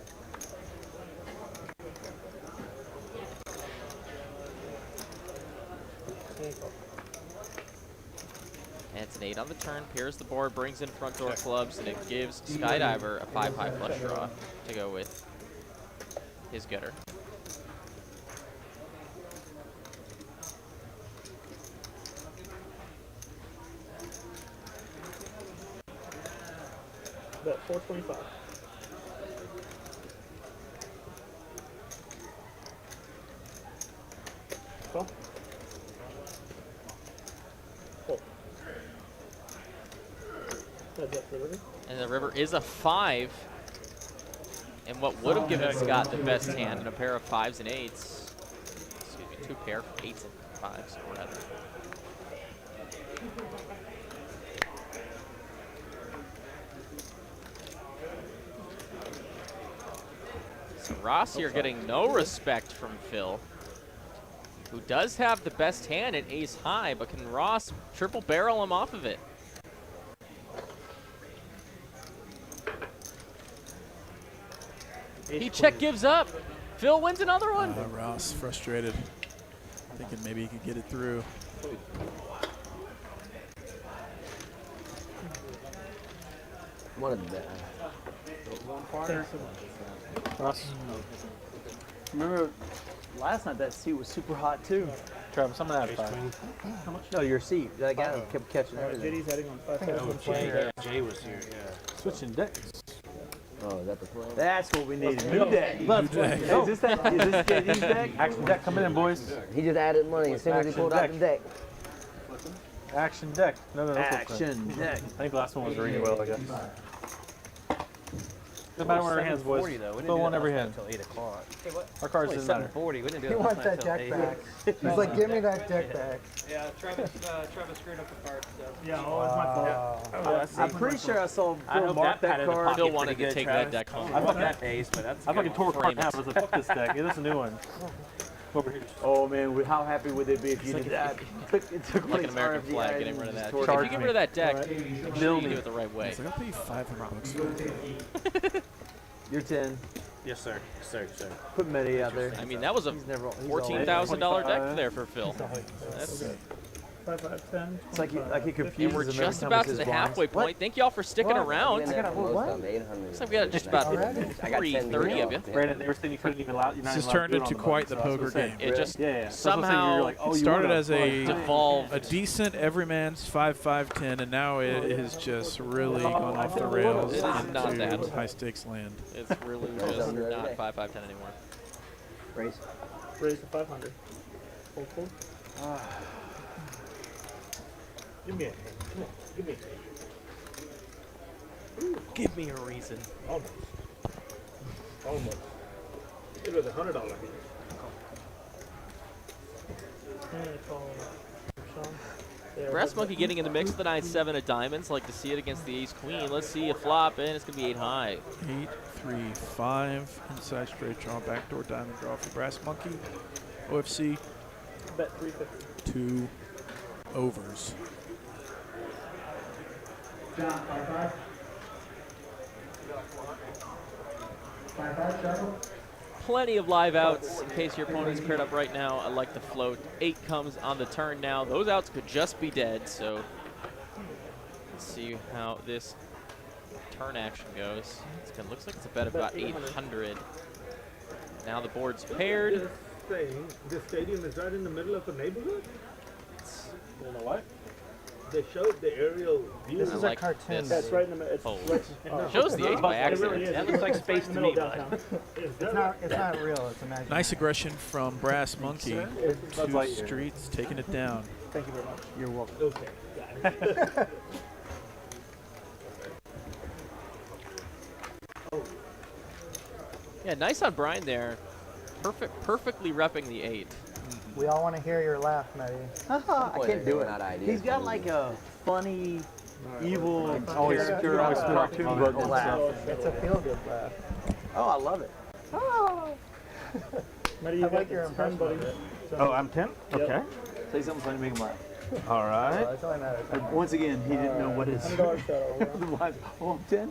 And it's an 8 on the turn, pairs the board, brings in front door clubs, and it gives Skydiver a 5 high flush draw to go with his gutter. Bet 425. Call. Hold. Heads up for the river. And the river is a 5. And what would have given Scott the best hand in a pair of 5s and 8s. Excuse me, 2 pair of 8s and 5s, or rather. So Ross here getting no respect from Phil. who does have the best hand at ace high, but can Ross triple barrel him off of it? He check gives up. Phil wins another one. Ross frustrated, thinking maybe he could get it through. One of the Ross. Remember last night that seat was super hot too. Travis, I'm gonna have 5. How much? No, your seat. That guy kept catching everything. JD's heading on 5. Jay was here, yeah. Switching decks. Oh, is that the plan? That's what we need. New deck. New deck. Is this JD's deck? Action deck coming in, boys. He just added money as soon as he pulled out the deck. Action deck. No, Action deck. I think the last one was reading well, I guess. Doesn't matter what our hands, boys. Fill one every hand. Until 8 o'clock. Our cards didn't matter. 7:40. We didn't do He it wants last night that till deck 8. back. He's like, give me that deck back. Yeah, Travis screwed up the card. So. Yeah, oh, it's my fault. I'm pretty sure I saw I Phil hope mark that that padded the card. pocket Phil pretty wanted to good, take Travis. that deck home. I fucking that ace, but that's I fucking tore Frame card it. down. I was like, fuck this deck. Yeah, this is a new one. Over here. Oh man, how happy would they be if you did that? It took Like one an of American these flag, RFD getting rid of that. items, If you get rid of that deck, make sure you me. do it the right way. It's like, I'll pay you $500 for it. You're 10. Yes, sir. Sir. Put Medi out there. I mean, that was a He's never. He's $14,000 deck there for Phil. That's, 5, 5, 10. It's like he and confuses we're him every just time about with to his the halfway blinds. point. Thank y'all for sticking around. I got what? 800. Looks like we got just about I got 10 330 of you. Brandon, they were saying you couldn't even allow. This has turned into quite the poker game. It just Yeah. somehow It started as a devolved. decent everyman's 5-5-10, and now it has just really gone off the rails It is not into that. high stakes land. It's really just not 5-5-10 anymore. Raise. Raise to 500. Hold. Give me a hand. Come on. Give me a hand. Give me a reason. Almost. It was $100 hand. Brass Monkey getting in the mix with the 9-7 of diamonds. Like to see it against the ace-queen. Let's see a flop, and it's going to be 8 high. 8-3-5 inside straight draw, backdoor diamond draw for Brass Monkey. OFC. Bet 350. 2 overs. John, 5-5. 5-5, shuffle. Plenty of live outs in case your opponent's paired up right now. I like the float. 8 comes on the turn now. Those outs could just be dead, so let's see how this turn action goes. Looks like it's a bet of about 800. Now the board's paired. The stadium is right in the middle of a neighborhood? You know what? They showed the aerial view. This is a cartoon. That's right in the middle. Oh. Shows the 8 by accident. That looks like space to me. It's not real, it's imaginary. Nice aggression from Brass Monkey. 2 streets, taking it down. Thank you very much. You're welcome. Okay. Yeah, nice on Brian there. Perfectly repping the 8. We all want to hear your laugh, Matty. I can't do it. He's got like a funny, evil, always pure, always cartoon book laugh. It's a feel-good laugh. Oh, I love it. Matty, you like your turn, buddy. Oh, I'm 10? Okay. Say something funny to make him laugh. All right. That's all that matters. Once again, he didn't know what his. $100 shadow. Oh, I'm 10?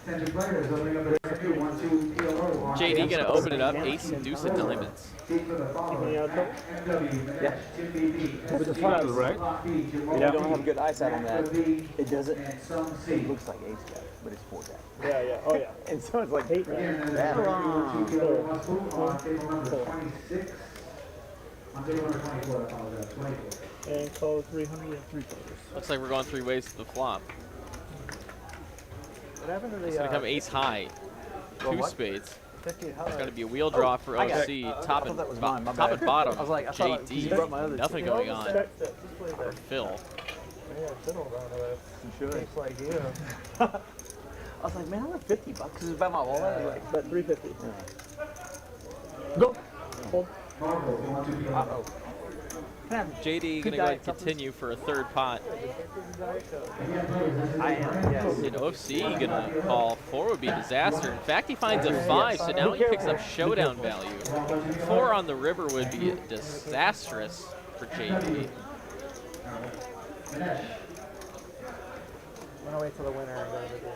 10 players, opening up the 1-2 PLO. JD gonna open it up. Ace and deuce of diamonds. Seat for the following. MW, Yeah. With the fives, right? You don't have good eyesight on that. It doesn't. And some It C. looks like ace jack, but it's 4 jack. Yeah. Oh, yeah. And so it's like 8 Again, the jack. 1-2 PLO must move on table number 26. On table number 24, I apologize, 24. And call 303 quarters. Looks like we're going 3 ways to the flop. What happened to the It's gonna come ace high. 2 what? spades. 50? How It's gonna be a wheel draw for I got OC. it. Top I and thought that was mine, my top bad. and bottom. I was like, I thought JD. you brought my other Nothing two. going on Check that. Just play for that. Phil. Yeah, fiddle around with it. You should. It's like you. I was like, man, I have $50. This is about my wallet. I was like, Bet 350. go. Hold. Marble, 1-2 PLO. JD gonna go ahead and continue for a third pot. I am, yes. And OFC gonna call 4 would be a disaster. In fact, he finds a 5, so now he picks up showdown value. 4 on the river would be disastrous for JD. I'm gonna wait till the winner and go to the deal.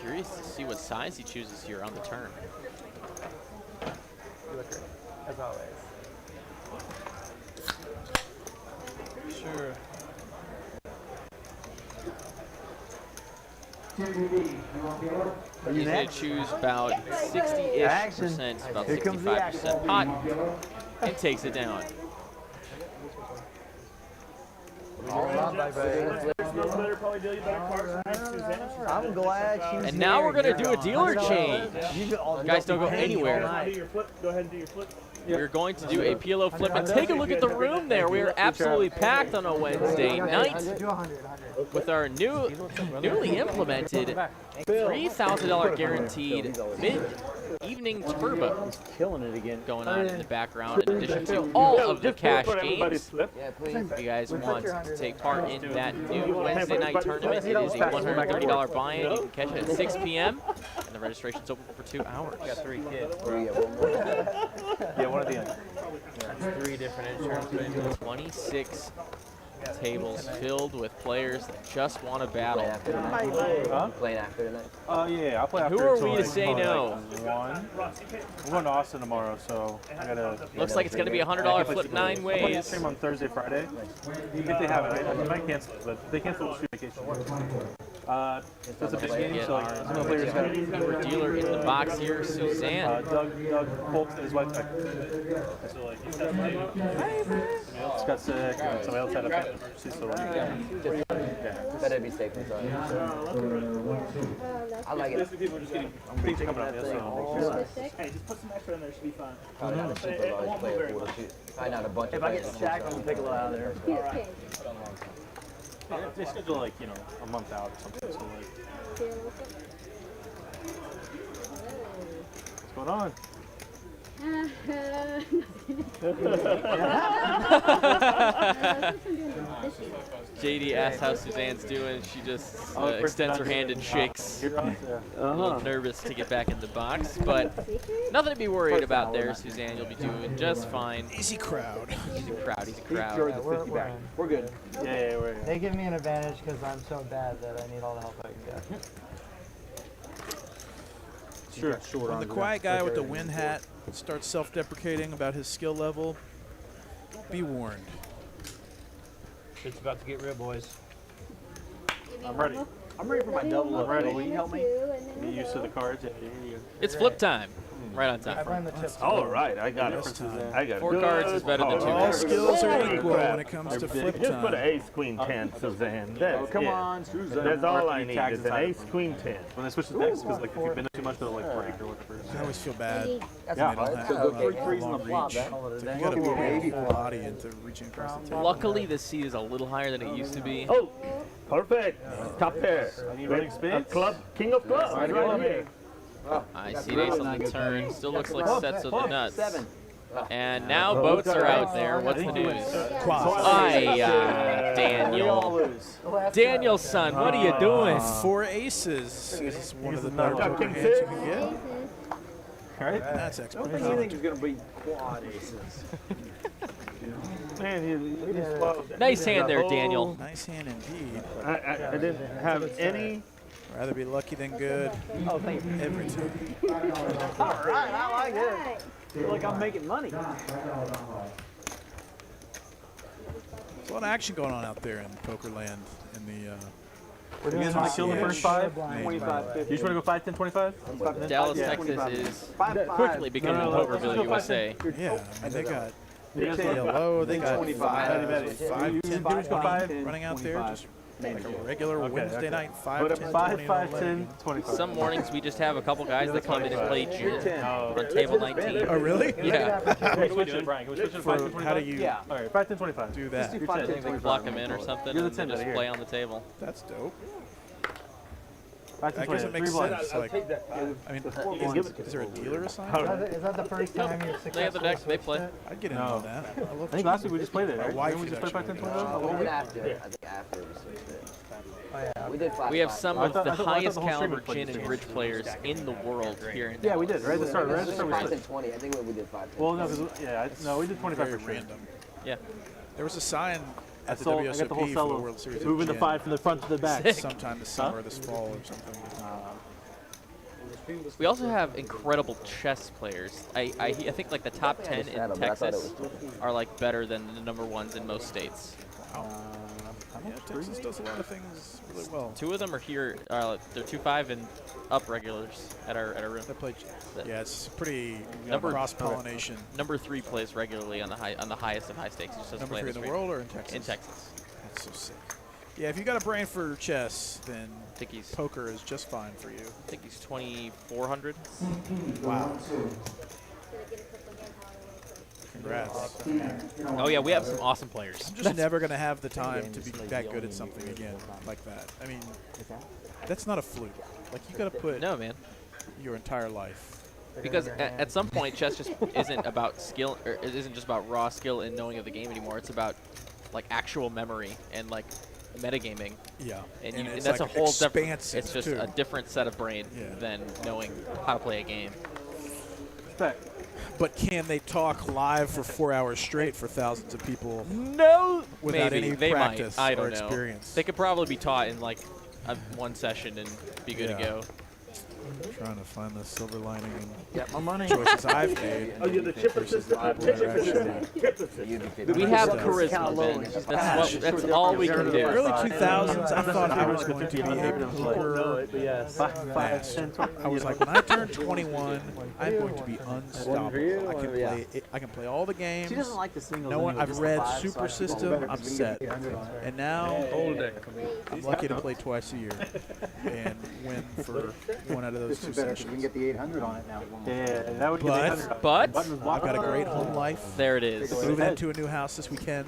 Curious to see what size he chooses here on the turn. You look great, as always. Sure. He's going to choose about 60-ish%, about 65% pot, and takes it down. I'm glad she's And now we're going to do a dealer change. Guys, don't go anywhere. Go ahead and do your flip. We're going to do a PLO flip, and take a look at the room there. We are absolutely packed on a Wednesday night with our newly implemented $3,000 guaranteed mid-evening turbo killing it again going on in the background, in addition to all of the cash games. If you guys want to take part in that new Wednesday night tournament, it is a $130 buy-in. You can catch it at 6 p.m. and the registration's open for 2 hours. got 3 kids. Yeah, one of the end. That's 3 different insurance. 26 tables filled with players that just want to battle. Huh? Playing after tonight? Yeah, I'll play after. Who are we to say no? One. We're going to Austin tomorrow, so I gotta. Looks like it's going to be a $100 flip 9 I'm ways. stream on Thursday, Friday. If they have it, I might cancel it, but they cancel the stream vacation. That's a big game, so like, some of the players have. Our dealer in the box here, Suzanne. Doug Holtz and his wife. So like, he's just got sick, and somebody else had a she's still running. Better be safe than sorry. I like it. I'm pretty coming up, so. Hey, just put some extra in there, should be fine. Probably not a super large player pool to shoot. Probably not a bunch of If I players. get stacked, I'm gonna pick a lot out of there. They schedule like, you know, a month out or something, so like. What's going on? JD asks how Suzanne's doing. She just extends her hand and shakes. A little nervous to get back in the box, but nothing to be worried about there, Suzanne. You'll be doing just fine. Easy crowd. Easy crowd, easy crowd. We're good. Yeah, we're They give me an advantage because I'm so bad that I need all the help I can get. Sure. When the quiet guy with the win hat starts self-deprecating about his skill level, be warned. It's about to get real, boys. I'm ready. I'm ready for my double up. ready. Will you help me? Get used to the cards. Yeah, It's flip time. Right on I time. blame the chips. All right, I got it. This time. I got it. 4 cards is better than 2 All cards. skills are equal when it comes to flip Just put an time. ace, queen, 10, Suzanne. That's Come it. on, Suzanne. That's all I Mark need tags is an inside ace, queen, 10. When they switch to decks, because like if you've been too much, they'll like break or whatever. I always feel bad. That's when not they don't hard. have So a go 3 long on the flop. reach. That. So you gotta put your whole body into reaching across the table. Luckily, the seat is a little higher than it used to be. Oh, perfect. Top pair. Any running spades? Club, king of clubs. Right here. I see an ace on the turn. Still looks like sets of the nuts. 7. And now boats are out there. What's the news? Quads. Daniel. Daniel, son, what are you doing? 4 aces. This is one of the better poker hands you can get. Right? That's What expert. do you think is going to be quad aces? Man, Nice hand there, Daniel. Nice hand indeed. I didn't have any. Rather be lucky than good Oh, thank you. every time. All right, I like it. Feel like I'm making money. There's a lot of action going on out there in poker land. In the You guys want to kill the first 5? 25, 50. You just want to go 5, 10, 25? Dallas, Texas is quickly becoming Pokerville, USA. yeah, I mean, they got TLO, they got 5, 10 people running out there, just like a regular Wednesday night 5, 10, 20 5, 10, 25. Some mornings we just have a couple guys that come in and play gin on table 19. Oh, really? Yeah. Can we switch it, Brian? Can we switch it to 5, 10, 25? How do you Yeah. All right, 5, 10, 25. do that? I think they block them in or something You're the and 10 just out of here. play on the table. That's dope. I guess it makes sense. Like, I mean, is there a dealer assigned? Is that the first time you've They have the deck, they play. I'd get in on that. I love I think last week we just played it, My right? wife Didn't we just is play 5, 10, actually 20? We did after. I think after we switched it. Oh, yeah. We did 5. We have some I of thought- the I thought highest the whole stream caliber was played gin the and same. bridge players in the world here in Yeah, we Dallas. did, right at the start. Right at the This start was we 5 switched. and 20. I think we did 5. Well, no, because no, we did 25 very for sure. random. Yeah. There was a sign I at the sold. I got the whole WSOP for cell the of World Series. of moving the Gin 5 from the front to the back. sometime this summer, this fall, or something. We also have incredible chess players. I think like the top 10 in Texas are like better than the number ones in most states. Yeah, Texas does a lot of things really well. 2 of them are here. They're 2-5 and up regulars at our room. They play. Yeah, it's pretty Number- cross-pollination. Number 3 plays regularly on the highest of high stakes. Just doesn't Number play 3 in this the week. world or in Texas? In Texas. That's so sick. Yeah, if you got a brain for chess, then I think he's poker is just fine for you. 2400. Wow. Congrats. Oh yeah, we have some awesome players. I'm just never going to have the time to be that good at something again like that. I mean, that's not a fluke. Like, you got to put No, man. your entire life. Because at some point, chess just isn't about skill, or it isn't just about raw skill and knowing of the game anymore. It's about like actual memory and like metagaming. Yeah. And, And and it's that's like a whole different. expansive, It's just too. a different set of brain Yeah. than knowing how to play a game. But can they talk live for 4 hours straight for thousands of people? No, without maybe any they practice might. I or don't know. experience. They could probably be taught in like one session and be good to Yeah. go. I'm trying to find the silver lining in Get my money. choices I've made. Oh, you're the chipper system. We have Stuff. charisma, Ben. That's all we can do. Early 2000s, I thought I was going to be a poker Yes. master. I was like, when I turn 21, I'm going to be unstoppable. I can play all the games. She doesn't like the singles. No one. anyway, I've just read the fives, Super so I can System. I'm set. And now I'm lucky to play twice a year and win for one out of those 2 This is better because we sessions. can get the 800 on it now. Yeah, that would But I've got a great home life. there it is. Moving into a new house this weekend.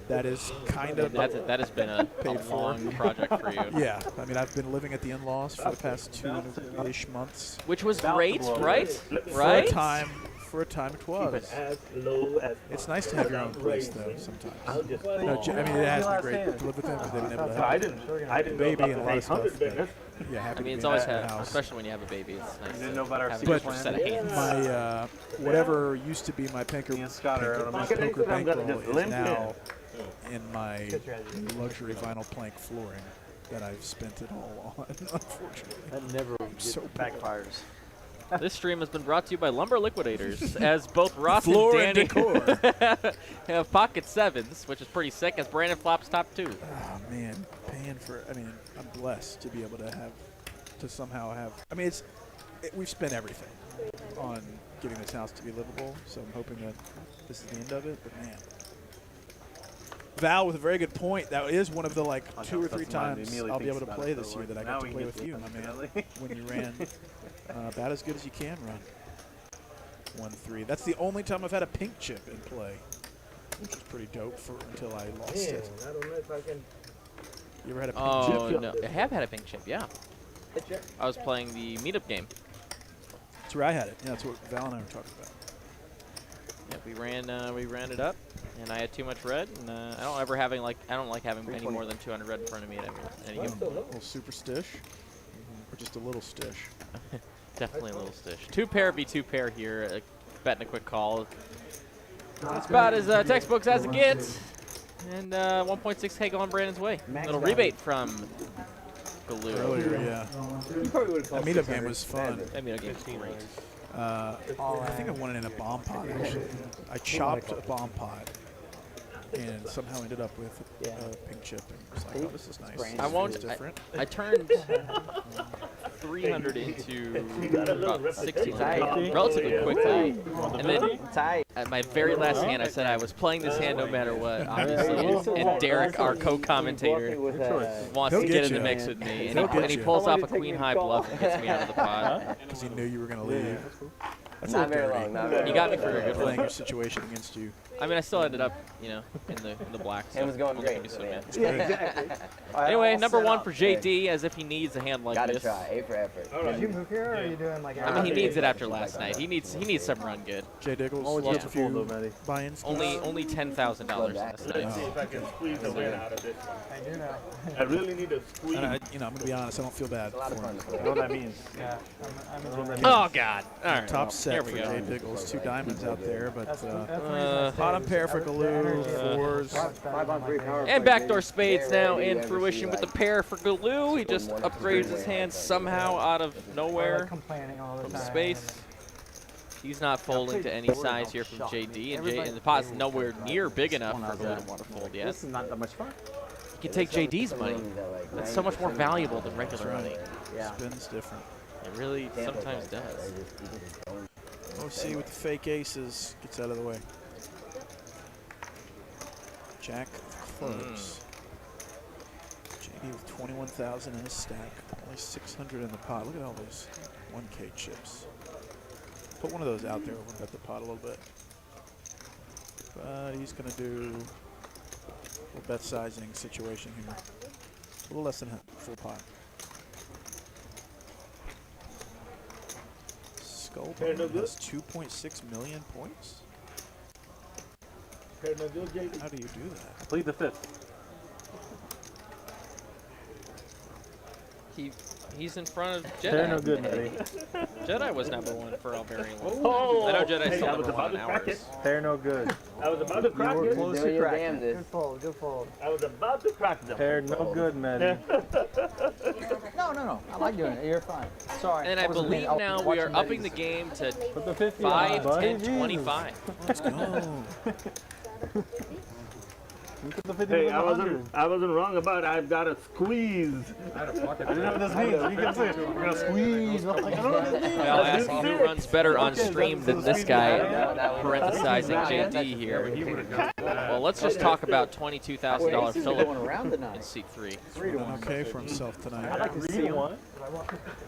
That is kind of That has been a long project for you. Yeah, I mean, I've been living at the in-laws for the past 2-ish months. Which was great, right? For Right? a time it was. It's nice to have your own place, though, sometimes. No, I mean, it has been great to live with them because they've been able to help I didn't baby know and a about lot the of stuff. 800 But, yeah, happy I mean, to it's be always in the had, house. especially when you have a baby. It's nice. didn't know about our having secret an extra plan. set of hands. My whatever used to be my poker bankroll is now in my luxury vinyl plank flooring that I've spent it all on, unfortunately. That never So backfires. This stream has been brought to you by Lumber Liquidators, as both Ross Floor and and Danny decor. have pocket sevens, which is pretty sick, as Brandon flops top 2. Oh man, paying for. I mean, I'm blessed to be able to somehow have. I mean, we've spent everything on getting this house to be livable, so I'm hoping that this is the end of it. But man, Val with a very good point. That is one of the like 2 or 3 times I'll be able to play this year that I got to play with you, my man. When you ran about as good as you can run. 1-3. That's the only time I've had a pink chip in play, which is pretty dope until I lost it. I don't know if I can. You ever had a pink Oh, chip? no. I have had a pink chip, yeah. I was playing the meetup game. That's where I had it. Yeah, that's what Val and I were talking about. Yeah, we ran it up, and I had too much red, and I don't like having any more than 200 red in front of me at any given point. A little super stish, or just a little stish. Definitely a little stish. 2 pair v 2 pair here. Betting a quick call. It's about as textbooks as it gets. And 1.6 K going Brandon's way. Little rebate from Galoo. Earlier, yeah. That meetup game was fun. That meetup game was great. I think I won it in a bomb pot, actually. I chopped a bomb pot and somehow ended up with a pink chip. And was like, oh, this is nice. I won't. Different. I turned 300 into about 60 relatively quickly. And then at my very last hand, I said I was playing this hand no matter what, obviously. And Derek, our co-commentator, wants to get in the mix with me. And he pulls off a queen high bluff and gets me out of the pot. Because he knew you were going to leave. That's Not a very little long. dirty. Not very You got me long. for a good Playing one. your situation against you. I mean, I still ended up, you know, in the black. It was going only great. gonna be So so yeah. bad. Yeah, exactly. Anyway, number one up. for JD, as if he needs a hand like Gotta this. try. A for effort. Did you move here, or are you doing like? I mean, he needs it after last night. He needs some run good. Jay Diggles, Always lost yeah. a few Full though, Matty. buy-ins. Only $10,000 last night. Let's see if I can squeeze a win out of this one. I do know. I really need to squeeze. And I'm going to be honest, I don't feel bad It's a lot of for fun him. to play. I know what that means. Yeah, I'm enjoying it. Oh God! All right, Top here set we for go. Jay Diggles. 2 diamonds out there, but That's the reason I stayed. bottom pair for The Galoo, energy of it. 4s. 5-on-3 power. And backdoor spades Yeah, now rarely in you ever fruition see, with the like, pair for Galoo. He just one upgrades his three-way hand outside. somehow out of Or nowhere like complaining all the from time. space. He's not folding to any size here from JD, and the pot's nowhere near big enough for Galoo to want to fold yet. This is not that much fun. You can take JD's money. That's so much more valuable than regular money. Yeah. Spins different. It really sometimes does. OC with the fake aces gets out of the way. Jack of clubs. JD with 21,000 in his stack. Only 600 in the pot. Look at all those 1K chips. Put one of those out there. We'll bet the pot a little bit. But he's going to do a little bet sizing situation here. A little less than full pot. Skull Pair no has 2.6 million points. Pair no good, JD. How do you do that? Plead the fifth. He's in front of They're no Jedi. good, Matty. Jedi was number one for a very long Oh, time. I know Jedi's hey, still I was number about one to in crack ours. it. They're no good. I was about to crack were it. close. Do your crack it. damnedest. Good fold, good fold. I was about to crack them. They're no good, Matty. No. I like doing it. You're fine. Sorry. And I wasn't believe paying- now was we are watching upping the Betty's. game to Put the 50 5, on, 10, buddy. 25. Let's go. You put the 50 Hey, on the 100. I wasn't wrong about I've got to squeeze. I didn't know what this means. You can say, we're going to squeeze. I'm like, I don't know what this means. Well, asking who runs better on stream than this guy, parenthesizing JD here. Well, let's just talk about $22,000 Philip in seat 3. Done okay for himself tonight. like to see one.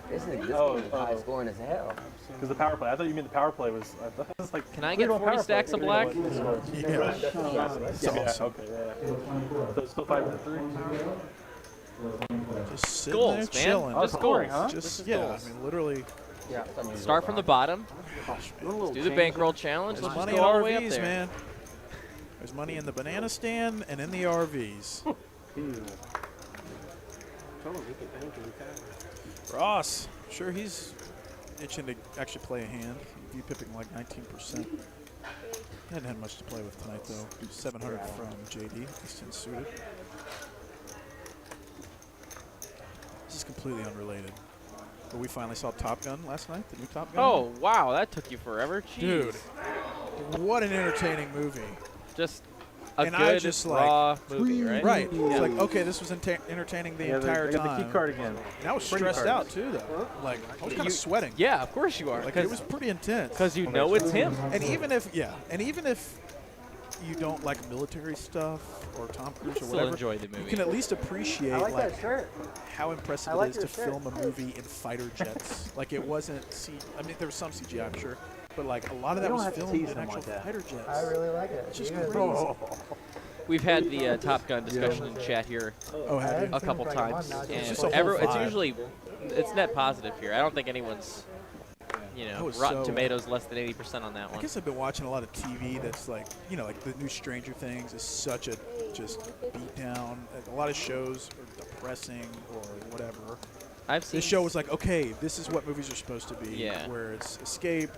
This is high scoring as hell. Because the power play. I thought you meant the power play was. I thought it was like. Can I get 40 stacks of black? Yeah. That's awesome. Okay, yeah. So it's still 5-3. Just sitting Goals, there man. chilling. Just scoring, goals. huh? Just, yeah, I mean, literally. Start from the bottom. Gosh, man. Let's do the bankroll challenge. There's Let's just money go in all the way up RVs, there. man. There's money in the banana stand and in the RVs. Ross, sure he's itching to actually play a hand. He's pipping like 19%. He hadn't had much to play with tonight, though. 700 from JD. He's 10 suited. This is completely unrelated. But we finally saw Top Gun last night, the new Top Gun. Oh, wow, that took you forever. Jeez. Dude, what an entertaining movie. Just a And I good, just, raw movie, right? Right. It's like, okay, this was entertaining the entire I got time. the key card again. And I was Pretty stressed cards. out, too, though. Like, I was kind of sweating. Yeah, of course you are. Like, it was pretty intense. Because you know it's him. And even if you don't like military stuff or Tom Cruise or still whatever, enjoy the you movie. can at least appreciate I like that shirt. how impressive I like it is to your shirt. film a movie in fighter jets. Like, it wasn't I mean, there was some CGI, I'm sure, but like a lot of that don't was have to filmed tease in them actual like that. fighter jets. I really like it. It's just You guys- crazy. We've had the Top Gun discussion in chat here Oh, have you? a couple It's like a times, month now, and it's just a whole it's vibe. usually it's net positive here. I don't think anyone's I was Rotten so- Tomatoes less than 80% on that I one. guess I've been watching a lot of TV that's like, like the new Stranger Things is such a just beat down. A lot of shows are depressing or whatever. I've seen This show was like, okay, this is what movies are supposed to be. Yeah. Where it's escape,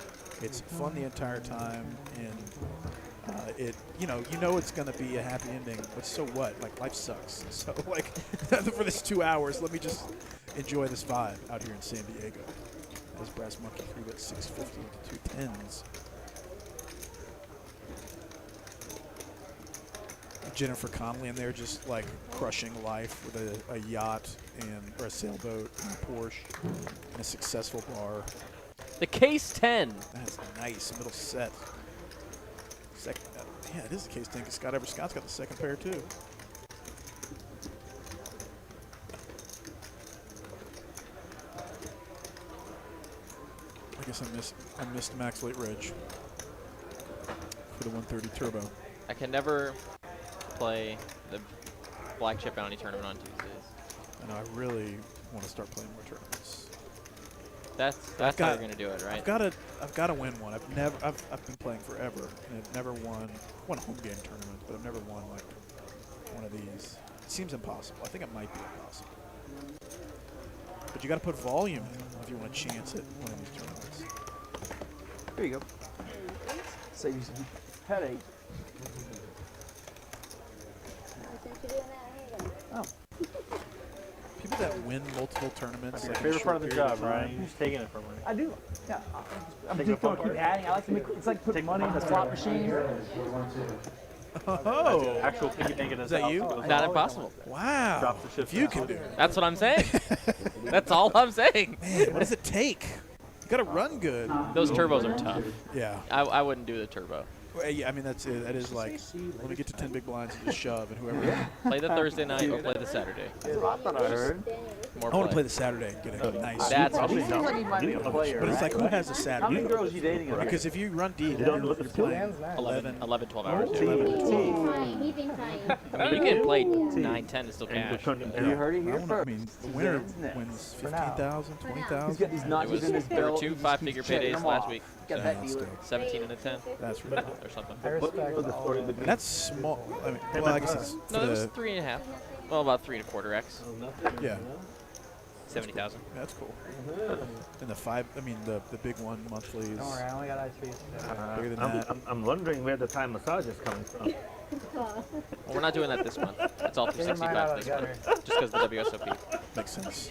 it's fun the entire time, and you know it's gonna be a happy ending, but so what? Like, life sucks. So like, for this 2 hours, let me just enjoy this vibe out here in San Diego. As Brass Monkey 3-bet 650 into 2 10s. Jennifer Connelly in there just like crushing life with a yacht or a sailboat and a Porsche and a successful bar. The Case 10. That's nice. Middle set. Yeah, it is the Case 10 because Scott Everscott's got the second pair too. guess I missed Max Late Ridge for the 130 Turbo. I can never play the Black Chip Bounty tournament on Tuesdays. I know. I really want to start playing more tournaments. That's how you're gonna do it, right? I've got to win one. I've been playing forever, and I've never won a home game tournament, but I've never won like one of these. It seems impossible. I think it might be impossible. But you got to put volume in if you want to chance it one of these tournaments. Here you go. Save you some headache. Oh. People that win multiple tournaments. Your like, in a favorite part of short the period job, time. right? You're just taking it from me. I do. Yeah. I'm Take just a going phone to keep card. adding. I like to make. It's like putting money in the slot machine. Oh. Actual piggy bank it Is that you? Not impossible. Wow. Drop the ship If you down. can do it. That's what I'm saying. That's all I'm saying. Man, what does it take? You got to run good. Those turbos are tough. Yeah. I wouldn't do the turbo. Well, yeah, I mean, that is like, let me get to 10 big blinds and just shove, and whoever. Play the Thursday night or play the Saturday. That's what I thought I heard. More I want to play. play the Saturday and get a nice. That's He seems like he might be a player. But it's like, who has a How Saturday? many girls you dating? Because if you run deep, don't you're look at playing 11, 12 hours. 11 to 12. He's been trying. I mean, you can play 9, 10 and still cash. You heard it here I first. mean, the winner wins 15,000, 20,000. He's got these notches in his There were belt. 2 He just 5-figure keeps checking paydays them last off. week. Got that dealer. 17 and a 10 That's ridiculous. or something. I respect all of And that's small. I mean, well, I guess it's No, that was the, 3.5. Well, about 3 1/4x. yeah, 70,000. that's cool. And the the big one monthly is Don't worry, I only got eyes for you. bigger than that. I'm wondering where the Thai massage is coming from. Well, we're not doing that this month. It's all Get your mind out 365 of this the month. Just because of the WSOP. Makes sense.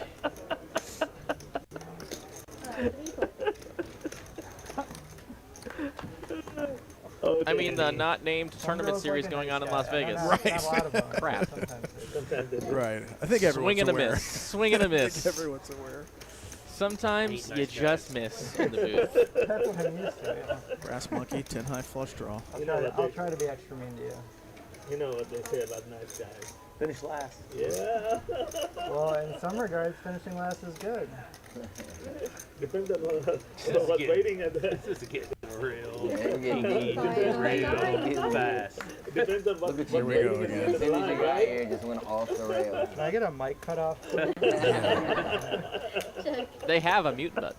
I mean, the not named tournament series going on in Las Vegas. Crap. Right. I think everyone's Swing and a aware. miss. Swing and a I think miss. everyone's aware. Sometimes you just miss in the booth. That's what I'm used to. Yeah. Brass monkey, 10 high flush draw. I'll try to be extra mean to you. You know what they say about nice guys. Finish last. Yeah. Well, in some regards, finishing last is good. Depends on what's waiting at the. This is getting real. Real fast. Depends on Look at Here you, we go again. as soon as you got here, just went off the rails. Can I get a mic cut off? They have a mute button.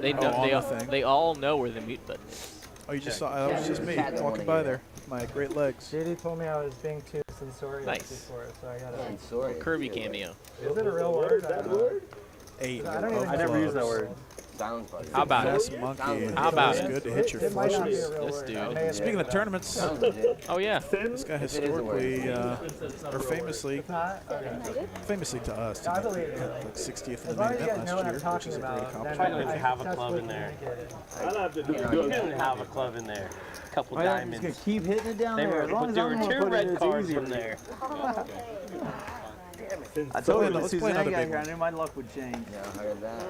They know. on the thing. They all know where the mute button is. Oh, you just saw, that was just me walking by there. My great legs. JD told me I was being too sensorious Nice. before, so I gotta. Sensorious. Kirby cameo. Is it a real word? that word? 8. I don't even I never use that word. Sounds funny. How about Brass it? monkey. How about It's it? good to hit your It might not be a flushes. real This word. dude. I may have Speaking of been. tournaments, Sounds legit. Oh yeah. this guy historically, or famously, It's not? Okay. famously to us, I to believe get, it. like 60th As in the long main as you event guys know what I'm last year, which talking is a great about, then accomplishment. I have a club in there. I'll have to do You good. didn't have a club in there. A couple Well, I'm just diamonds. gonna keep hitting it down They there. were, As long but as there I'm were gonna 2 put it, red it's cards easy. in there. I told you Let's that play Suzanne another got big here. I one. knew my luck would change. Yeah, I heard that.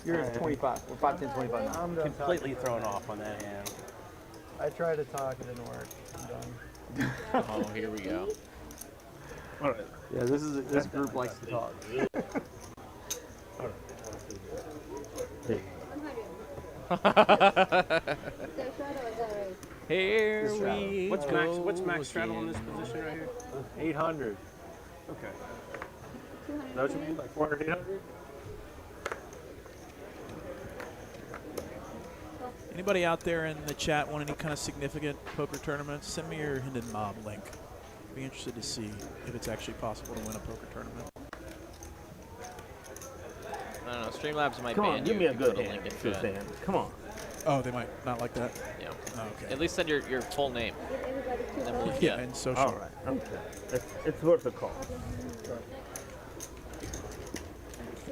You're at 25. We're 5, 10, 25 now. I'm done Completely talking. thrown off on that hand. I tried to talk, it didn't work. I'm done. Oh, here we go. All right. Yeah, this group likes to talk. Here we What's go. max straddle in this position right here? 800. Okay. Is that what you mean? Like 400, 800? Anybody out there in the chat want any kind of significant poker tournaments? Send me your Hidden Mob link. Be interested to see if it's actually possible to win a poker tournament. I don't know. Streamlabs might Come ban on, give you me a if you good put a hand, link in chat. Suzanne. Come on. Oh, they might not like that? Yeah. Oh, okay. At least send your full name. And then we'll, Yeah, and social. All right. Okay. It's worth a call.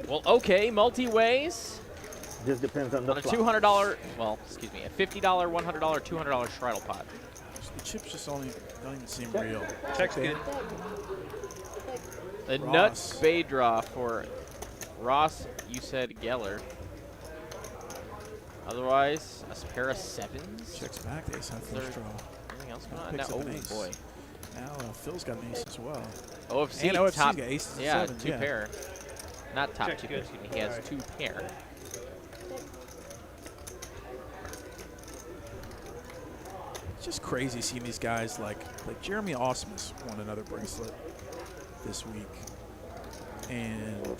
Well, okay. Multi-ways. Just depends on the On a flop. $200, well, excuse me, a $50, $100, $200 straddle pot. The chips just don't even seem real. Check's good. The Ross. nuts bay draw for Ross, you said Geller. Otherwise, a pair of sevens. Checks back, the ace high flush draw. Anything else going on? Picks No, up an oh ace. boy. Now Phil's got an ace as well. OFC, And OFC's top, got aces and yeah, sevens, two yeah. pair. Not top Check's two, good. excuse me. He has two pair. It's just crazy seeing these guys like Jeremy Osmus won another bracelet this week, and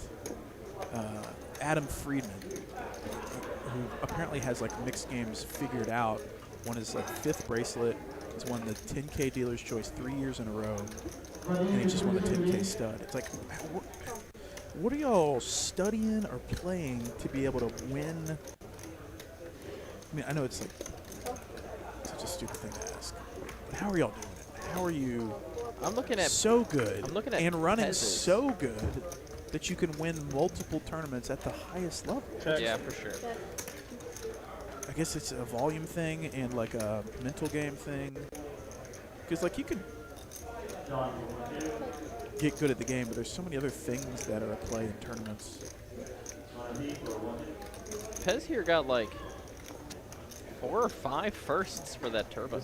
Adam Friedman, who apparently has like mixed games figured out, won his like 5th bracelet. He's won the 10K Dealer's Choice 3 years in a row, and he just won the 10K stud. It's like, what are y'all studying or playing to be able to win? I mean, I know it's like such a stupid thing to ask, but how are y'all doing it? How are you? I'm looking at so good. I'm looking at and running Pez's. so good that you can win multiple tournaments at the highest level. Yeah, for sure. I guess it's a volume thing and like a mental game thing. Because like you can get good at the game, but there's so many other things that are at play in tournaments. Pez here got like 4 or 5 firsts for that turbo.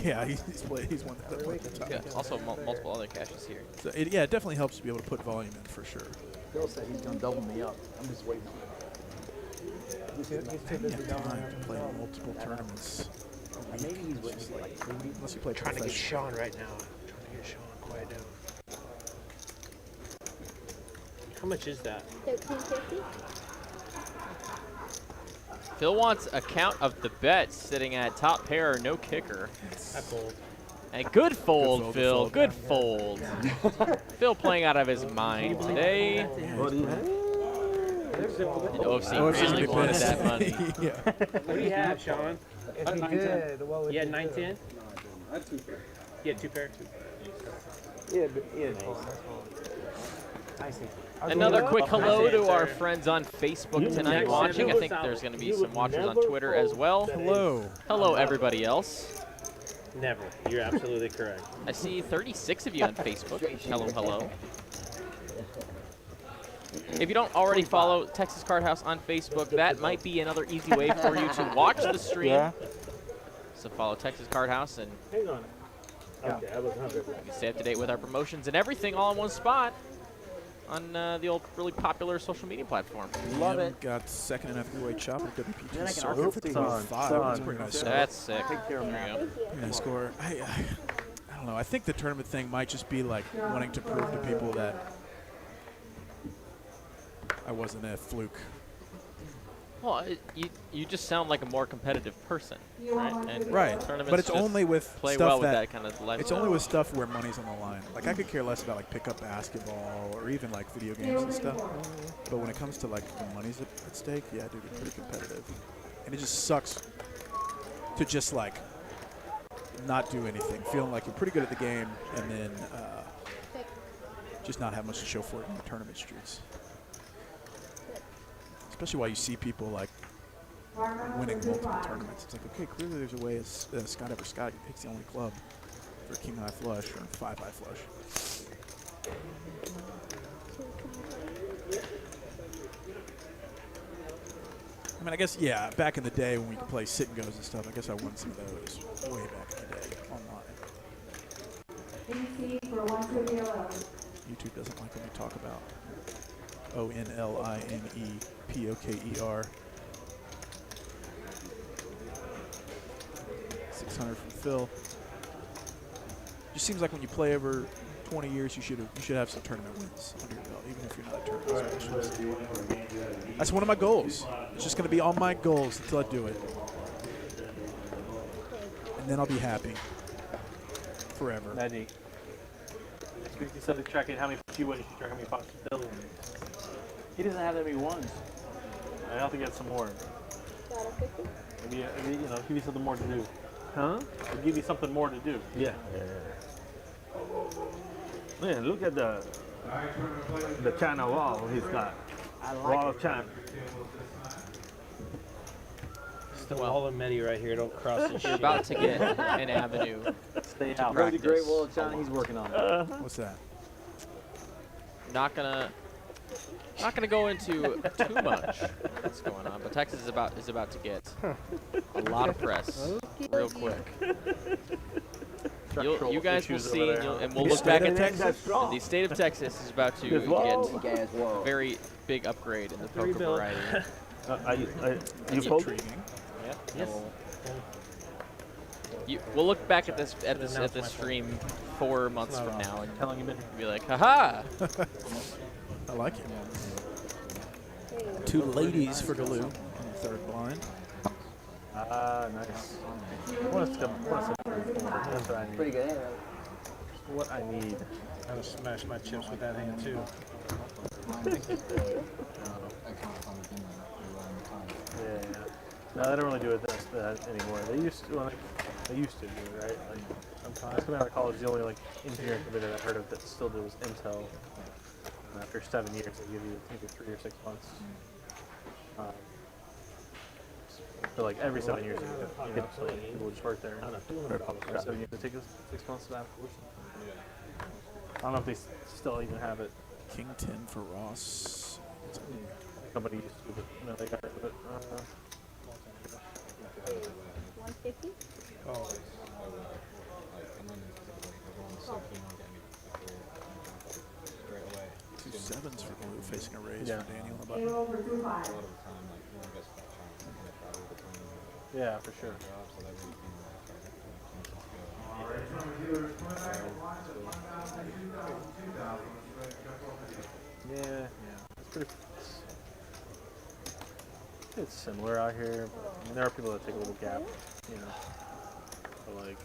Yeah, he's won that. Yeah, also multiple other caches here. So it definitely helps to be able to put volume in for sure. Phil said he's gonna double me up. I'm just waiting on it. He's too busy time to play multiple tournaments. Maybe he's waiting like 2 weeks. Unless you play Trying to get professional. Sean right now. Trying to get Sean quiet down. How much is that? $13.50. Phil wants a count of the bets sitting at top pair, no kicker. I fold. And good fold, Good fold, Phil. Good fold. Phil playing out of his mind today. What do you have? And OFC really wanted that money. Yeah. What do you have, Sean? If he did, what would You had you 910? do? That's 2 pair. You had 2 pair? Yeah, but yeah, I see. Another quick hello Nice to our answer. friends on Facebook tonight next watching. I time. think there's going to be some watchers on Twitter as well. Hello. Hello, everybody else. Never. You're absolutely correct. I see 36 of you on Facebook. Hello, hello. If you don't already follow Texas Card House on Facebook, that might be another easy way for you to watch the stream. Yeah. So follow Texas Card House and Hang on. Okay, I was hungry. you stay up to date with our promotions and everything all in one spot on the old really popular social media platform. Love Jim it. got second in a three-way chop at WPT Then I can circuit. arc it. 55. That's a pretty nice score. That's sick. Take care of There you go. Pretty nice score. I don't know. I think the tournament thing might just be like wanting to prove to people that I wasn't a fluke. Well, you just sound like a more competitive person, right? And Right. tournaments But it's just only with play stuff well with that, that kind of lifestyle. it's only with stuff where money's on the line. Like I could care less about like pickup basketball or even like video games and stuff. But when it comes to like the money's at stake, yeah, dude, it's pretty competitive. And it just sucks to just like not do anything, feeling like you're pretty good at the game and then just not have much to show for it in the tournament streets. Especially while you see people like winning multiple tournaments. It's like, okay, clearly there's a way Scott ever Scott picks the only club for king high flush or 5 high flush. I mean, I guess, yeah, back in the day when we could play sit and goes and stuff, I guess I won some of those way back in the day online. YouTube doesn't like when we talk about ONLINEPOKER. 600 from Phil. Just seems like when you play over 20 years, you should have some tournament wins under your belt, even if you're not a tournament specialist. That's one of my goals. It's just going to be on my goals until I do it, and then I'll be happy forever. Maddie. Instead of tracking how many pots you win, you should track how many pots Phil wins. He doesn't have that many ones. I have to get some more. Maybe, give you something more to do. Huh? It'll give you something more to do. Yeah. Man, look at the China wall he's got. I like Wall of China. Just the wall of Medi right here. Don't cross the You're about to get an avenue. Stay to out. Really practice. great wall of China. He's working on it. What's that? Not gonna go into too much what's going on, but Texas is about to get a lot of press real quick. You guys will see, and we'll look back at Texas. And the state of Texas is about to get a very big upgrade in the poker variety. You poke? Intriguing. Yep. Yes. We'll look back at this stream 4 months from now and be like, haha. I like it. 2 ladies for Galoo on the third blind. Nice. That's what I need. Pretty good. What I need. I'm gonna smash my chips with that hand too. Yeah. No, they don't really do that anymore. They used to. Well, they used to do it, right? Like sometimes coming out of college, the only like engineering computer I've heard of that still does Intel. And after 7 years, they give you maybe 3 or 6 months. So like every 7 years, you get people just work there. 7 years, it takes 6 months to that. I don't know if they still even have it. King 10 for Ross. Somebody used to, but no, they got rid of it. 150? Oh. 2 sevens for Blue, facing a raise Yeah. for Danny on the button. Yeah, for sure. Yeah, it's pretty. It's similar out here, but I mean, there are people that take a little gap, you know. But like,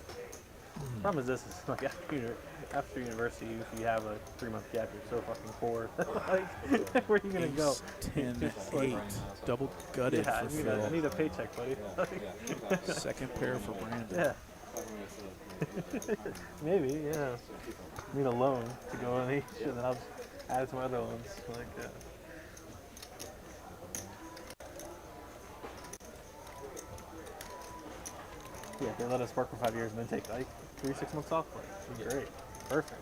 the problem is this is like after university, if you have a 3-month gap, you're so fucking poor. Like, where are you gonna go? 10, 8, double gutted Yeah, for Phil. I need a paycheck, buddy. Second pair for Brandon. Yeah. Maybe, yeah. I need a loan to go on each, and then I'll just add it to my other ones. Like, yeah, if they let us work for 5 years and then take like 3 or 6 months off, like, it'd be great. Perfect.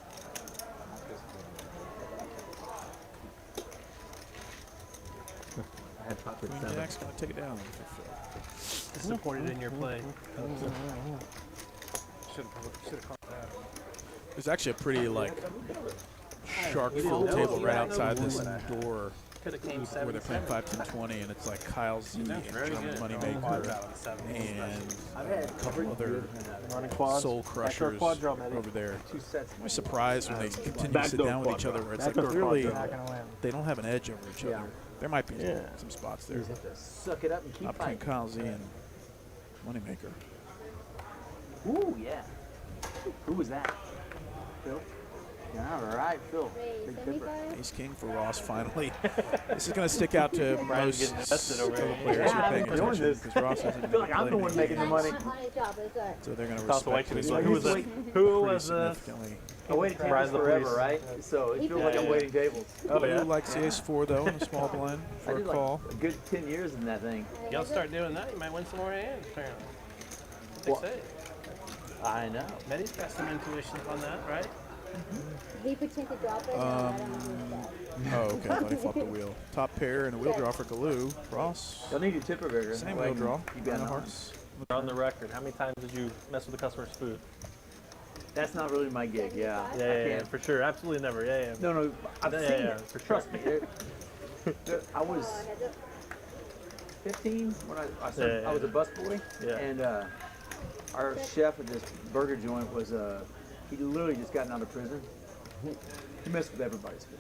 I had popped Queen at 7. Jack's going to take it down for Phil. Disappointed in your play. Should have caught that. There's actually a pretty like shark-filled table right outside this door where they're playing 5, 10, 20, and it's like Kyle Z and German Moneymaker and a couple other soul crushers over there. I'm always surprised when they continue to sit down with each other where it's like clearly they don't have an edge over each other. There might be some spots there. Suck it up and keep Not between fighting. Kyle Z and Moneymaker. Ooh, yeah. Who was that? Phil? Yeah, all right, Phil. Big Pipper. Ace King for Ross finally. This is going to stick out to most getting invested over here. players who are paying attention because Ross hasn't I feel like been I'm the one making the money. So they're going to Toss the white respect to his me. Who was significantly. I waited tables forever, right? So it feels like I'm waiting tables. Oh, yeah. Who likes the Ace 4 though in a small blind for a call? Like a good 10 years in that thing. Y'all start doing that, you might win some more hands, apparently. Well, They say. I know. Meddy's got some intuition on that, right? He pretended to drop it. Oh, okay. I thought he flopped the wheel. Top pair and a wheel draw for Galoo. Ross. You'll need your tipper bigger. Same wheel draw. You got Nine of no hearts. On the record, how many times did you mess with the customer's food? That's not really my gig, yeah. Yeah, for sure. Absolutely never. Yeah. No, I've seen it. For sure. Trust me. I was 15 when I started. I was a busboy, and our chef at this burger joint was he literally just gotten out of prison. He messed with everybody's food.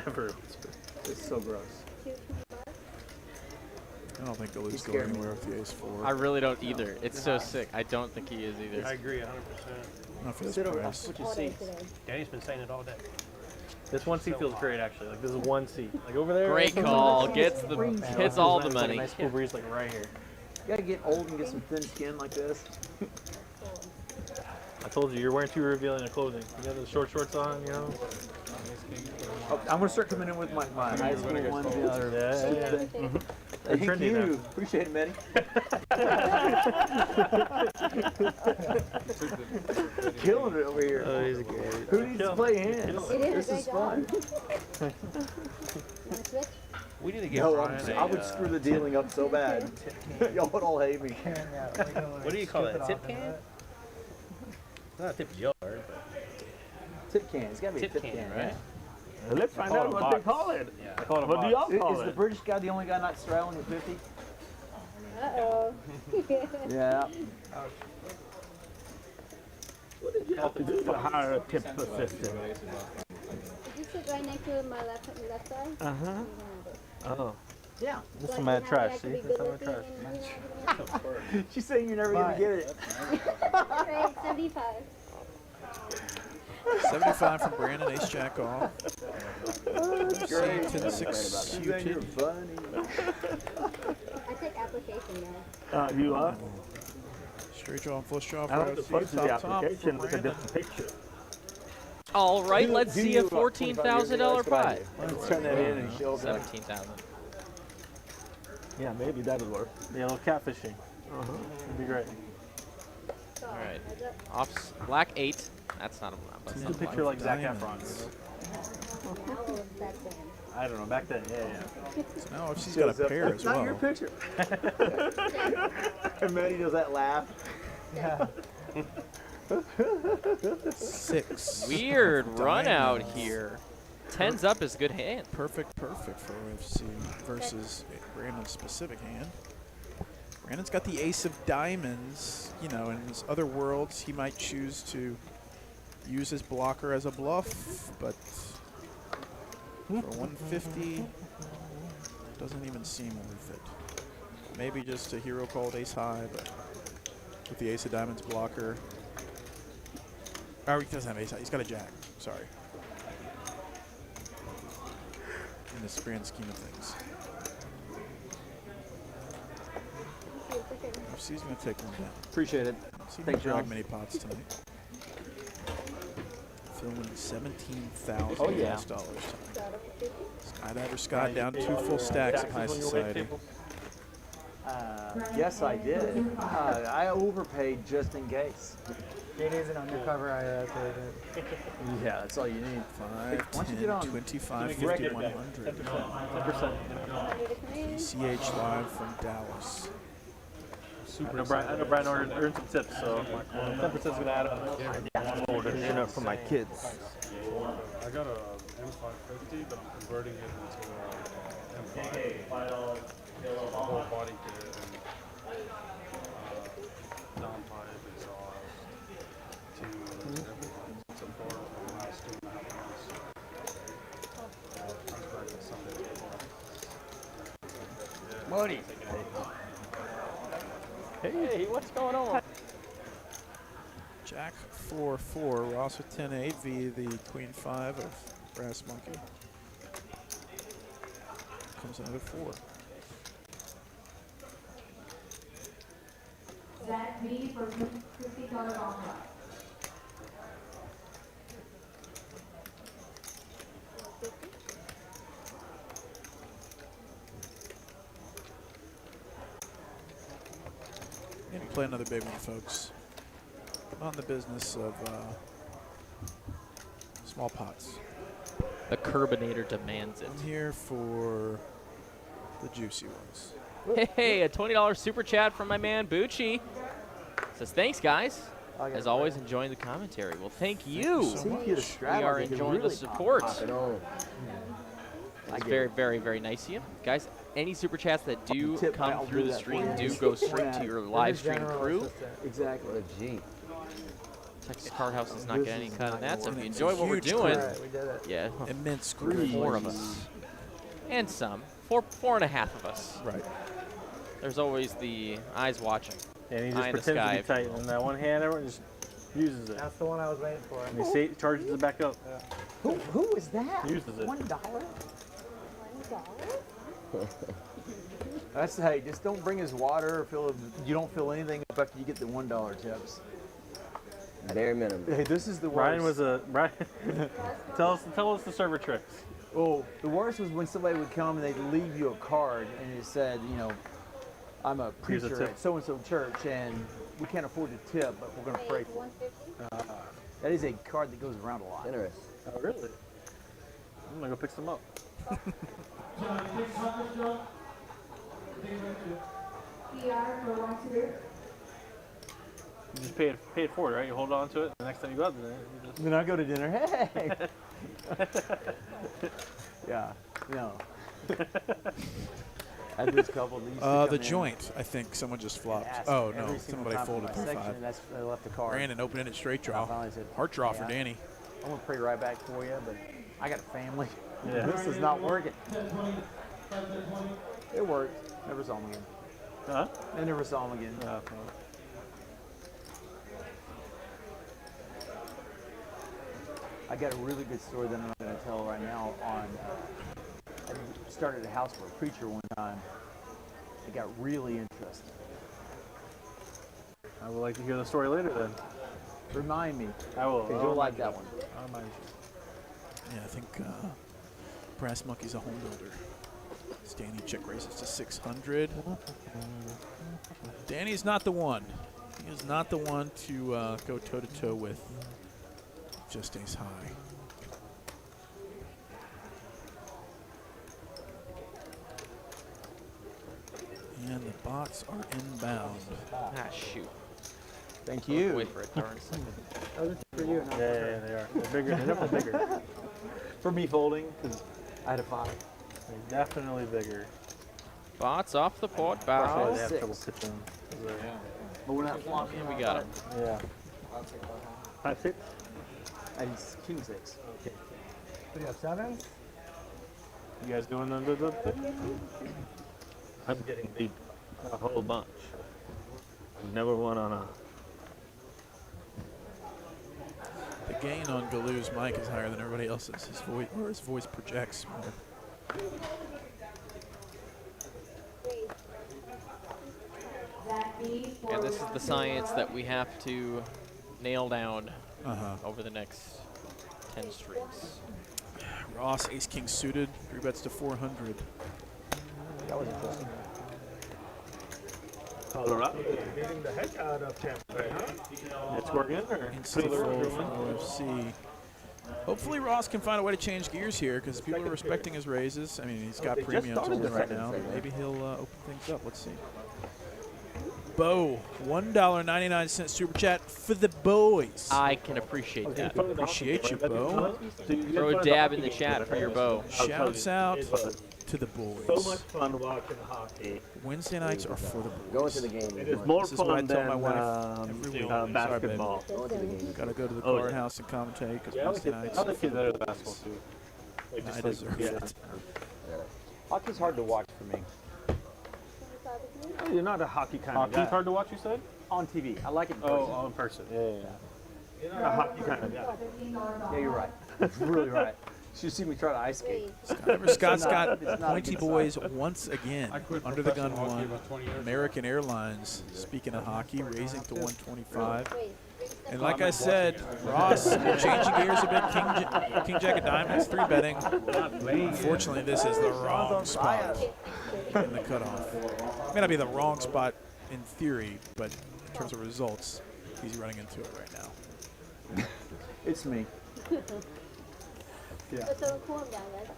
Ever. It's so gross. I don't think Galoo's going anywhere with the Ace 4. I really don't either. It's so sick. I don't think he is either. I agree 100%. Not for this Sit over. price. Put your seats. Danny's been saying it all day. This one seat feels great, actually. Like, this is one seat. Like, over there. Great call. Hits all the money. Nice cool breeze, like, right here. You gotta get old and get some thin skin like this. I told you, you're wearing too revealing of clothing. You got the short shorts on, you know? I'm gonna start coming in with my high school one. Thank trendy you. now. Appreciate it, Matty. Killing it over here. Oh, he's great. Who needs to play hands? This is fun. We need to get No, Brian I would screw the dealing up so bad. Y'all would all hate me. What do you call that? Tip can? Not a tip jar, but Tip can. It's gotta be a tip can, right? Let's find out what they call it. Yeah. I call it a What do y'all box. call Is it? the British guy the only guy not straddling at 50? Uh-oh. Yeah. What did you have to do to hire a tip assistant? Did you sit right next to my left side? Uh-huh. Oh. Yeah. This is Like, mad you know, trash, you have to see? be That's good mad looking trash. and, you know, She's saying you're never going to get it. right, 75. 75 from Brandon, ace jack off. Great. 10-6 You're suited. funny. I take application now. You are? Straight draw and flush draw. I like the for first of the top top application for with a Brandon. different picture. All right, let's Do see you a about 25 years ago, $14,000 that's what I prize. did. Let's turn that in and show them. 17,000. Yeah, maybe that would work. Yeah, a little catfishing. It'd be great. All right, off black 8. That's not a. That's Just not a a picture like Zac Efron. Diamonds. I don't know, back then, yeah. So now she's got a pair as That's not your well. picture. And Maddie does that laugh. Yeah. 6. Weird run out Diamonds. here. 10's up is good hand. Perfect for OFC versus Brandon's specific hand. Brandon's got the ace of diamonds. You know, in his other worlds, he might choose to use his blocker as a bluff, but for 150, doesn't even seem worth it. Maybe just a hero called ace high, but with the ace of diamonds blocker. Oh, he doesn't have ace high. He's got a jack. Sorry. In this grand scheme of things. FC's going to take one down. Appreciate it. See, Thanks, drag John. many pots tonight. Filling $17,000 Oh, yeah. tonight. Skydiver Scott down 2 full stacks of high society. Yes, I did. I overpaid just in case. It is an undercover IRS agent. Yeah, that's all you need. 5, Once you 10, get on 25, give me 50, record 100. 10%. TCH Live from Dallas. I know Brian earned some tips, so 10% is going to add up. Ordering dinner for my kids. I got a M550, but I'm converting it into a M5. A whole body kit and downpipe, exhaust, tubes, everything. It's a bar for the last 2.5 months. Comes back on Sunday. Yeah. Money. Hey, what's going on? Jack 4-4, Ross with 10-8 via the Queen 5 of Brass Monkey. Comes another 4. Zach B for $50 off. Going to play another big one, folks. Not in the business of small pots. The Curbinator demands it. I'm here for the juicy ones. Hey, a $20 super chat from my man Bucci. Says, thanks, guys. As always, enjoying the commentary. Well, thank you. We are enjoying the support. That's very, very, very nice of you. Guys, any super chats that do come through the stream do go straight to your live stream crew. Exactly. Gee. Texas Card House does not get any cut of that, so if you enjoy what we're doing, yeah, immense 4 of us. And some. 4.5 of us. Right. There's always the eyes watching. And he just Eye in the pretends sky. to be tight. And that one hand, everyone just uses it. That's the one I was waiting for. And he charges it back up. Who is that? Uses it. $1? That's hey, just don't bring his water or fill. You don't fill anything up after you get the $1 tips. Bare minimum. Hey, this is the worst. Brian was a Brian. tell us the server tricks. Oh, the worst was when somebody would come and they'd leave you a card and it said, you know, I'm a Here's a preacher tip. at so-and-so church and we can't afford to tip, but we're going to pray for you. That is a card that goes around a lot. Interesting. Oh, really? I'm going to go pick some up. You just pay it forward, right? You hold on to it. The next time you go out there, you just... Then I go to dinner. Hey! Yeah, no. There's a couple. The joint, I think someone just flopped. Oh, no, somebody folded through 5. They left the card. Brandon open-ended straight draw. Heart draw for Danny. I'm going to pray right back for you, but I got a family. Yeah. This is not working. It worked. Never saw him again. Huh? I never saw him again. I got a really good story that I'm not going to tell right now on. I started a house for a preacher one time. It got really interesting. I would like to hear the story later then. Remind me. I will. Because you'll like that one. I'll remind you. Yeah, I think Brass Monkey's a home builder. Danny check raises to 600. Danny's not the one. He is not the one to go toe-to-toe with just ace high. And the bots are inbound. Ah, shoot. Thank you. Wait for a darn second. Oh, this is for you. Not Yeah, they are. They're bigger. They're definitely bigger. For me folding, because I had a 5. They're definitely bigger. Bots off the port They bow. have trouble pitching. But we're not flopping. And we got him. Yeah. 5-6. And he's king 6. Do you have 7? You guys doing the I'm getting beat a whole bunch. I've never won on a. The gain on Galoo's mic is higher than everybody else's. His voice projects more. And this is the science that we have to nail down over the next 10 streaks. Ross, ace king suited, 3 bets to 400. That was interesting. Colorado is beating the heck out of Tampa Bay, huh? It's working, or? Instant fold from OFC. Hopefully Ross can find a way to change gears here because people are respecting his raises. I mean, he's got premiums over right now. Maybe he'll open things up. Let's see. Bo, $1.99 super chat for the boys. I can appreciate that. Appreciate you, Bo. Throw a dab in the chat for your Bo. Shouts out to the boys. So much fun watching hockey. Wednesday nights are for the boys. Going to the game. It is more This is what I fun tell than my wife every week. basketball. Going to the game. Gotta go to the Oh, card yeah. house and commentate because Yeah, Wednesday nights. I like it better than basketball too. Like, I just deserve yeah. it. Hockey's hard to watch for me. Oh, you're not a hockey kind of Hockey's guy. hard to watch, you said? On TV. I like it in person. Oh, in person. Yeah. You're not a hockey kind of guy. Yeah, you're right. Really right. You should see me try to ice skate. Scott's got It's not a Pointy good Boys sign. once again. Under the gun one. American Airlines, speaking of hockey, raising to 125. And like I said, Ross changing gears a bit. King Jack of Diamonds, 3 betting. Unfortunately, this is the wrong spot in the cutoff. It may not be the wrong spot in theory, but in terms of results, he's running into it right now. It's me. Yeah. So calm down, guys.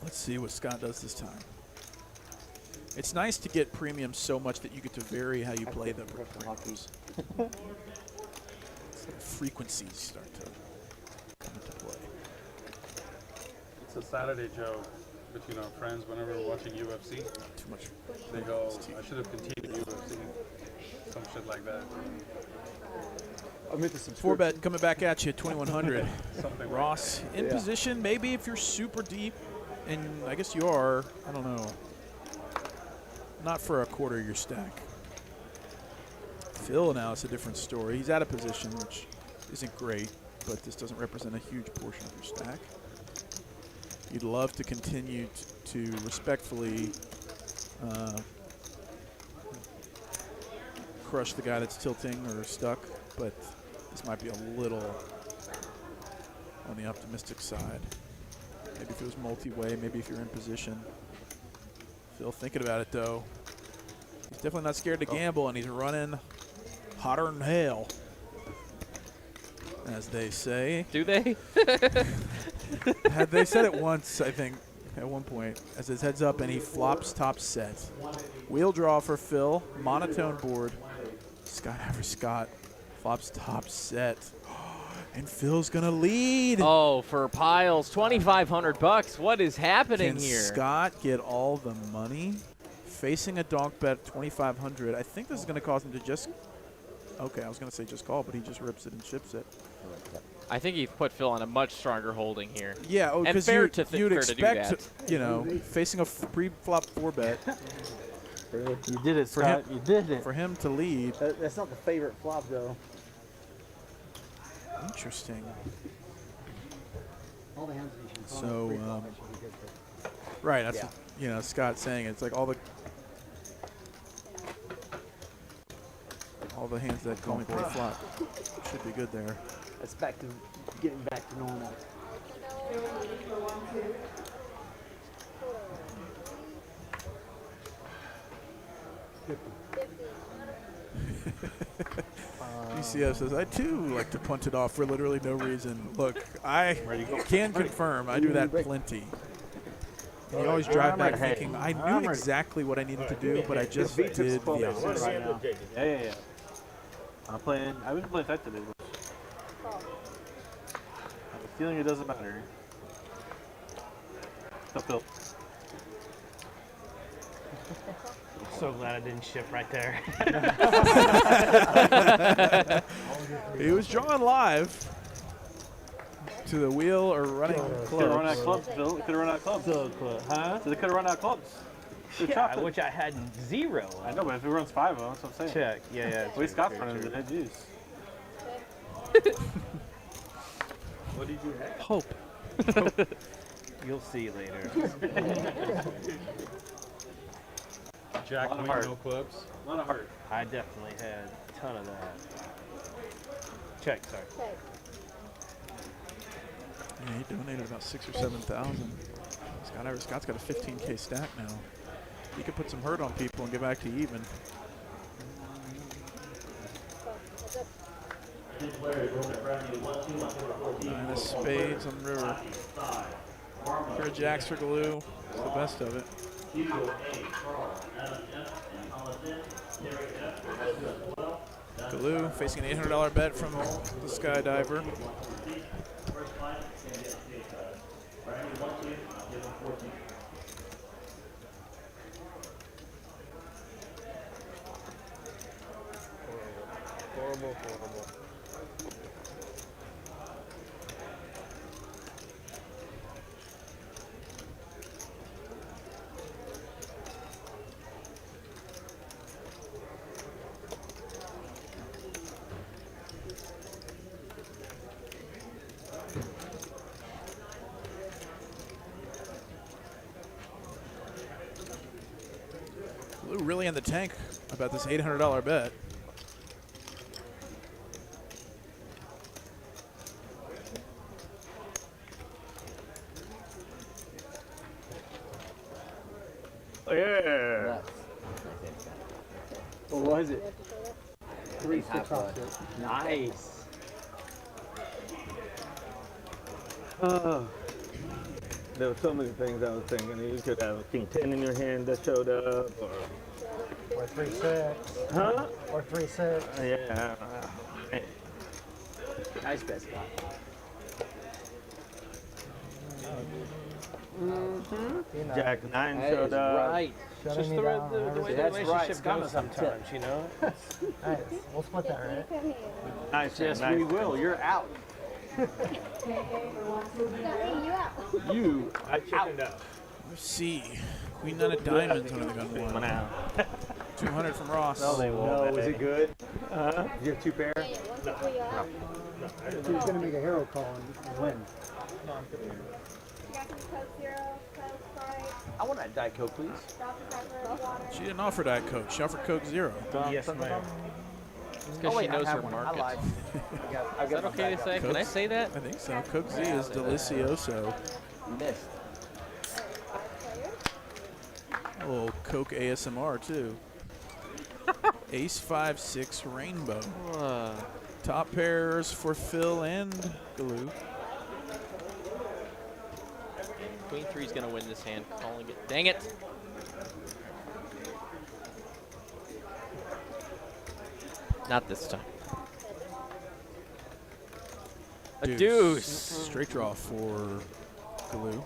Let's see what Scott does this time. It's nice to get premium so much that you get to vary how you play the premiums. Frequencies start to come into play. It's a Saturday joke between our friends whenever we're watching UFC. Too much. They go, I should have continued UFC. Some shit like that. I'm into some 4-bet coming back at you, 2,100. Something Ross in position, maybe if you're super deep, and I guess you are, I don't know. Not for a quarter of your stack. Phil now, it's a different story. He's out of position, which isn't great, but this doesn't represent a huge portion of your stack. You'd love to continue to respectfully crush the guy that's tilting or stuck, but this might be a little on the optimistic side. Maybe if it was multi-way, maybe if you're in position. Still thinking about it, though. He's definitely not scared to gamble, and he's running hotter than hell, as they say. Do they? Had they said it once, I think, at one point, as his heads up, and he flops top set. Wheel draw for Phil, monotone board. Scott Scott flops top set. And Phil's gonna lead. Oh, for piles, $2,500. What is happening Can here? Scott get all the money? Facing a donk bet 2,500. I think this is gonna cause him to just. Okay, I was gonna say just call, but he just rips it and ships it. I think he put Phil on a much stronger holding here. Yeah, and because fair you'd fair to do expect, that. you know, facing a pre-flop 4-bet. You did it, Scott. You did it. For him to lead. That's not the favorite flop, though. Interesting. All the hands that you should call So, pre-flop, it should be good for. right, that's what, you know, Scott's saying. It's like all the hands that call me pre-flop should be good there. That's back to getting back to normal. DCF says, I too like to punt it off for literally no reason. Look, I can confirm I do that plenty. And you always drive back thinking, I knew exactly what I needed to do, but I just did the opposite. Right now. Yeah. I've been playing that today. I have a feeling it doesn't matter. What's up, Phil? So glad I didn't ship right there. He was drawn live to the wheel or running clubs. Could have run out of clubs, Phil. Could have run out of clubs. Huh? So they could have run out of clubs. Yeah, which I had 0. I know, but if he runs 5 of them, that's what I'm saying. Check. Yeah. At least Scott's running the head juice. What did you have? Hope. You'll see later. Jack, queen, no clubs. A lot of heart. I definitely had a ton of that. Check, sorry. Yeah, he donated about 6,000 or 7,000. Scott's got a 15K stack now. He could put some hurt on people and get back to even. Nine of spades on the river. Pair of jacks for glue. It's the best of it. Glue facing an $800 bet from the skydiver. Horrible. Glue really in the tank about this $800 bet. Oh, yeah. What was it? 3-6 offset. Nice. There were so many things I was thinking. You could have a king 10 in your hand that showed up, or 3-6. huh? Or 3-6. Yeah. Nice bet, Scott. Jack 9 That showed is up. right. Just Shutting me the down. way the That's relationship right. Scott goes knows how to sometimes, you know? Nice. We'll split that, right? Nice. Yes, nice. we will. You're out. You I chickened out. Let's see. Queen nine of diamonds under the gun one. Now. 200 from Ross. No, they won't. No, was it good? Uh-huh. Did you have 2 pair? He's going to make a hero call and win. I want that Diet Coke, please. She didn't offer Diet Coke. She offered Coke Zero. Yes, ma'am. It's because she knows her market. Is that okay to say? Can I say that? I think so. Coke Z is delicioso. Missed. A little Coke ASMR too. Ace 5-6 rainbow. Top pairs for Phil and Glue. Queen 3's gonna win this hand. Calling it. Dang it! Not this time. A deuce. Straight draw for Galoo.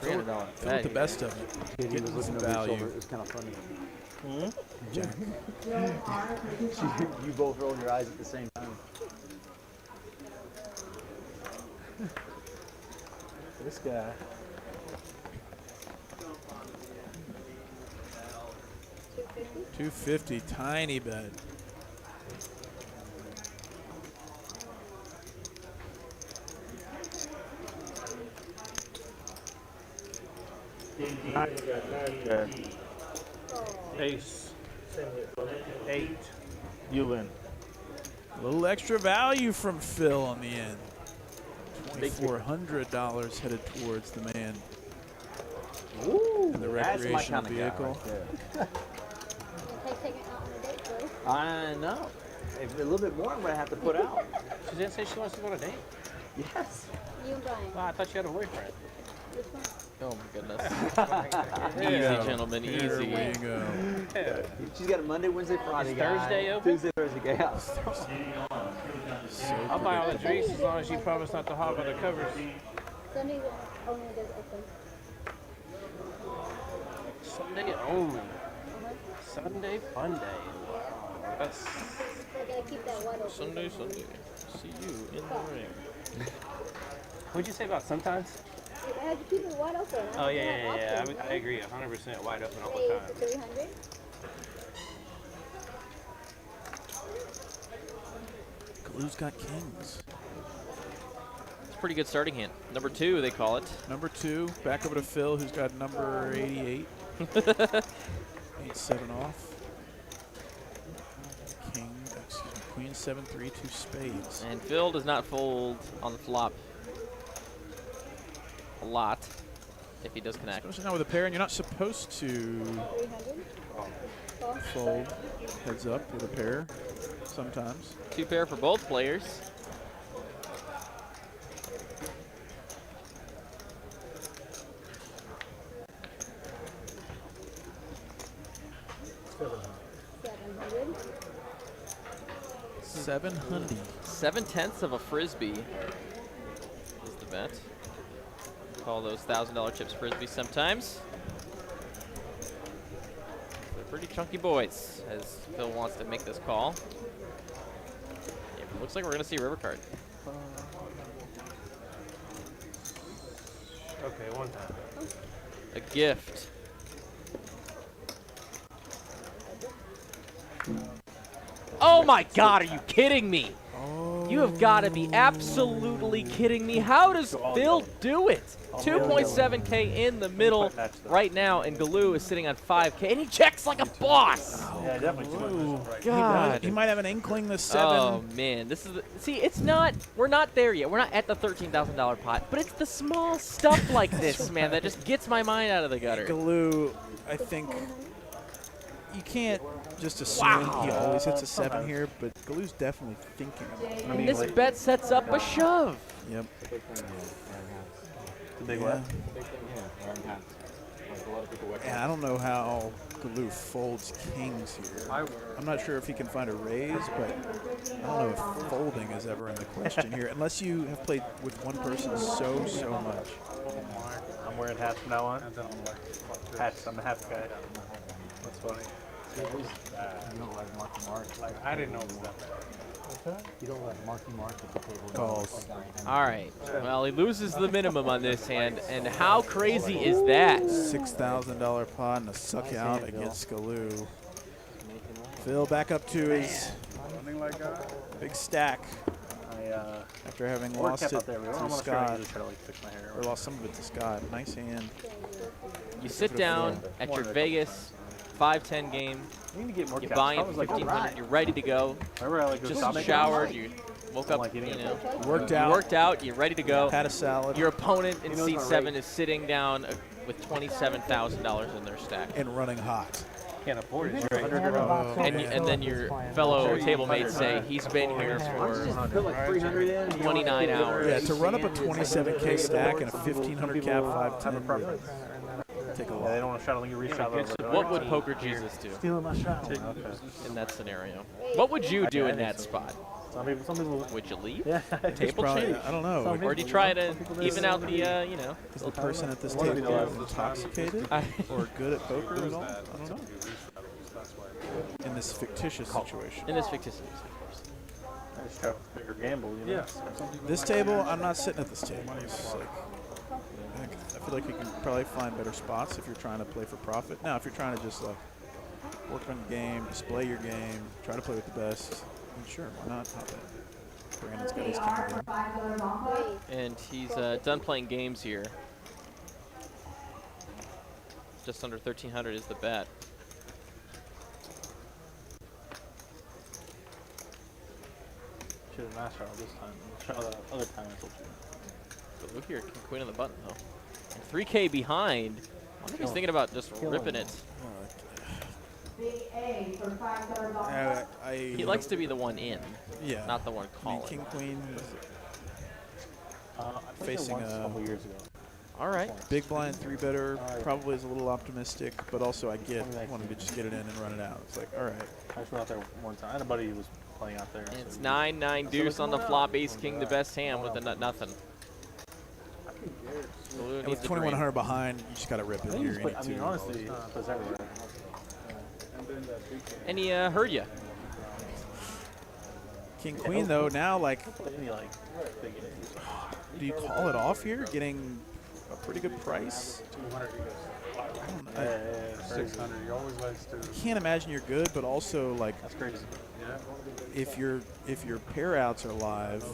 $300 Go bet with the here. best of it. Getting some value. It was kind of funny. Jack. You both rolled your eyes at the same time. This guy. $250, tiny bet. Ace. 8. You win. A little extra value from Phil on the end. $2,400 headed towards the man. Ooh, in the that's my recreational kind of guy vehicle. right there. I know. A little bit more I'm going to have to put out. She didn't say she wants to go on a date? Yes. You and Brian. Well, I thought you had a boyfriend. Which one? Oh my goodness. Easy, gentlemen, Here easy. we go. Yeah. She's got a Monday, Wednesday, Friday Is guy. Thursday open? Tuesday, Thursday guy. I'll buy all the drinks as long as you promise not to hog on the covers. Sunday only does open. Sunday only. Sunday fun day. That's I gotta keep that wide open. Sunday. See you in the ring. What'd you say about sometimes? I have to keep it wide open. Oh yeah. I agree. 100% wide open all the time. 300. Galoo's got kings. It's a pretty good starting hand. Number 2, they call it. Number 2, back over to Phil, who's got number 88. 8-7 off. King, excuse me, Queen 7-3, 2 spades. And Phil does not fold on the flop a lot if he does connect. Especially now with a pair, and you're not supposed to 300. fold heads up with a pair sometimes. 2 pair for both players. $700. 7/10 of a frisbee is the bet. Call those $1,000 chips frisbee sometimes. They're pretty chunky boys, as Phil wants to make this call. Yeah, it looks like we're gonna see a river card. Okay, one time. A gift. Oh my God, are you kidding me? You have got to be absolutely kidding me. How does Phil do it? 2.7K in the middle right now, and Galoo is sitting on 5K, and he checks like a boss. Yeah, definitely. God. He might have an inkling the 7. Oh man, this is see. It's not. We're not there yet. We're not at the $13,000 pot, but it's the small stuff like this, man, that just gets my mind out of the gutter. Galoo, I think you can't just assume he always hits a 7 here, but Galoo's definitely thinking about it. And this bet sets up a shove. Yep. The big what? And I don't know how Galoo folds kings here. I'm not sure if he can find a raise, but I don't know if folding is ever in the question here, unless you have played with one person so much. I'm wearing hats from now on. Hats, I'm a hat guy. That's funny. You don't like Marky Mark. Like, I didn't know it was that bad. You don't like Marky Mark at the table. Calls. All right. Well, he loses the minimum on this hand, and how crazy is that? $6,000 pot and a suck out against Galoo. Phil back up to his big stack after having lost it to Scott, or lost some of it to Scott. Nice hand. You sit down at your Vegas 5-10 game. You buy in for $1,500. You're ready to go. Just showered. You woke up. You know, worked out. You're ready to go. Had a salad. Your opponent in seat 7 is sitting down with $27,000 in their stack and running hot. Can't afford it. And then your fellow table mates say he's been here for 29 hours. Yeah, to run up a 27K stack and a 1,500 cap 5-10. take a Yeah, lot. they don't want to straddle your reach out over. What would Poker Jesus do Stealing my straddle. in that scenario? What would you do in that spot? Some people would you leave? Yeah. Table probably, change? I don't know. Or do you try to even out the, you know? Is the person at this table intoxicated or good at poker at all? I don't know. In this fictitious situation. In this fictitious situation. Just try a bigger gamble, you know? Yes. This table, I'm not sitting at this table. It's like, I feel like you can probably find better spots if you're trying to play for profit. Now, if you're trying to just like work on your game, display your game, try to play with the best, then sure, why not? Hop in. Brandon's got his king again. And he's done playing games here. Just under 1,300 is the bet. Should have mashed out this time. Try the other time I told you. But look here, King Queen on the button though. And 3K behind. I wonder if he's thinking about just ripping it. He likes to be the one in, not the one calling. King Queen facing a couple years ago. All right. Big blind 3-better probably is a little optimistic, but also I get wanting to just get it in and run it out. It's like, all right. I just went out there one time. I had a buddy who was playing out there. And it's 9-9 deuce on the flop. Ace King, the best hand with the nothing. And with 2,100 behind, you just got to rip it here. I mean, honestly, it plays everywhere. And he heard you. King Queen though, now like, do you call it off here? Getting a pretty good price. 600. He always likes to. Can't imagine you're good, but also like that's crazy. Yeah. If your pair outs are live,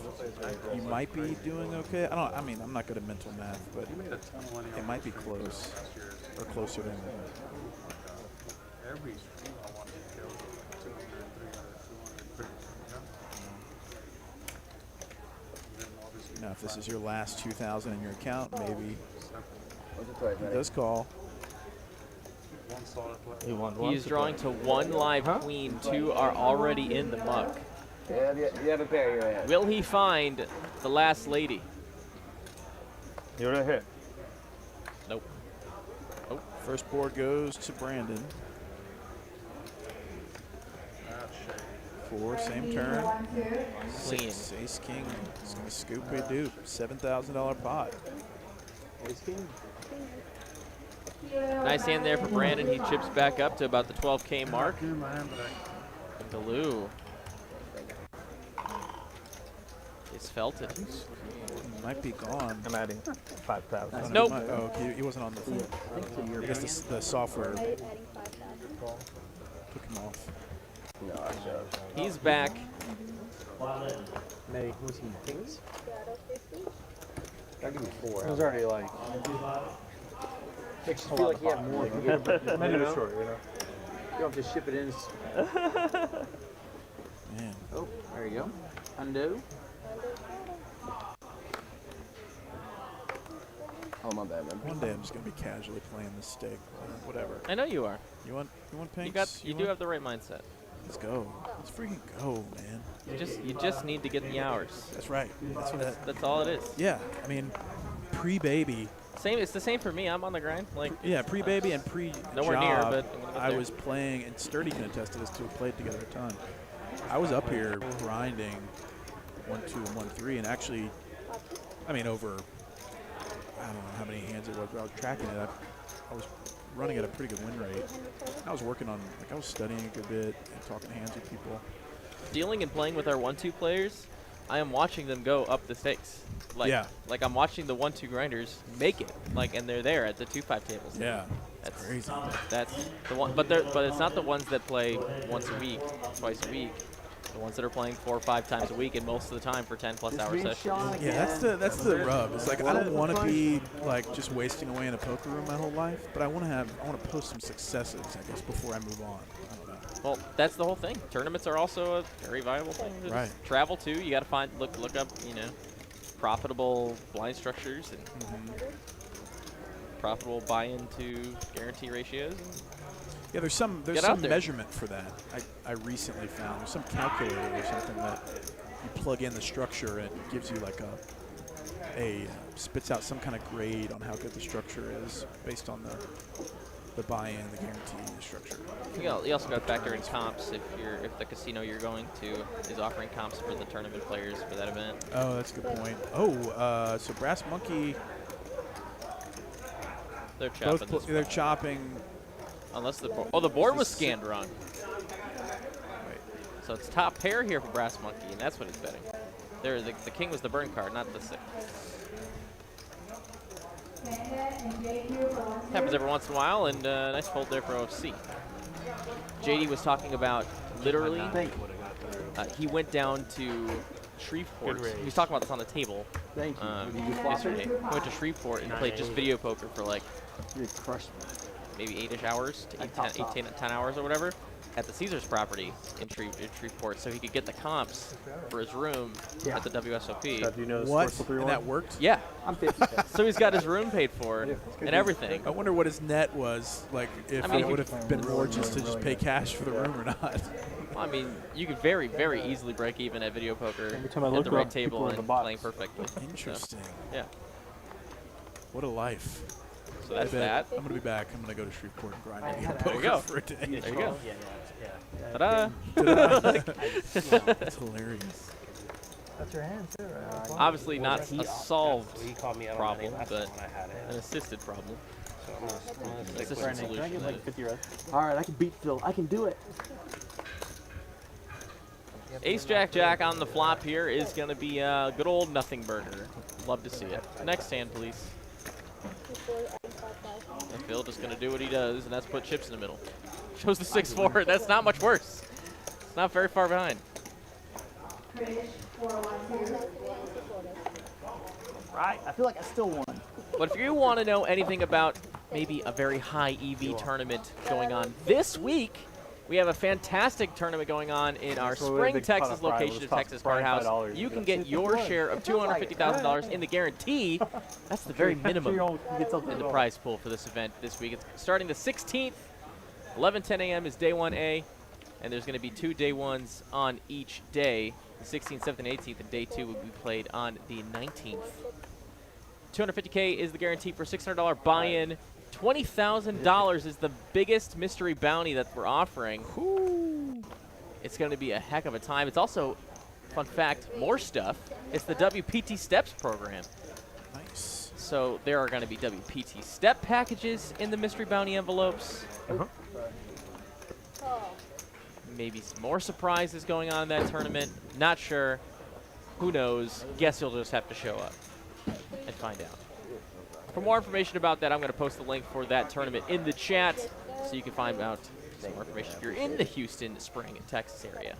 you might be doing okay. I mean, I'm not good at mental math, but it might be close or closer than that. Every stream I want to kill 200, 300, 200. Now, if this is your last 2,000 in your account, maybe he does call. He's drawing to 1 live queen. 2 are already in the muck. Yeah, you have a pair you're at. Will he find the last lady? You're right here. Nope. Oh, first board goes to Brandon. 4, same turn. Clean. Ace King. It's going to scoop a dupe. $7,000 pot. Ace King. Nice hand there for Brandon. He chips back up to about the 12K mark. Galoo. He's felt it. Might be gone. I'm adding 5,000. Nope. Oh, he wasn't on the. I guess the software took him off. He's back. Maybe who's he? Kings? I'll give you 4. It was already like. Makes you feel like you have more. Maybe it's short, you know. You don't have to ship it in. Man. Oh, there you go. Undo. Oh, my bad, man. One day I'm just gonna be casually playing this stake, whatever. I know you are. You want pinks? You do have the right mindset. Let's go. Let's freaking go, man. You just need to get the hours. That's right. That's all it is. Yeah, I mean, pre-baby. It's the same for me. I'm on the grind. Like yeah, pre-baby and pre-job. Nowhere near, but I was playing, and Sturdy can attest to this too. Played together a ton. I was up here grinding 1-2 and 1-3, and actually, I mean, over I don't know how many hands it was, but I was tracking it. I was running at a pretty good win rate. I was working on, like, I was studying a good bit and talking hands with people. Dealing and playing with our 1-2 players, I am watching them go up the stakes. Like I'm watching the 1-2 grinders make it, and they're there at the 2-5 tables. Yeah, that's crazy. That's the one, but it's not the ones that play once a week, twice a week. The ones that are playing 4 or 5 times a week, and most of the time for 10+ hour sessions. Yeah, that's the rub. It's like I don't want to be like just wasting away in a poker room my whole life, but I want to post some successes, I guess, before I move on. I don't know. Well, that's the whole thing. Tournaments are also a very viable thing to right. travel to. You got to look up, profitable blind structures and profitable buy-in to guarantee ratios. Yeah, there's some measurement for that. I recently found there's some calculator or something that you plug in the structure and it gives you like spits out some kind of grade on how good the structure is based on the buy-in, the guarantee, the structure. You also got to factor in comps if the casino you're going to is offering comps for the tournament players for that event. Oh, that's a good point. Oh, so Brass Monkey. They're chopping. They're chopping. Unless the board was scanned wrong. So it's top pair here for Brass Monkey, and that's what he's betting. The king was the burn card, not the 6. Happens every once in a while, and nice fold there for OFC. JD was talking about literally, he went down to Shreveport. He was talking about this on the table yesterday. He went to Shreveport and played just video poker for like maybe 8-ish hours, 10 hours or whatever, at the Caesars property in Shreveport, so he could get the comps for his room at the WSOP. You know, what? And that worked? Yeah. So he's got his room paid for and everything. I wonder what his net was, like if it would have been more just to pay cash for the room or not. Well, I mean, you could very, very easily break even at video poker at the right table and playing perfectly. Interesting. So, yeah. What a life. So that's that. I'm going to be back. I'm going to go to Shreveport and grind video There you poker go. for a day. There you go. Ta-da. Ta-da. That's hilarious. That's your hand too, right? Obviously not a solved He called me out on problem, that. That's but the one I had it. an assisted problem. So I'm gonna stick Assisted with it. solution. Can I get like is- 50 red? All right, I can beat Phil. I can do it. Ace Jack Jack on the flop here is going to be a good old nothing burger. Love to see it. Next hand, please. And Phil just going to do what he does, and that's put chips in the middle. Shows the 6-4. That's not much worse. It's not very far behind. Right. I feel like I still won. But if you want to know anything about maybe a very high EV tournament going on this week, we have a fantastic tournament going on in our Spring, Texas location of Texas Card House. You can get your share of $250,000 in the guarantee. That's the very minimum in the prize pool for this event this week. It's starting the 16th. 11:10 a.m. is day 1A, and there's going to be 2 day 1s on each day. The 16th, 17th, and 18th, and day 2 will be played on the 19th. $250K is the guarantee for $600 buy-in. $20,000 is the biggest mystery bounty that we're offering. It's going to be a heck of a time. It's also, fun fact, more stuff. It's the WPT Steps program. Nice. So there are going to be WPT Step packages in the mystery bounty envelopes. Maybe some more surprises going on in that tournament. Not sure. Who knows? Guess you'll just have to show up and find out. For more information about that, I'm going to post the link for that tournament in the chat so you can find out some more information if you're in the Houston, Spring, and Texas area.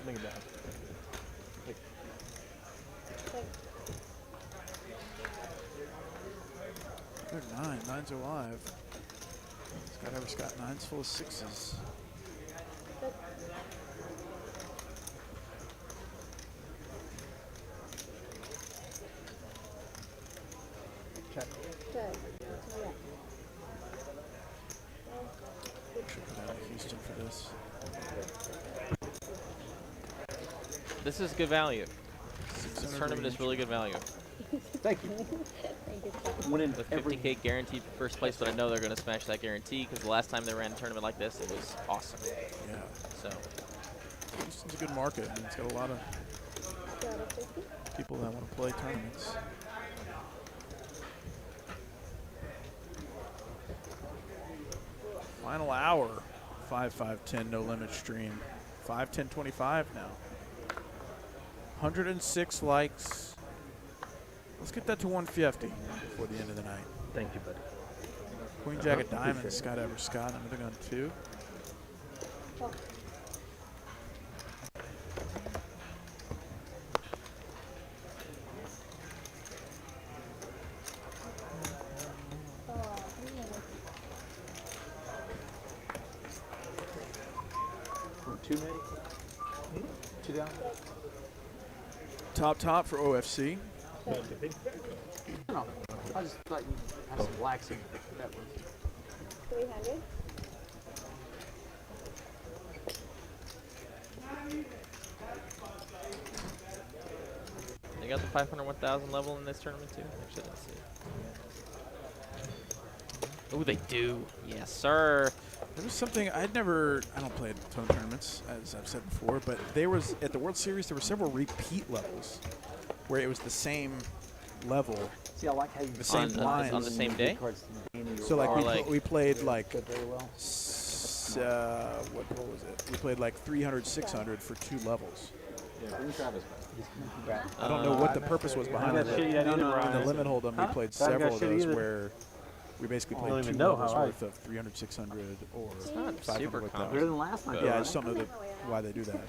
Bring it down. They're 9. 9's are live. Scott Everscott 9's full of 6s. Check. Should put out Houston for this. This is good value. This tournament is really good value. Thank you. Winning with 50K guaranteed for first place, but I know they're going to smash that guarantee because the last time they ran a tournament like this, it was awesome. Yeah. So Houston's a good market. I mean, it's got a lot of people that want to play tournaments. Final hour. 5-5-10 no limit stream. 5-10-25 now. 106 likes. Let's get that to 150 before the end of the night. Thank you, buddy. Queen Jack of Diamonds, Scott Everscott, under the gun 2. down? Top for OFC. No, I just thought you had some blacks in that one. 300. They got the 500, 1,000 level in this tournament too. Actually, let's see. Oh, they do. Yes, sir. There was something I don't play a ton of tournaments, as I've said before, but there was, at the World Series, there were several repeat levels where it was the same level. See, I like how you the same lines. On the same day? So like we played like, very well. what was it? We played like 300, 600 for 2 levels. I don't know what the purpose was behind it. In the limit hold'em, we played several of those where we basically played 2 levels worth of 300, 600, or 500 with Better than last night. Yeah, I just don't know why they do that.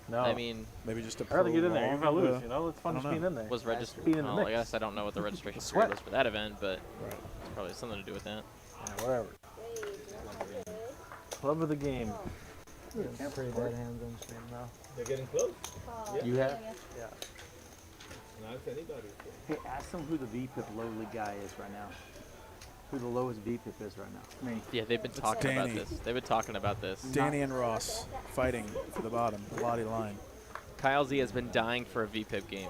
No. I mean, maybe just to I'd rather get in there. You're prolong gonna lose, the- you know? It's fun I just don't being in there. was registered. Being in the I mix. guess I don't know what the registration Sweat. period was for that event, but Right. it's probably something to do with that. Yeah, whatever. Love of the game. Pretty dead hands on stream now. They're getting close. You have? Yeah. Not if anybody. Hey, ask them who the VPIP lowly guy is right now. Who the lowest VPIP is right now. Me. Yeah, they've been talking about Danny. this. They've been talking about this. Danny and Ross fighting for the bottom, the lottie line. Kyle Z has been dying for a VPIP game.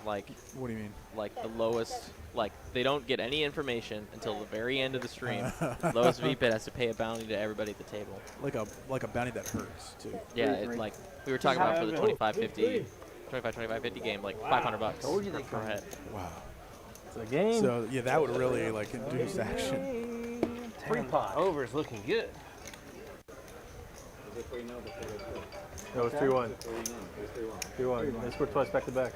Like, what do you mean? Like the lowest, like they don't get any information until the very end of the stream. Lowest VPIP has to pay a bounty to everybody at the table. Like a bounty that hurts too. Yeah, like we were talking about for the 25-50 game, like $500 per head. Wow. It's a game. So yeah, that would really like induce action. Free pot. Over is looking good. That was 3-1. 3-1. They scored twice back to back.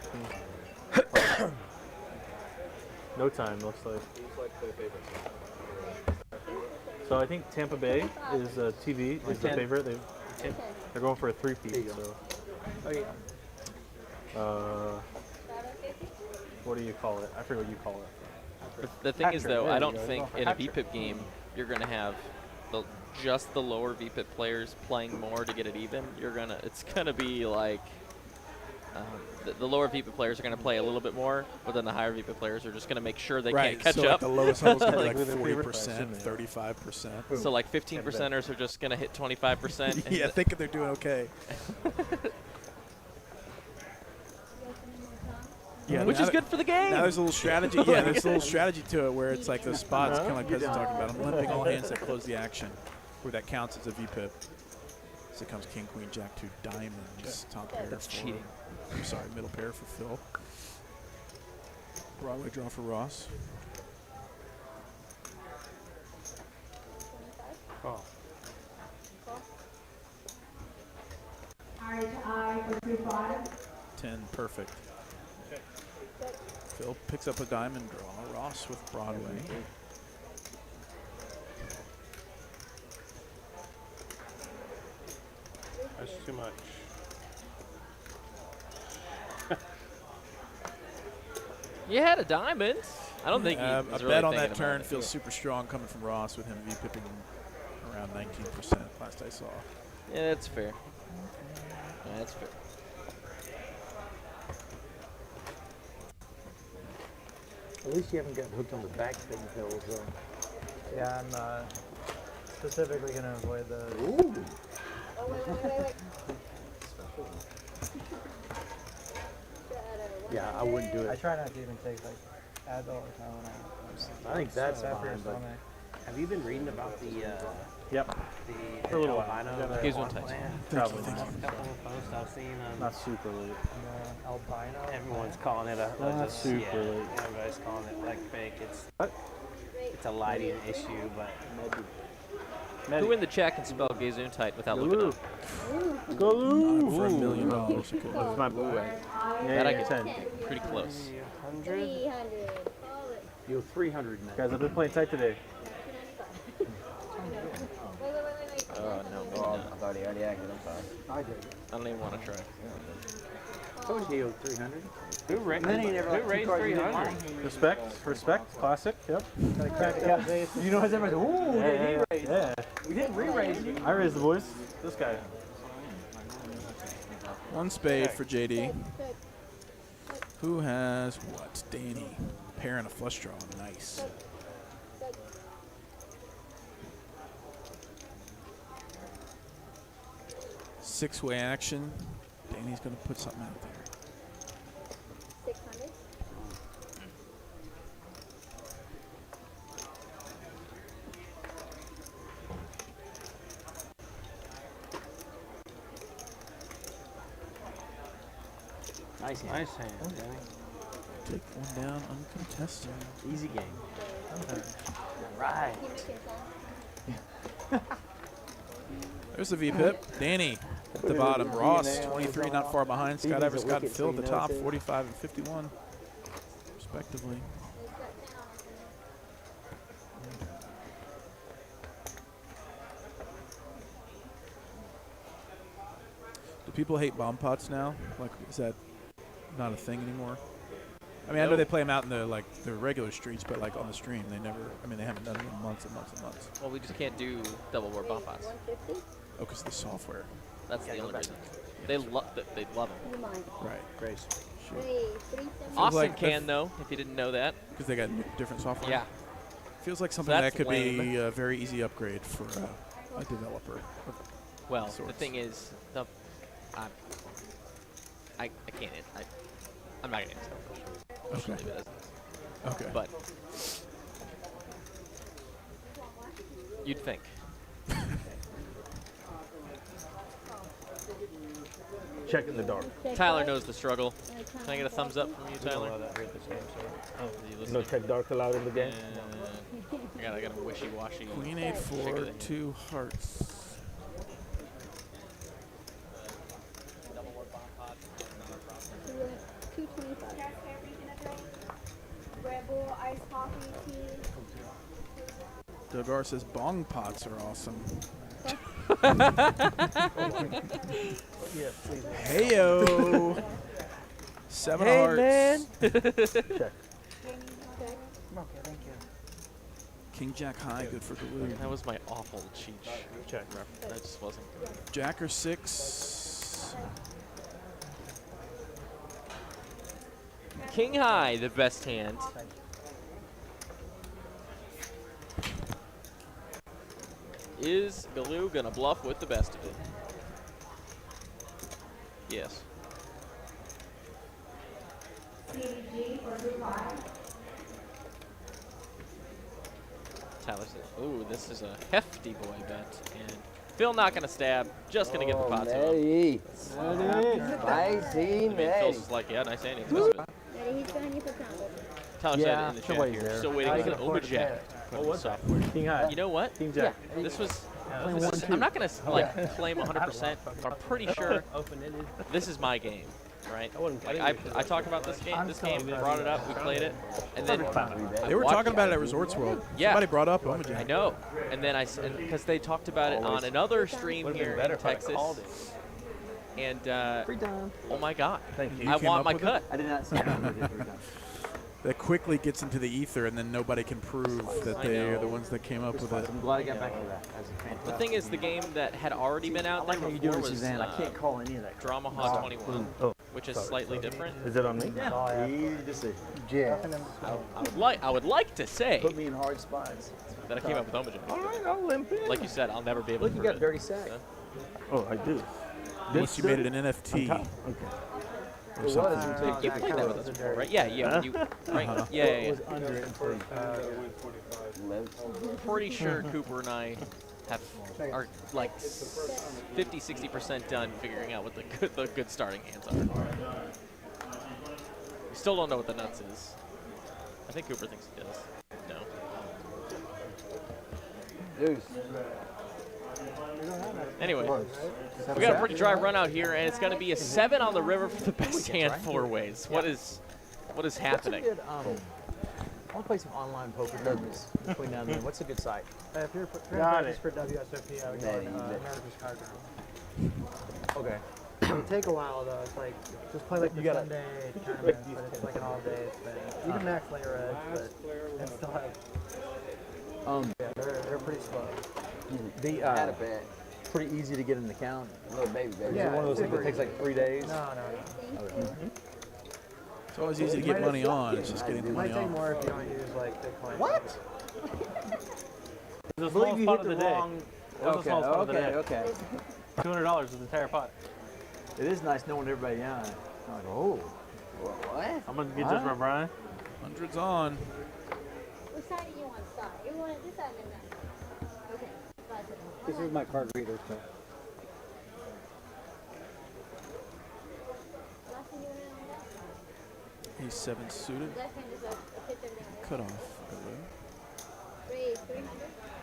No time, looks like. So I think Tampa Bay is TV is the favorite. They're going for a 3-peat. So. What do you call it? I forget what you call it. The thing is, though, There I you don't go. think in a VPIP game you're gonna have just the lower VPIP players playing more to get it even. It's gonna be like the lower VPIP players are gonna play a little bit more, but then the higher VPIP players are just gonna make sure they can't catch so up. Like the lowest level is gonna be like 40%, 35%. So like 15%ers are just gonna hit 25%. Yeah, thinking they're doing okay. Yeah, which is good for the game. Now there's a little strategy. Yeah, there's a little strategy to it where it's like the spots, kind of like Peasant's talking about. I'm limping all hands that close the action, where that counts as a VPIP. So it comes King, Queen, Jack, 2 diamonds, top pair. That's cheating. I'm sorry, middle pair for Phil. Broadway draw for Ross. Oh. Eye to eye for 2-5. 10, perfect. Phil picks up a diamond draw. Ross with Broadway. That's too much. You had a diamond. I don't think he a was bet really on thinking that turn about it. feels super strong coming from Ross with him VPIpping around 19% last I saw. Yeah, that's fair. Yeah, that's fair. At least you haven't gotten hooked on the backspin pills, though. Yeah, I'm specifically going to avoid those. Ooh. Oh, wait. Yeah, I wouldn't do it. I try not to even take like Advil or Tylenol. I think that's bad for your fine, but- stomach. Have you been reading about the Yep. the For a little while. albino Here's one touch. plan? Probably. Last couple of posts I've seen on Not super late. Albino. everyone's calling it a Not just, super yeah, late. everybody's calling it like fake. It's a lighting issue, but Who in the chat can spell Gesundheit without looking up? Go For $1 million. That's my boy. That I Yeah, can 10. pretty close. 300. You have 300 in that. Guys, I've been playing tight today. Wait. No, maybe I not. thought he already acted. I'm sorry. I did. I don't even want to try. Told you he owed 300. who raised 300? Respect, classic, yep. You know, as everybody, ooh, Yeah, did he yeah, raise? yeah. We didn't re-raise you. I raised the boys. This guy. One spade for JD. Who has what? Danny. Pair and a flush draw. Nice. Six-way action. Danny's going to put something out there. 600. Nice hand. Nice hand, Danny. Take one down uncontested. Easy game. Right. There's the V-pip. Danny at the bottom. Ross, 23, not far behind. Scott Evers, Scott and Phil at the top, 45 and 51, respectively. Do people hate bomb pots now? Like, is that not a thing anymore? I mean, I know they play them out in the regular streets, but like on the stream, they never. I mean, they haven't done it in months and months and months. Well, we just can't do double board bomb pots. Oh, because of the software. That's the only reason. They love them. Right. Grace. Austin like can though, if you didn't know that. Because they got different software. Yeah. Feels like something that could be a very easy upgrade for a developer. Well, the thing is, I can't. I'm not gonna answer that question. Okay. Leave it as it is. Okay. But you'd think. Check in the dark. Tyler knows the struggle. Can I get a thumbs up from you, Tyler? No check dark allowed in the game. I got a wishy-washy. Queen 8-4, 2 hearts. Red Bull, iced coffee, tea. Dogar says bong pots are awesome. Heyo. 7 hearts. Man. Check. King Jack high, good for glue. That was my awful cheat check. That just wasn't good. Jack or 6. King high, the best hand. Is Galoo gonna bluff with the best of it? Yes. Tyler says, ooh, this is a hefty boy bet. And Phil not gonna stab, just gonna get the pot to him. I mean, Phil's just like, yeah, nice hand. He's missing it. Tyler said in the chat here, still waiting for the Oma Jack. Oh, what's software? King high. You know what? King Jack. Yeah, this was. I'm not gonna claim 100%, but I'm pretty sure this is my game, right? Like I talked about this game, brought it up, we played it, and then they were talking about it at Resorts World. Yeah, somebody brought up Oma Jack. I know, and then because they talked about it on another stream here in Texas. And oh my God, I want my cut. I did not see that. That quickly gets into the ether, and then nobody can prove that they are the ones that came up with it. I'm glad I got back to that. That was a fantastic. The thing is, the game that had already been out there before was I can't call any of that. Drama Hot 21, which is slightly different. Is it on me? Yeah. Easy to see. Yeah. I would like to say Put me in hard spots. that I came up with Oma Jack. All right, I'll limp in. Like you said, I'll never be able Look, to you prove got it. dirty sack. Oh, I do. Once you made it an NFT. Okay. Or something. You played that with us before, right? Yeah, yeah. When you, right? Yeah. Pretty sure Cooper and I are like 50-60% done figuring out what the good starting hands are. We still don't know what the nuts is. I think Cooper thinks he does. No. Deuce. Anyway, we got a pretty dry run out here, and it's going to be a 7 on the river for the best hand 4 ways. What is happening? Good, I want to play some online poker tournaments between now and then. What's a good site? If you're practice for WSOP, I would go on America's Card Room. Okay. It'll take a while though. It's like just play like the Sunday tournament, but it's like an all-day thing. Even max layer edge, but they still have. Yeah, they're pretty slow. The Had a bet. pretty easy to get an account. Little baby, baby. Is it one of those things that takes like 3 days? No. It's always easy to get money on. It's just getting the It might money take off. more if you don't use like Bitcoin. What? The I believe smallest you pot hit of the the day. wrong. That was the smallest pot of the day. Okay. $200 is the entire pot. It is nice knowing everybody. Yeah. I'm like, oh. What? I'm gonna get judged by Brian. Hundreds on. Which side do you want to start? You want this side and that? Okay. This is my card reader, so. He's 7 suited. Left hand is a pitch of the Cut off. raise 300.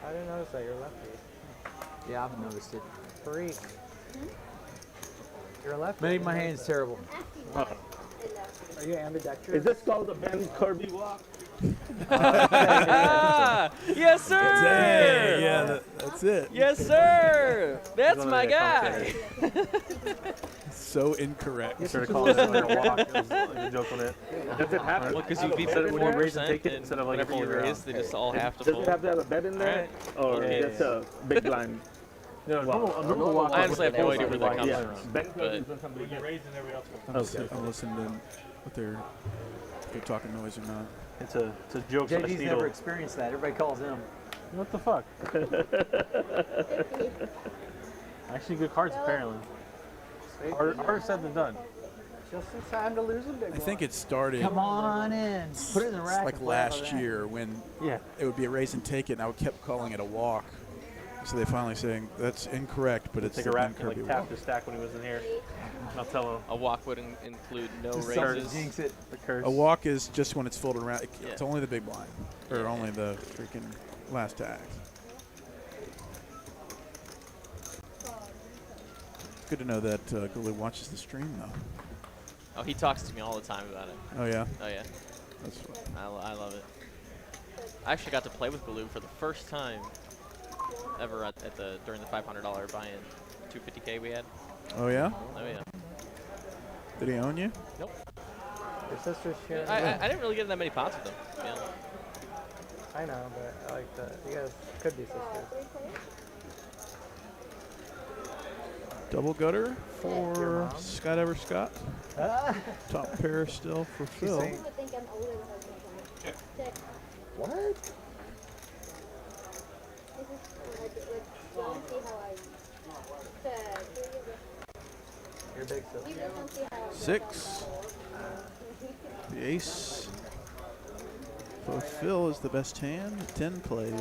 I didn't notice that you're lefty. Yeah, I've noticed it. Freak. You're a lefty. Maybe my hand's terrible. Are you ambidextrous? Is this called the Ben Kirby walk? Yes, sir. Dang, yeah, that's it. Yes, sir. That's my guy. So incorrect. You started calling it like a walk. It was like a joke on it. Does it have Well, because you beat Instead of when you raise and 4%, take it, and instead of like whenever you folding it raise, around. they just all have to Does fold. it have to have a bed in there? Or Yeah, just a big blind? No, Wow. normal walk. I honestly have no idea where that comes Yeah. from. Ben But Kirby's been somebody When you raise and everybody else I'm goes. just I'm listening to what if they're talking noise or not. It's a joke. JG's never experienced that. Everybody calls him. What the fuck? Actually, good cards apparently. Harder said than done. Just in time to lose a big I think it started. Come on in. Put it in the rack. Like and play out of last that. year when Yeah. it would be a raise and take it, and I kept calling it a walk. So they finally saying that's incorrect, but it's Take the a Ben rack and Kirby like tap walk. the stack when he was in here. And I'll tell him a walk would include no Just start to raises. jinx it. the curse. A walk is just when it's folded around. It's Yeah. only the big blind, or only the freaking last tag. Good to know that Gulu watches the stream, though. Oh, he talks to me all the time about it. Oh yeah. Oh yeah, That's what. I love it. I actually got to play with Galoo for the first time ever at the during the $500 buy-in 250K we had. Oh yeah. Oh yeah. Did he own you? Nope. Your sister's sharing. I didn't really get that many pots with him. Yeah. I know, but I like that. You guys could be sisters. Double gutter for Scott Scott. Ah. Top pair still for Phil. I think I'm older when I was like, check. What? This is like, you want to see how I. You're big You sister. just want to see how. 6. The ace. For Phil is the best hand. 10 plays.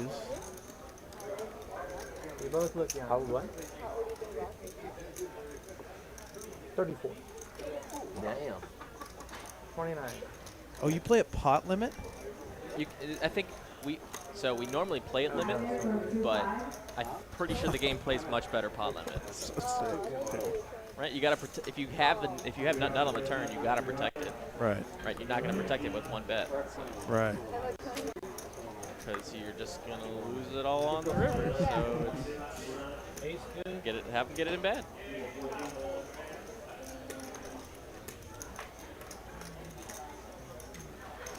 You both look young. How what? 34. Damn. 29. Oh, you play at pot limit? I think we normally play at limit, but I'm pretty sure the game plays much better pot limit. Right? You gotta if you have nut on the turn, you gotta protect it. Right. Right. You're not gonna protect it with one bet. Right. Because you're just gonna lose it all on the river. So have them get it in bed.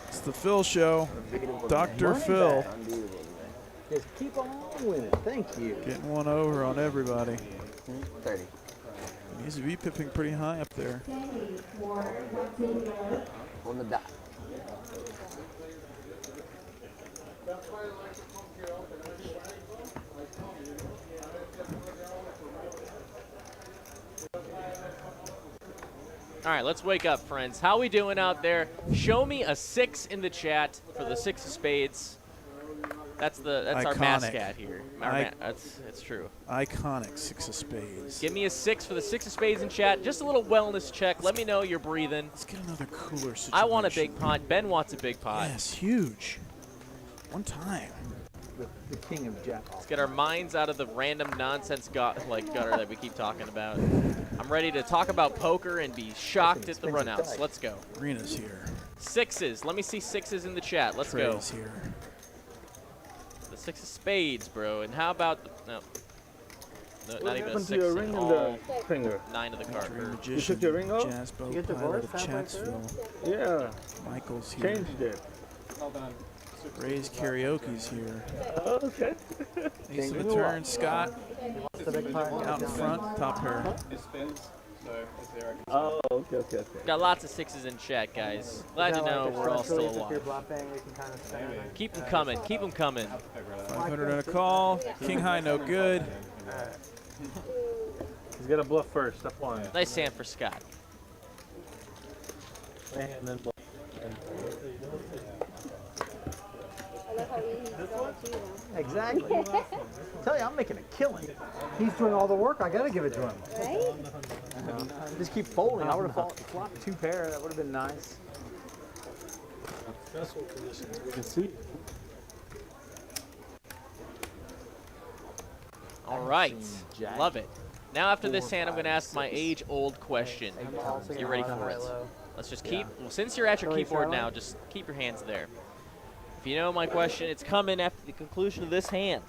It's the Phil Show. Dr. Phil. Just keep on winning. Thank you. Getting one over on everybody. 30. He's V-pipping pretty high up there. On the dot. All right, let's wake up, friends. How we doing out there? Show me a 6 in the chat for the 6 of spades. That's our mascot here. It's true. Iconic 6 of spades. Give me a 6 for the 6 of spades in chat. Just a little wellness check. Let me know you're breathing. Let's get another cooler situation. I want a big pot. Ben wants a big pot. Yes, huge. One time. The king of jack. Let's get our minds out of the random nonsense gutter that we keep talking about. I'm ready to talk about poker and be shocked at the runouts. Let's go. Rena's here. 6s. Let me see 6s in the chat. Let's go. Trey's here. The 6 of spades, bro. And how about no, not even a happened 6 to your at ring all. and the finger? 9 of the card. Dream or- Magician, took your ring off? Jazz Bow, You get Pilot divorced of halfway through? Chatsville. Yeah. Michael's here. Changed it. Ray's Karaoke's here. Okay. Ace of the turn, Scott. the big part. Out in front, top pair. It spins, so if there I can Oh, okay. Got lots of 6s in chat, guys. Glad to know we're all still If you're alive. bluffing, we can kind of spin it. Keep them coming. Keep them coming. 500 and a call. King high, no good. He's got to bluff first. Step one. Nice hand for Scott. And then bluff. Exactly. Tell you, I'm making a killing. He's doing all the work. I gotta give it to him. Right? Just keep folding. I would have flopped 2 pair. That would have been nice. Stressful positions. We can see. All right. Love it. Now after this hand, I'm going to ask my age-old question. You ready for it? Let's just keep, well, since you're at your keyboard now, just keep your hands there. If you know my question, it's coming after the conclusion of this hand.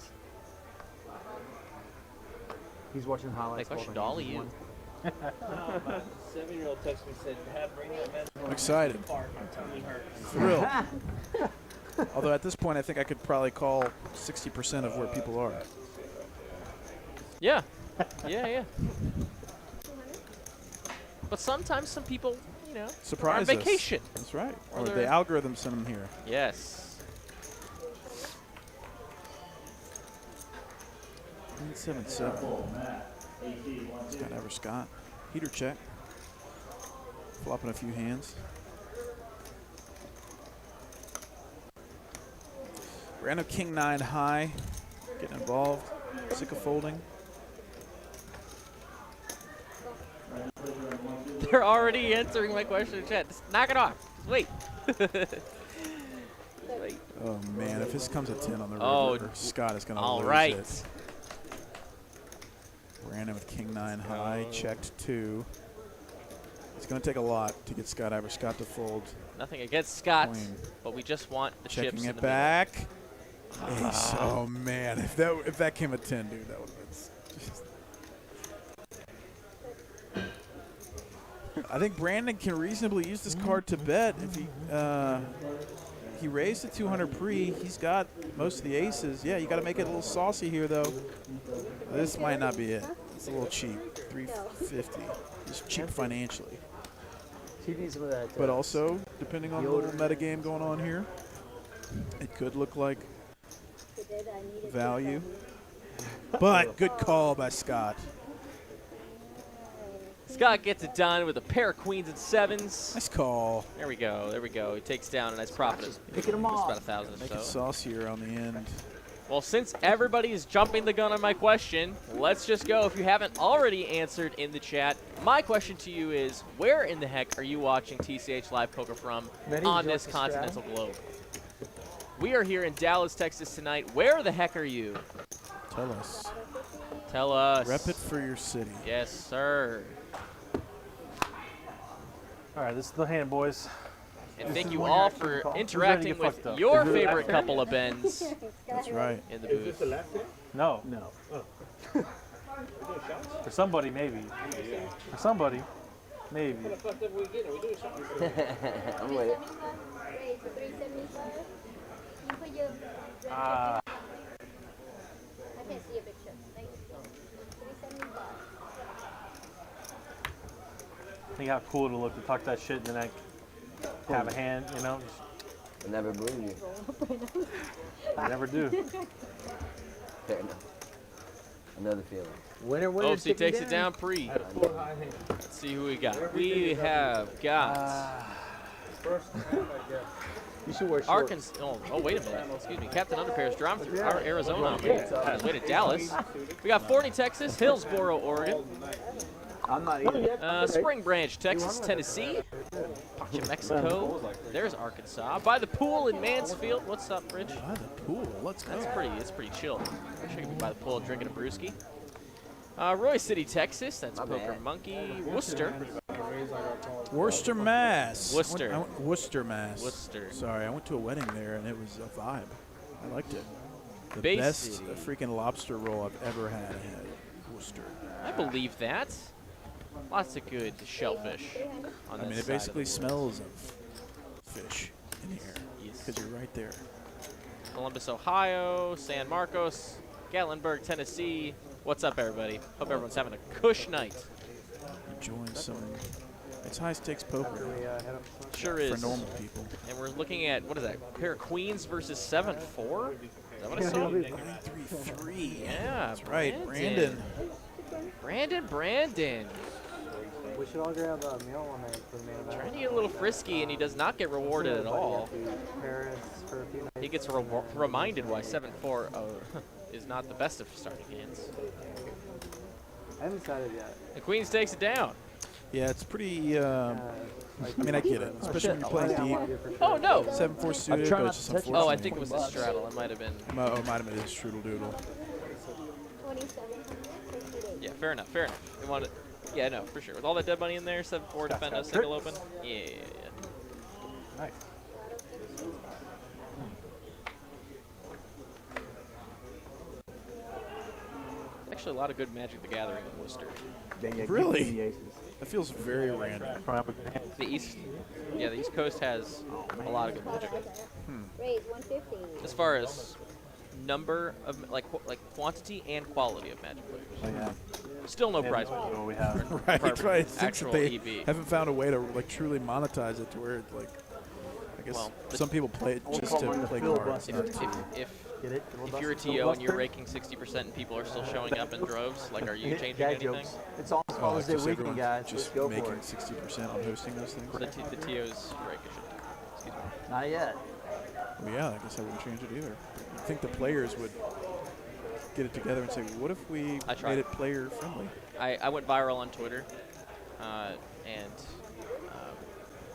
He's watching highlights. My question to all of you. 7-year-old texted me said, bring that man. I'm excited. My tummy hurts. Thrilled. Although at this point, I think I could probably call 60% of where people are. Yeah. Yeah. But sometimes some people, you know, Surprise are on vacation. us. That's right. Or they're- the algorithm sent them here. Yes. 977. Scott ever Scott. Heater check. Flopping a few hands. Random king 9 high. Getting involved. Sick of folding. They're already answering my question in chat. Just knock it off. Just wait. Wait. Oh man, if this comes at 10 on the Oh, river, Scott is gonna all lose right. it. Brandon with king 9 high, checked 2. It's gonna take a lot to get Scott Scott to fold. Nothing against Scott, Queen. but we just want the chips. Checking in it the back. Ace. Oh man, if that came at 10, dude, that would have been. Just I think Brandon can reasonably use this card to bet if he raised to 200 pre. He's got most of the aces. Yeah, you got to make it a little saucy here though. This might not be it. It's a little cheap. 350. It's cheap financially. He needs some of that. But also, depending on the little metagame going on here, it could look like value. But good call by Scott. Scott gets it done with a pair of queens and 7s. Nice call. There we go. There we go. He takes down a nice profit. Picking them off. About 1,000 or Make it so. saucier on the end. Well, since everybody is jumping the gun on my question, let's just go. If you haven't already answered in the chat, my question to you is, where in the heck are you watching TCH Live Poker from on this continental globe? We are here in Dallas, Texas tonight. Where the heck are you? Tell us. Tell us. Rep it for your city. Yes, sir. All right, this is the hand, boys. And thank you all for interacting with your favorite couple of Bens. That's right. In the booth. No. No. For somebody, maybe. For somebody, maybe. What the fuck did we get? Are we doing something? I'm with it. I can't see a picture. Thank you. 375. Think how cool it'll look to talk that shit and then I have a hand, you know? I never believe you. I never do. Fair enough. Another feeling. Winner, Oops, he takes it down pre. Let's see who we got. We have got You should wear shorts. Arkansas. Oh, wait a minute. Excuse me. Captain Underpairs driving through our Arizona on his way to Dallas. We got Forney, Texas, Hillsboro, Oregon. I'm not either. Spring Branch, Texas, Tennessee. Pacha, Mexico. There's Arkansas. By the pool in Mansfield. What's up, Rich? By the pool. Let's go. It's pretty chill. I wish I could be by the pool drinking a brewski. Roy City, Texas. That's Poker Monkey. Worcester. Worcester, Mass. Worcester. Worcester, Mass. Worcester. Sorry, I went to a wedding there and it was a vibe. I liked it. The Bay best City. freaking lobster roll I've ever had. I had Worcester. I believe that. Lots of good shellfish on I mean, this it side basically of the smells of fish in here Yes. because you're right there. Columbus, Ohio, San Marcos, Gatlinburg, Tennessee, What's up, everybody? Hope everyone's having a cush night. Enjoying some. It's high stakes poker. Sure is. For normal people. And we're looking at, what is that? Pair of queens versus 7-4? Is that what I saw? 9-3-3. Yeah, that's right. Brandon. Brandon. We should all grab a meal one night for the main event. Trying to get a little frisky, and he does not get rewarded at all. Paris for a few nights. He gets reminded why 7-4 is not the best of starting hands. I haven't decided yet. The Queens takes it down. Yeah, it's pretty. I mean, I get it, especially when you're playing deep. Oh no! 7-4 suited, but it's just unfortunate. Oh, I think it was the straddle. It might have been. Oh, it might have been his strudel doodle. 27. Yeah, fair enough. Fair enough. We want it. Yeah, no, for sure. With all that dead money in there, 7-4 defend us, single open. Yeah. Nice. Actually, a lot of good Magic the Gathering in Worcester. Really? That feels very random. The East, yeah, the East Coast has a lot of good Magic. Raise 150. As far as number of like quantity and quality of Magic players. Oh, yeah. Still no prize money. What we have. Right. Since Actual they EV. haven't found a way to like truly monetize it to where it's like. I guess some people play it just to play cards. If you're a TO and you're raking 60% and people are still showing up in droves, like, are you changing anything? It's almost Father's Day weekend, guys. Just go making for it. 60% on hosting those things. The TO's rakeish. Excuse me. Not yet. Well, yeah, I guess I wouldn't change it either. I think the players would get it together and say, what if we made it player friendly? I went viral on Twitter and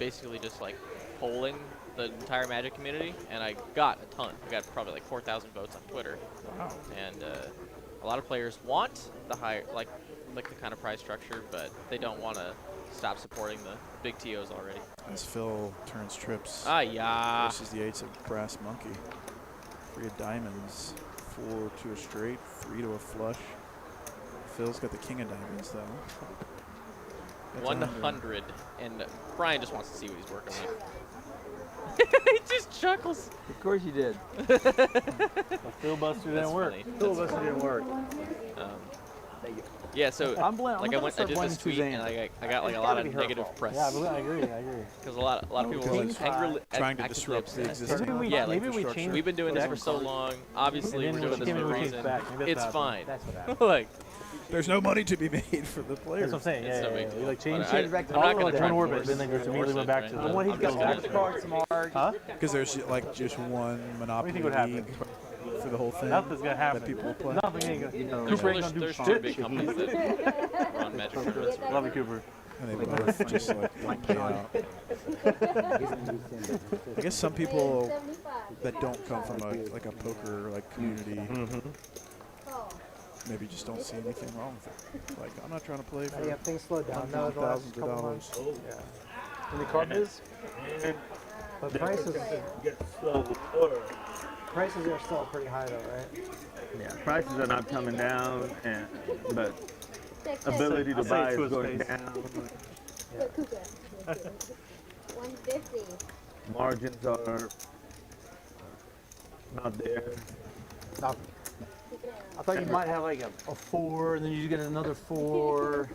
basically just like polling the entire Magic community, and I got a ton. I got probably like 4,000 votes on Twitter. Wow. And a lot of players want the higher, like the kind of prize structure, but they don't want to stop supporting the big TOs already. As Phil turns trips versus the 8s of Brass Monkey. 3 of diamonds, 4 to a straight, 3 to a flush. Phil's got the king of diamonds though. 100, and Brian just wants to see what he's working with. He just chuckles. Of course you did. The filibuster didn't work. Filibuster didn't work. Yeah, so like I did this tweet Suzanne. and I got like a lot of negative press. Yeah, I agree. Because a lot of people were like angrily trying to disrupt the existing. Yeah, like we've been doing this for so long. Obviously, we're doing this for a reason. It's fine. Like. There's no money to be made for the players. That's what I'm saying. Yeah. You like change it back to I'm not going turn to orbit, then they just immediately went back to the. He's got back the cards tomorrow. Huh? Because there's like just one Monopoly What do you think would league happen? for the whole thing. Nothing's gonna happen. That people will play. Nothing ain't gonna. There's two big companies that run Magic tournaments. Love you, Cooper. And they both just like don't pay out. I guess some people that don't come from a poker like community maybe just don't see anything wrong with it. Like, I'm not trying to play for things slowed down now the last thousands of couple dollars. months. Yeah. In the card biz? But prices are still pretty high though, right? Yeah, prices are not coming down, but ability to buy is going down. 150. Margins are not there. I thought you might have like a 4, and then you get another 4.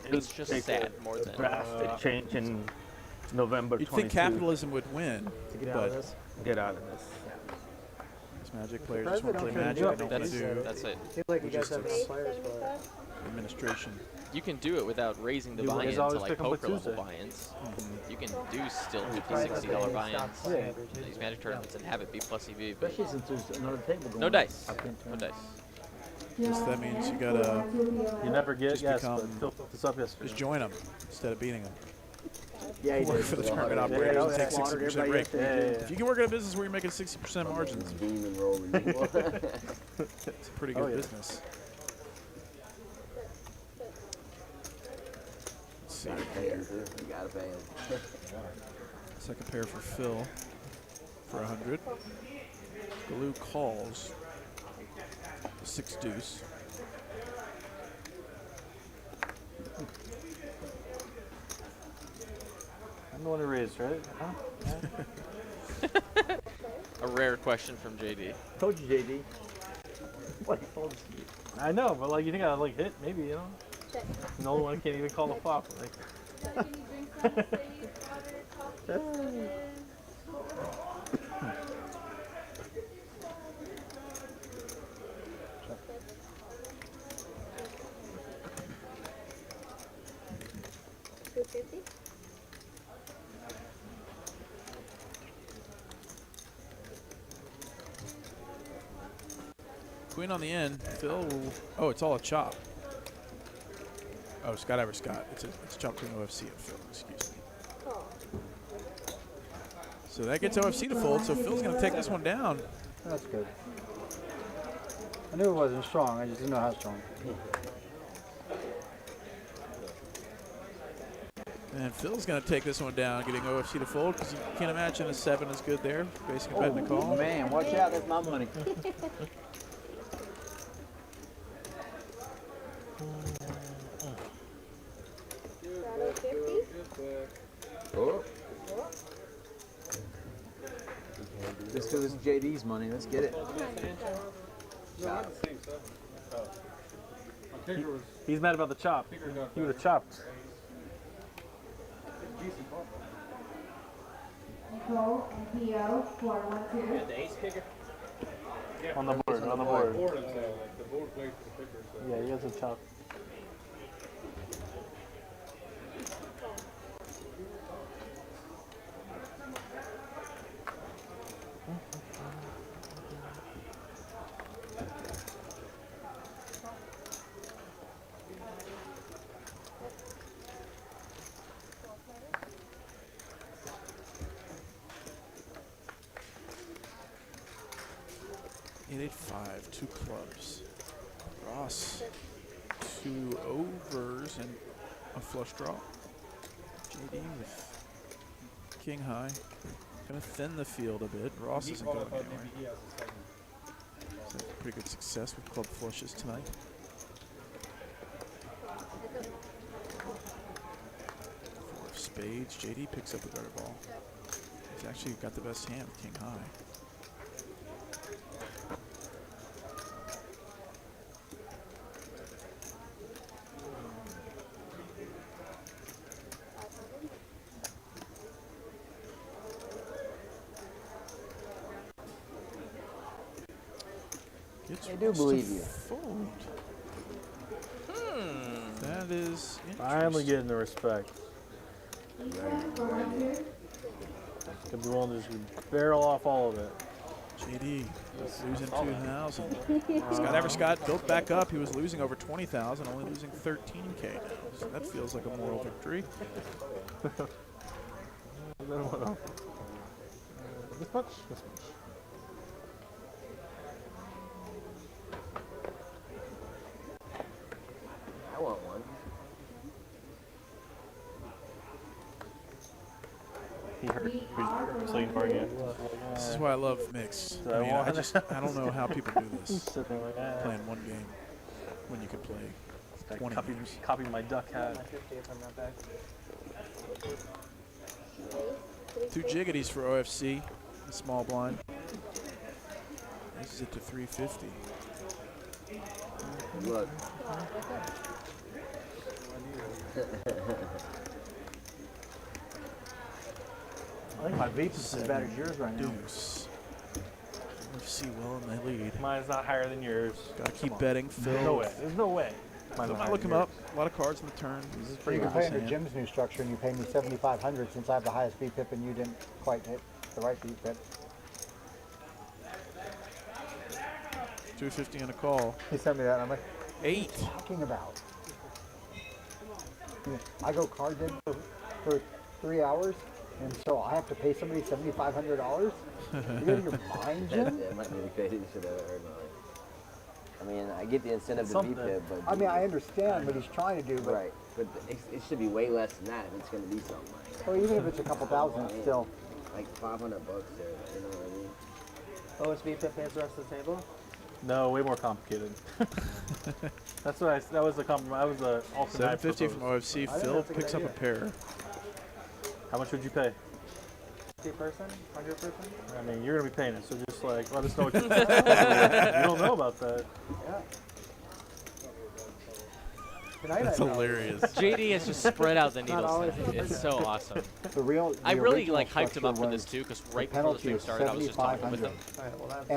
It's just sad more than drastic change in November 22. You'd think capitalism would win, but get out of this. Magic players just want to play Magic. They don't want to do. That's it. I feel like you guys have enough players for it. Administration. You can do it without raising the buy-in to like poker level buy-ins. You can do still $50, $60 buy-ins in these Magic tournaments and have it be plus EV. But Especially since there's another table going no on. dice. No dice. Just that means you gotta. You never get just yes, become, but Phil put this up yesterday. Just join them instead of beating them. Yeah, he Work did. for the tournament operators and take 60% break. If you can work in a business where you're making 60% margins, it's a pretty good business. Let's see here. You gotta pay him. Second pair for Phil for 100. Glue calls. 6 deuce. I'm the one who raised, right? Huh? A rare question from JD. Told you, JD. What? I know, but like you think I like hit? Maybe, you know. Check. No one can't even call the flop. Like. Check, can you drink some, save, water, coffee, soda? $2.50? Queen on the end. Phil. Oh, it's all a chop. Oh, Scott over Scott. It's chop queen OFC of Phil. Excuse me. Oh. So that gets OFC to fold. So Phil's going to take this one down. That's good. I knew it wasn't strong. I just didn't know how strong. And Phil's going to take this one down, getting OFC to fold because you can't imagine a 7 is good there. Facing a bet and a call. Man, watch out. That's my money. Oh. Just because it's JD's money, let's get it. He's mad about the chop. He would have chopped. Control and PO 412. The ace kicker? On the board, on the board. The board plays for the picker. So. Yeah, he has a chop. $8.85, 2 clubs. Ross, 2 overs and a flush draw. JD with king high. Gonna thin the field a bit. Ross isn't going anywhere. So pretty good success with club flushes tonight. 4 of spades. JD picks up a better ball. He's actually got the best hand, king high. I do believe you. Fold. That is Finally getting the respect. Could be willing to just barrel off all of it. JD losing 2,000. Scott Everscott built back up. He was losing over 20,000, only losing 13K now. So that feels like a moral victory. This much? This much. I want one. He hurt. So you bargain. This is why I love mix. I mean, I don't know how people do this. Playing one game when you could play 20 games. Copy my duck hat. 2 jiggities for OFC. The small blind. Raises it to 350. Look. I think my vape is as bad as yours right now. Deuce. OFC well in the lead. Mine's not higher than yours. Gotta keep betting. Phil. No way. There's no way. Look him up. A lot of cards in the turn. This is pretty You good. can play under Jim's new structure, and you pay me $7,500 since I have the highest VPIP, and you didn't quite hit the right VPIP. 250 and a call. He sent me that, and I'm like, 8. what are you talking about? I go cards in for 3 hours, and so I have to pay somebody $7,500? You're out of your mind, Jim? That might be the craziest shit I've ever heard in my life. I mean, I get the incentive to VPIP, but... I mean, I understand what he's trying to do, but... Right, but it should be way less than that if it's going to be something like that. Well, even if it's a couple thousand, it's still... Like $500 there, you know what I mean? OSB pip pays the rest of the table? No, way more complicated. That's what that was the compromise. That was the alternate. 750 from OFC. Phil picks up a pair. How much would you pay? 50 person, 100 person. I mean, you're gonna be paying it, so just like let us know what you don't know about that. Yeah. That's hilarious. JD has just spread out the needles. It's so awesome. I really like hyped him up for this too, because right before the stream started, I was just talking with him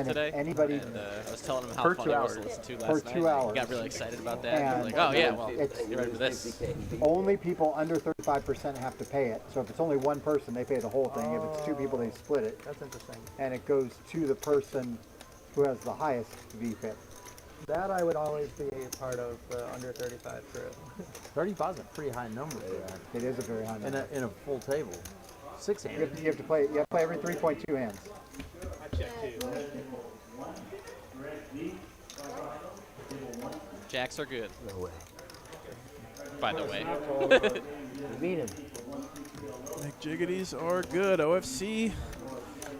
today, and I was telling him how fun it was to listen to last night. He got really excited about that. And like, oh yeah, well, get ready for this. Only people under 35% have to pay it. So if it's only one person, they pay the whole thing. If it's two people, they split it. That's interesting. And it goes to the person who has the highest VPIP. That I would always be a part of the under 35 crew. 35 is a pretty high number. It is a very high number. In a full table. 6 hands. You have to play every 3.2 hands. Jacks are good. No way. By the way. Beat him. McJiggities are good. OFC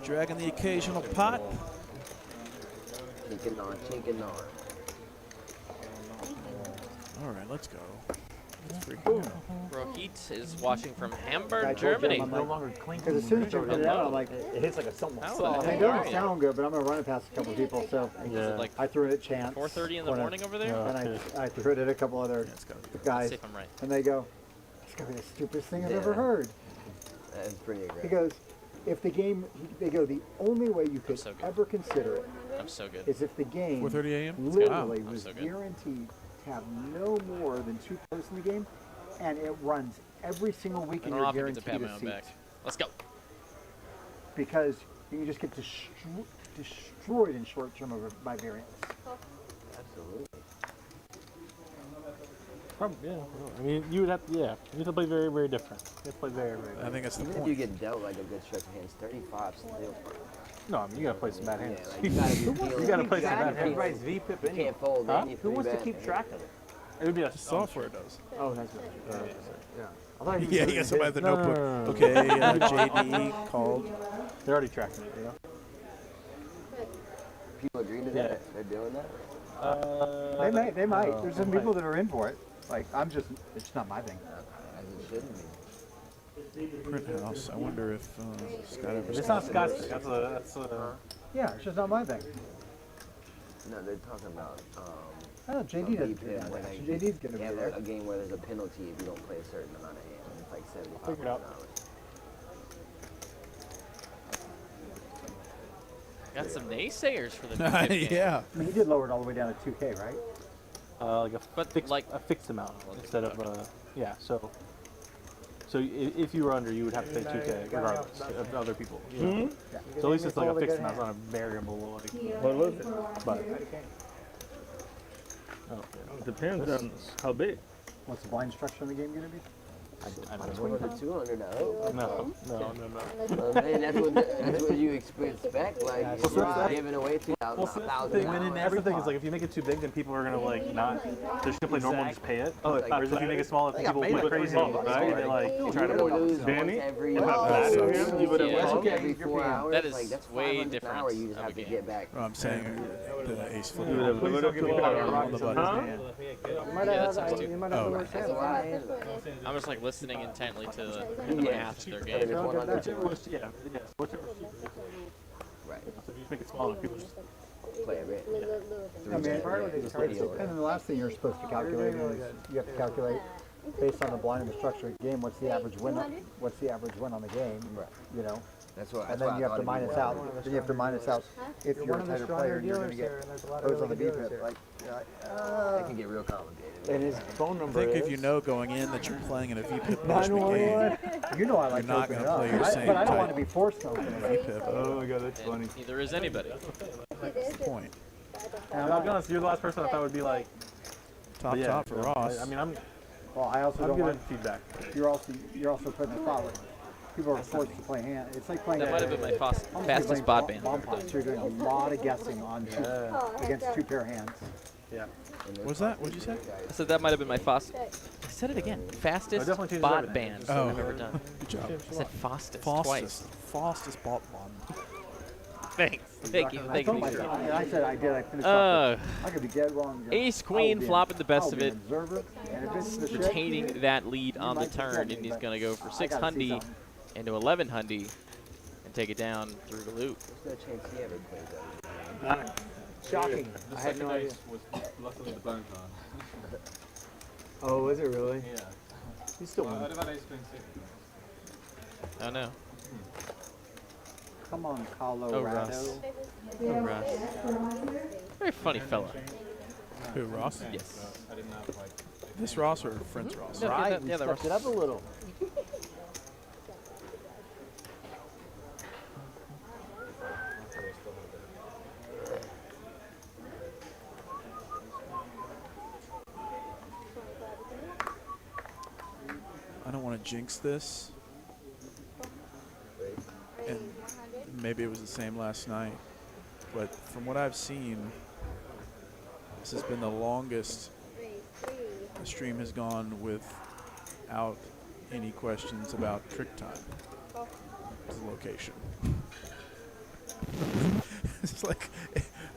dragging the occasional pot. Chinking on. All right, let's go. Rohit is watching from Hamburg, Germany. No longer clean. Because as soon as you put it out, I'm like, it hits like a something. It doesn't sound good, but I'm gonna run it past a couple people. So like I threw it at Chance. 4:30 in the morning over there. And I threw it at a couple other guys. See if I'm right. And they go, "It's gonna be the stupidest thing I've ever heard." That's pretty aggressive. He goes, if the game, they go, the only way you could ever consider it I'm so good. is if the game 4:30 a.m. literally Wow. was So good. guaranteed to have no more than 2 players in the game, and it runs every single week, I and don't you're often get to pat guaranteed my a own seat. back. Let's go. Because you just get destroyed in short term by variance. Absolutely. Probably, yeah. I mean, you would have to, you have to play very, very different. You have to play very, very different. I think that's the Even point. if you get dealt like a good stretch of hands, 35 still. No, I mean, you gotta play some bad hands. Yeah, like you gotta be feeling. You gotta play some bad hands. Everybody's VPIP You anyway. can't fold. Huh? Then Who wants to three keep bet. track of it? It would be a Software does. Oh, that's what. Yeah. I thought Yeah, you got somebody at the No, notebook. no, no, no. Okay, JD called. They're already tracking it, you know? People agree to Yeah. that? They're doing that? They might. There's some people that are in for it. Like, it's not my thing. As it shouldn't be. Print house. I wonder if Scott ever. It's not Scott's thing. That's a. Yeah, it's just not my thing. No, they're talking about. Oh, JD doesn't do VPIP that. when they JD's gonna be have there. a game where there's a penalty if you don't play a certain amount of hands. It's like Figure it out. $75. Got some naysayers for the VPIP game. Yeah. I mean, he did lower it all the way down to 2K, right? Like a fixed amount instead of so if you were under, you would have to pay 2K regardless of other people. You know? So at least it's like a fixed amount, it's not a variable. Like, What was it? but It depends on how big. What's the blind structure in the game gonna be? I don't know. 200, 200, I hope. No. Well, man, that's what you expect. Like, you're giving away $2,000. That's the thing is like if you make it too big, then people are gonna like not. They're just gonna play normal and just pay it. Whereas if you make it small, then people play crazy. Right? They like try to lose Danny? every You would have lost. every 4 hours. That is like, that's way 500 different an hour you just of have a to game. get back. Well, I'm saying the ace flip. You would have On the button. Yeah, that sucks too. You might have to work That's a lot of hands. I'm just like listening intently to the math of their And game. it's 100. Whatever. Right. So if you make it smaller, people just Play it, right? I mean, and the last thing you're supposed to calculate is you have to calculate based on the blind and the structure of the game. What's the average win? What's the average win on the game? Right. You know. That's what. And then you have to minus out. Then you have to minus out if you're a tighter player and you're going to get those on the VPIP. Like, That can get real complicated. And his phone I number think is. if you know going in that you're playing in a VPIP punishment game, you know I like you're not to going open to it play up. your same But I don't want to type be forced to open it up. VPIP. Oh my god, that's funny. And neither is anybody. That's the point. And I'll be honest, you're the last person I thought would be like Top for Ross. I mean, I'm I also I'm don't giving want. feedback. You're also putting a spot where people are forced to play hand. It's like playing. That might have been my almost like fastest playing bot ban. bomb pots. You're doing a lot of guessing on against 2 pair hands. Yeah. What's that? What'd you say? I said that might have been my fastest. I said it again. Fastest definitely changes bot everything. ban Oh. I've ever done. Good job. I said fastest twice. Fastest bot one. Thanks. Thank you. Thank you. I said I did. I finished off. I could be dead wrong. Ace Queen flopping the best of it. And if it's the shit, Retaining that lead on the turn, and he's going to go for 600 into 1100 and take it down through the loop. There's no chance he ever plays that. Shocking. The I had no idea. was luckily the bone card. Oh, is it really? Yeah. He's still I'd winning. have had ace queen six. Oh no. Come on, Colorado. Oh, Ross. Oh, Ross. Very funny fella. Who, Ross? Yes. I didn't have like. This Ross or friend's Ross? No, Right, yeah, that stepped it up a little. I don't want to jinx this. And maybe it was the same last night. But from what I've seen, this has been the longest the stream has gone without any questions about trick time. It's the location. It's like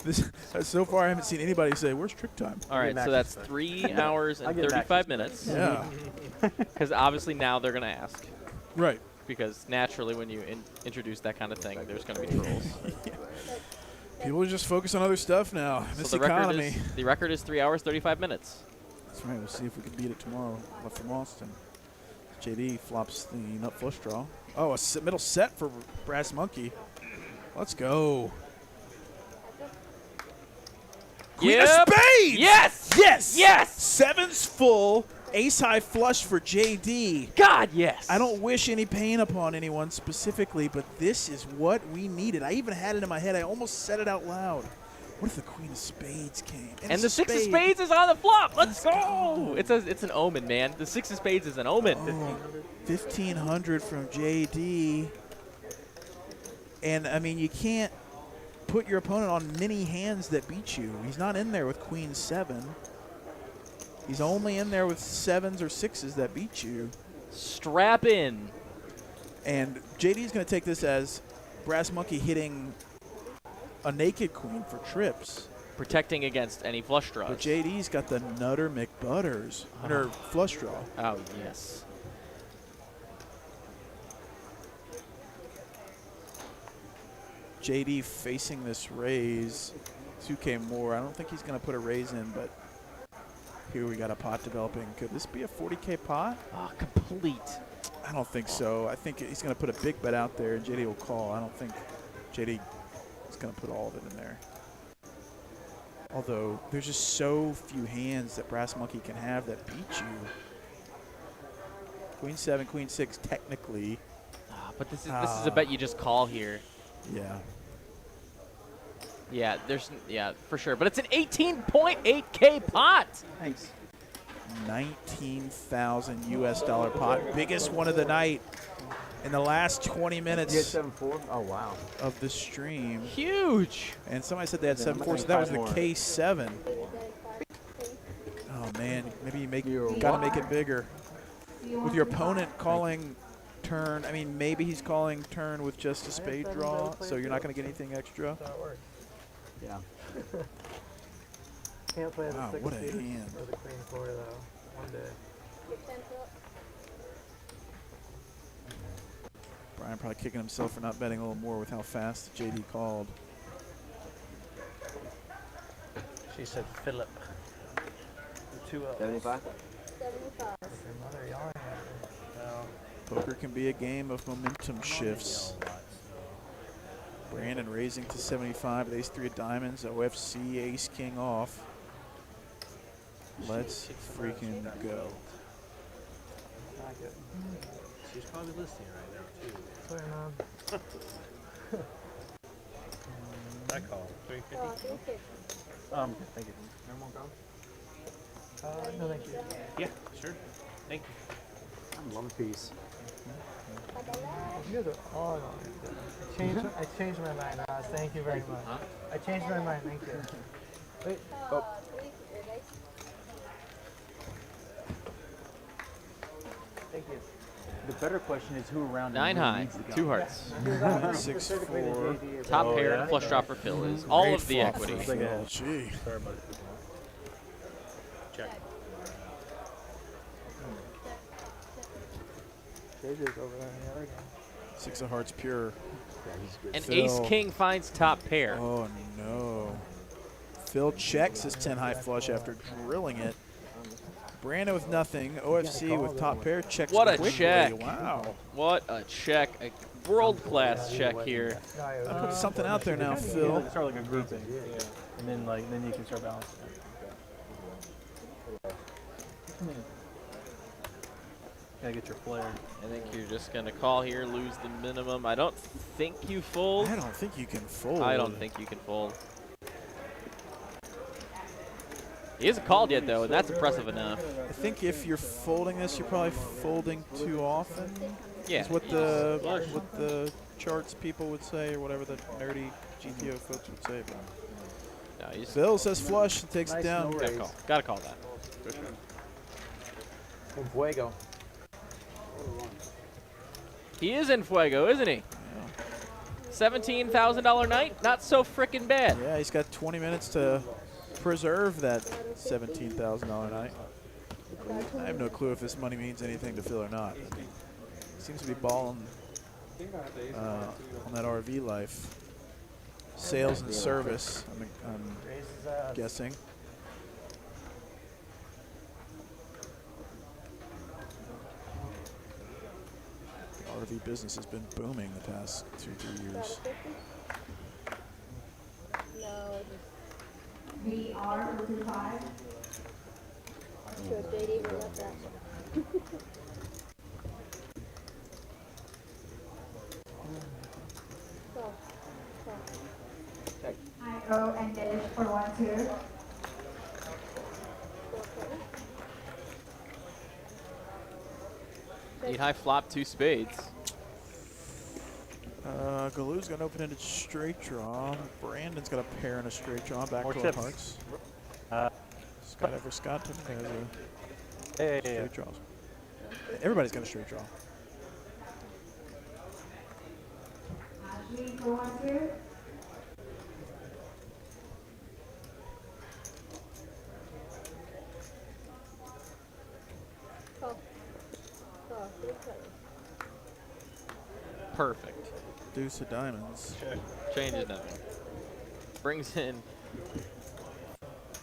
this. So far, I haven't seen anybody say, "Where's trick time?" All right, so that's 3 hours and 35 minutes. Yeah. Because obviously now they're going to ask. Right. Because naturally, when you introduce that kind of thing, there's going to be trolls. Yeah. People just focus on other stuff now. This So economy. the record is 3 hours, 35 minutes. That's right. We'll see if we can beat it tomorrow. Left from Austin. JD flops the nut flush draw. Oh, a middle set for Brass Monkey. Let's go. Queen of spades! Yes! Yes! Yes! Sevens full. Ace high flush for JD. God, yes! I don't wish any pain upon anyone specifically, but this is what we needed. I even had it in my head. I almost said it out loud. What if the Queen of Spades came? And the 6 of Spades is on the flop. Let's go! It's an omen, man. The 6 of Spades is an omen. Oh, 1,500 from JD. And, I mean, you can't put your opponent on many hands that beat you. He's not in there with Queen 7. He's only in there with 7s or 6s that beat you. Strap in. And JD's going to take this as Brass Monkey hitting a naked queen for trips. Protecting against any flush draws. But JD's got the Nutter McButters under flush draw. Oh, yes. JD facing this raise. 2K more. I don't think he's going to put a raise in, but here we got a pot developing. Could this be a 40K pot? Oh, complete. I don't think so. I think he's going to put a big bet out there, and JD will call. I don't think JD is going to put all of it in there. Although, there's just so few hands that Brass Monkey can have that beat you. Queen 7, Queen 6, technically. But this is a bet you just call here. Yeah. Yeah, for sure. But it's an 18.8K pot. Thanks. 19,000 US dollar pot. Biggest one of the night in the last 20 minutes. You had 7-4? Oh, wow. Of the stream. Huge. And somebody said they had 7-4, so that was the K7. Oh, man. Maybe you got to make it bigger. With your opponent calling turn, I mean, maybe he's calling turn with just a spade draw, so you're not going to get anything extra. Yeah. Can't play Wow, the 6 what a suited hand. or the Queen 4 though. One day. Brian probably kicking himself for not betting a little more with how fast JD called. She said Philip. The 2 L's. 75? 75. Another yarn. Poker can be a game of momentum shifts. Brandon raising to 75 with ace-3 of diamonds, OFC, ace-king off. Let's freaking go. She's probably listening right now, too. Sorry, Mom. I call 350. Thank you. No, thank you. Yeah, sure. Thank you. I'm one piece. You guys are all on it. I changed my mind, Ross. Thank you very much. I changed my mind. Thank you. Wait. Oh. Thank you. The better question is who around him 9 really high, needs the gun. 2 hearts. 6-4. Top pair and flush draw for Phil is all Great of the flop equity. for Phil. Gee. Sorry, buddy. Check. JJ's over there in the other game. 6 of hearts pure. And Phil. ace king finds top pair. Oh no. Phil checks his 10 high flush after drilling it. Brandon with nothing. OFC with top pair checks What a quickly. check. Wow. What a check. A world-class check here. I put something out there now, Phil. Start like a grouping. Yeah. And then you can start balancing it. Gotta get your flair. I think you're just going to call here, lose the minimum. I don't think you fold. I don't think you can fold. I don't think you can fold. He hasn't called yet, though, and that's impressive enough. I think if you're folding this, you're probably folding too often. Yeah. Is what the charts people would say, or whatever the nerdy GTO folks would say. No, he's Phil says flush and takes it down. Gotta call that. For sure. En fuego. He is in fuego, isn't he? $17,000 night? Not so frickin' bad. Yeah, he's got 20 minutes to preserve that $17,000 night. I have no clue if this money means anything to Phil or not. Seems to be balling on that RV life. Sales and service, I'm guessing. RV business has been booming the past 2-3 years. VR25. Sure, JD will love that. I-O and dash for 1-2. Need high flop 2 spades. Galoo's going to open into straight draw. Brandon's got a pair and a straight draw. Back More to chips. hearts. Scott ever Scott typically has a straight draws. Everybody's got a straight draw. Ashley for 1-2. Perfect. Deuce of diamonds. Changes nothing. Brings in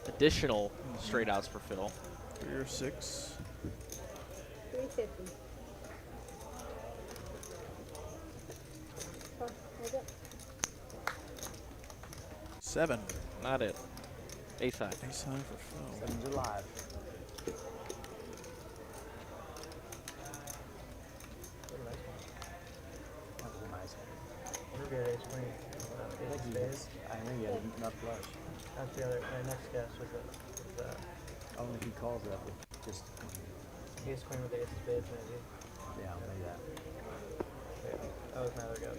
additional straight outs for Phil. 3 or 6. 350. Oh, hold up. 7. Not it. Ace high. Ace high for Phil. 7's alive. That was a nice one. We're good, ace queen. Ace spades. I think he had enough flush. That's the other. My next guess was that. I don't think he calls it up with just. Ace queen with ace spades, maybe. Yeah, maybe that. Yeah, that was my other guess.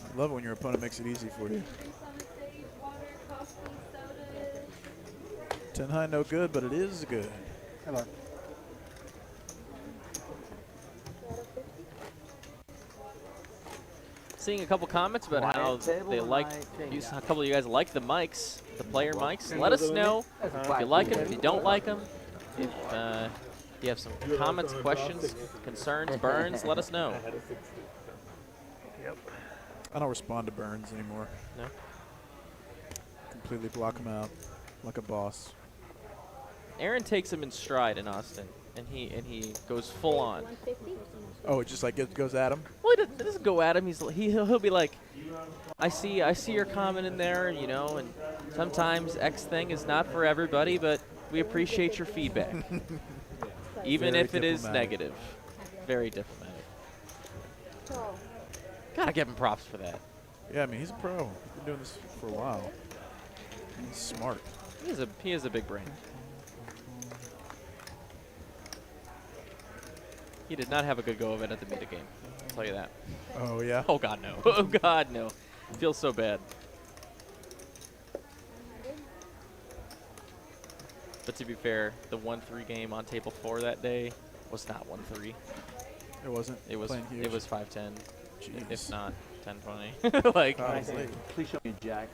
I love it when your opponent makes it easy for you. 10 high, no good, but it is good. Hello. Seeing a couple comments about how they like, a couple of you guys like the mics, the player mics. Let us know if you like them, if you don't like them. If you have some comments, questions, concerns, burns, let us know. Yep. I don't respond to burns anymore. No? Completely block them out like a boss. Aaron takes him in stride in Austin, and he goes full on. 150? Oh, it just like it goes at him? Well, it doesn't go at him. He'll be like, I see your comment in there, you know, and sometimes X thing is not for everybody, but we appreciate your feedback, even Very if it is diplomatic. negative. Very diplomatic. Oh. Gotta give him props for that. Yeah, I mean, he's a pro. He's been doing this for a while. He's smart. He is a big brain. He did not have a good go of it at the meta game. tell you that. Oh, yeah? Oh, God, no. Oh, God, no. Feels so bad. But to be fair, the 1-3 game on table 4 that day was not 1-3. It wasn't? It was. Playing huge? It was 5-10. Jeez. If not 10-20. Like. Please show me a jack.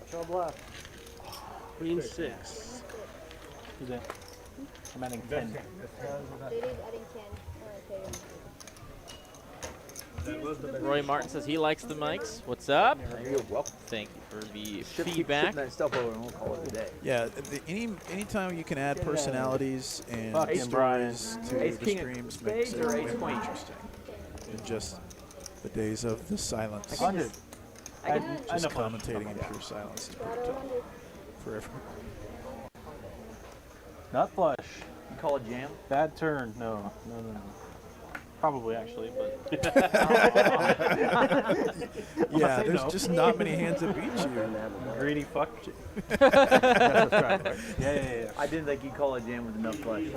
Show a bluff. Queen 6. Who's that? I'm adding 10. They did adding 10. Roy Martin says he likes the mics. What's up? You're welcome. Thank you for the Keep feedback. shipping that stuff over and we'll call it a day. Yeah, anytime you can add personalities and Fucking stories to Ace the king of streams makes spades or it ace way more queen? interesting. In just the days of the silence. 100. Just commentating in pure silence is pretty tough. Forever. Nut flush. You call it jam? Bad turn. No. Probably, actually, but. Yeah, there's just not many hands that beat you. Greedy fuck. Yeah. I didn't think you'd call it jam with enough flush.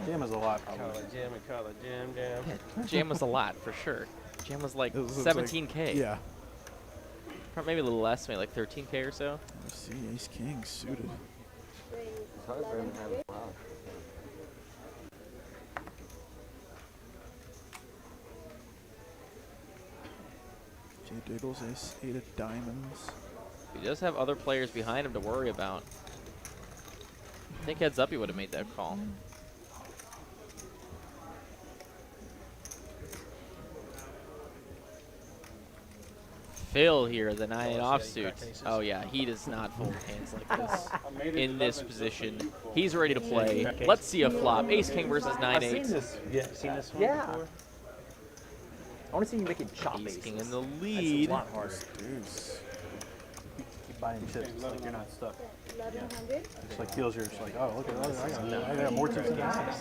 Jam is a lot, probably. Call it jam and call it jam. Jam was a lot, for sure. Jam was like It was 17K. Yeah. Or maybe a little less, maybe like 13K or so. Let's see, Ace King suited. It's hard for him to have a wow. Jay Diggles, Ace 8 of diamonds. He does have other players behind him to worry about. I think heads up he would have made that call. Phil here, the 9 offsuit. Oh yeah, he does not fold hands like this in this position. He's ready to play. Let's see a flop. Ace King versus 9-8. I've seen this. Yeah, seen this one before. I want to see you make it chop Ace aces. King in the That's lead. a lot harder. Keep buying chips, like you're not stuck. 1100. Just like feels you're just like, oh, look at that. I got more chips than that.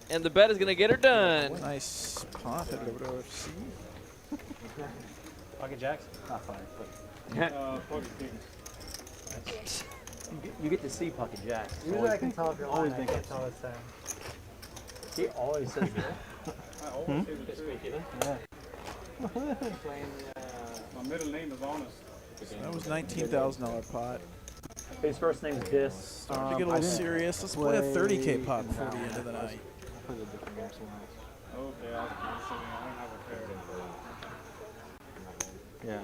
And the bet is going to get her done. Nice pot headed over to OFC. Pocket jacks? Not fine, but. You get to see pocket jacks. Usually I can tell if you're Always lying. I think can't tell this time. He always says that. My middle name is Honest. So that was $19,000 pot. His first name's Dis. Starting to get a little serious. Let's play a 30K pot before the end of the night. Okay, I don't have a pair. Yeah.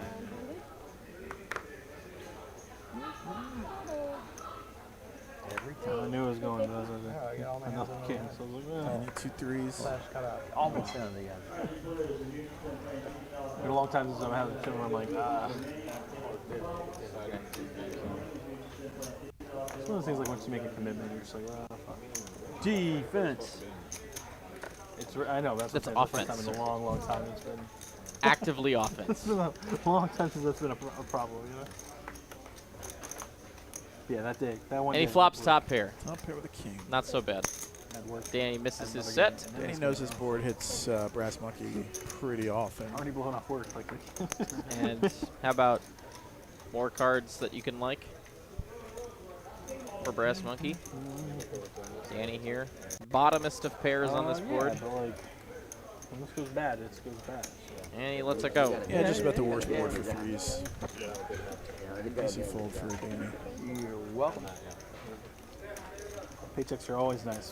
Every I knew it was going to those. I got all my hands Enough on kings. So I was like, I need 2 threes. Flash cut out. All mixed in together. been a long time since I've had a chip where I'm like, ah. It's one of those things like once you make a commitment, you're just like, ah, fuck. Defense. I know, that's the offense. first time in a long, long time it's been. Actively offense. It's been a long time since that's been a problem, you know? Yeah, that day. That one And he day flops was- top pair. Top pair with a king. Not so bad. That worked. Danny misses his Another set. game. Danny knows his board hits Brass Monkey pretty often. Already blowing off work. Like, And how about more cards that you can like for Brass Monkey? Danny here. Bottomest of pairs on this board. Yeah, but like, when this goes bad, it goes bad. So. And he lets it go. Yeah, just about the worst board for threes. Easy fold for Danny. You're welcome. Paychecks are always nice.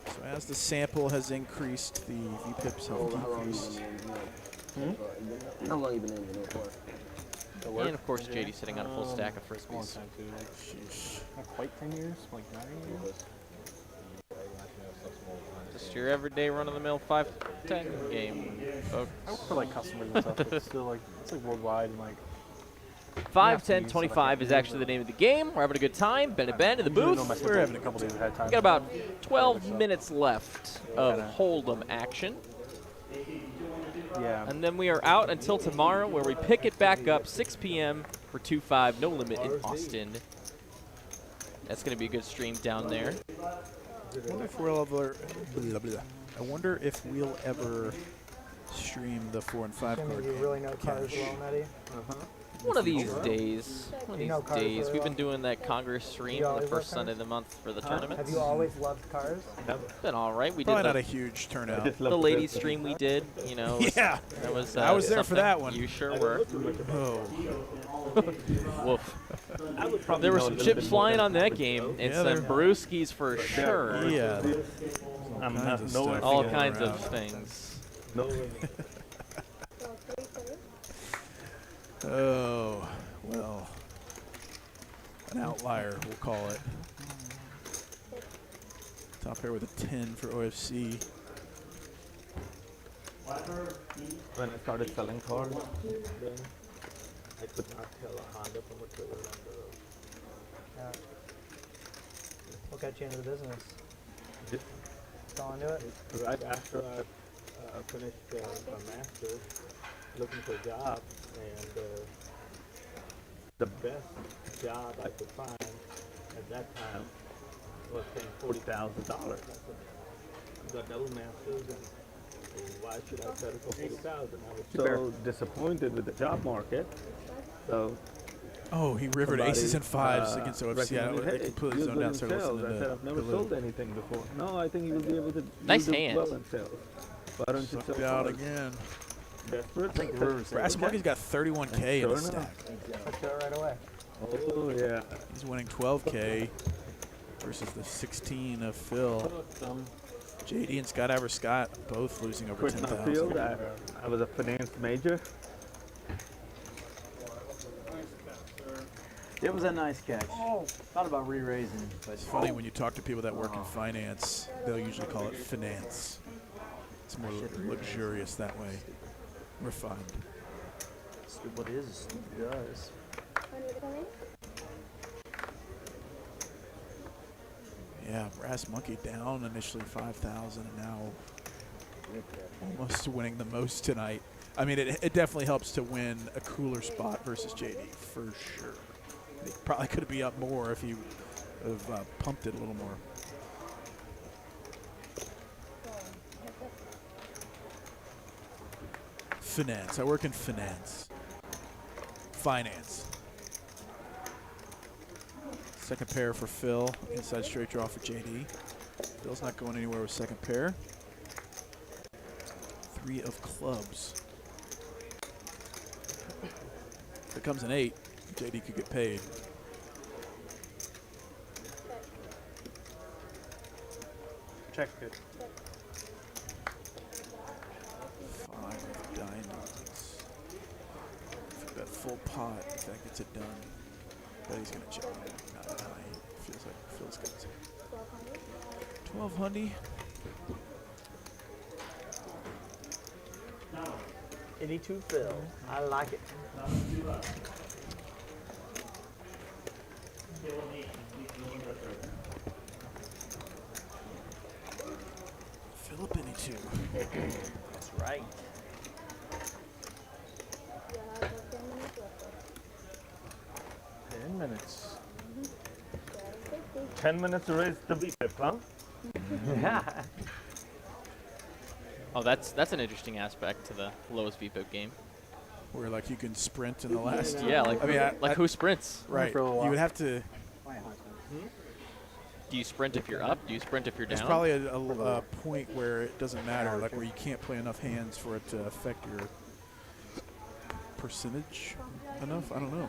So as the sample has increased, the VPIPs have decreased. How long you been in the for? And of course, JD sitting on a full stack of Long frisbees. time too. Like, not quite 10 years, like 9 years. Just your everyday run-of-the-mill 5-10 game, folks. I work for like customers and stuff, but it's still like it's like worldwide and like. 5, 10, 25 is actually the name of the game. We're having a good time. Ben and Ben in the booth. We're having a couple days ahead of time. We got about 12 minutes left of hold'em action. Yeah. And then we are out until tomorrow, where we pick it back up 6 p.m. for 2-5 No Limit in Austin. That's going to be a good stream down there. I wonder if we'll ever. I wonder if we'll ever stream the 4 and 5 card You game. really know cars well, Nettie? One of these days. One You know of these cars days. really We've been well? doing that Congress stream You on the always love first Sunday of cars? the month for the tournaments. Have you always loved cars? Been all right. We Probably did not a huge turnout. the ladies stream we did. You know. Was, Yeah. That was. I was there for something. that one. You sure were. Oh. Woof. There were some chips flying on that game, and Yeah, some brewskis for sure. Yeah. All kinds of things. Oh, well, an outlier, we'll call it. Top pair with a 10 for OFC. When I started selling cars, then I could not tell a Honda from a Toyota on the road. Yeah. What got you into the business? Just Go into it? right after I finished my master's, looking for a job, and the best job I could find at that time was paying $40,000. I got double masters, and why should I settle for $40,000? I was so disappointed with the job market. So Oh, he rivered aces and fives against OFC. recommended, I completely you're zoned good out. in Started sales. listening I said, I've never to sold anything before. No, I think you will be able to Nice do hand. well in sales. Why don't you Sucked sell out cars? again. Desperate? Brass Monkey's got 31K in his stack. Let's go right away. Oh, yeah. He's winning 12K versus the 16 of Phil. JD and Scott Scott both losing over Quit my field. 10,000. I was a finance major. It was a nice catch. Thought about re-raising, but It's funny when you talk to people that work in finance, they'll usually call it finance. It's more luxurious that way. Refined. Stupid is, stupid does. Yeah, Brass Monkey down initially 5,000 and now almost winning the most tonight. I mean, it definitely helps to win a cooler spot versus JD, for sure. He probably could be up more if he have pumped it a little more. Finance. I work in finance. Finance. Second pair for Phil. Inside straight draw for JD. Phil's not going anywhere with second pair. 3 of clubs. If it comes an 8, JD could get paid. Check it. 5 of diamonds. For that full pot, if that gets it done. But he's going to check it. Not high. Feels like Phil's got it. 1200. Any two Phil. I like it. Philip any two. That's right. Minutes. 10 minutes to raise the VPIP, huh? Oh, that's an interesting aspect to the lowest VPIP game. Where like you can sprint in the last. Yeah, like I mean, who sprints? Right. You would have to. Do you sprint if you're up? Do you sprint if you're There's down? probably a point where it doesn't matter, like where you can't play enough hands for it to affect your percentage enough. I don't know.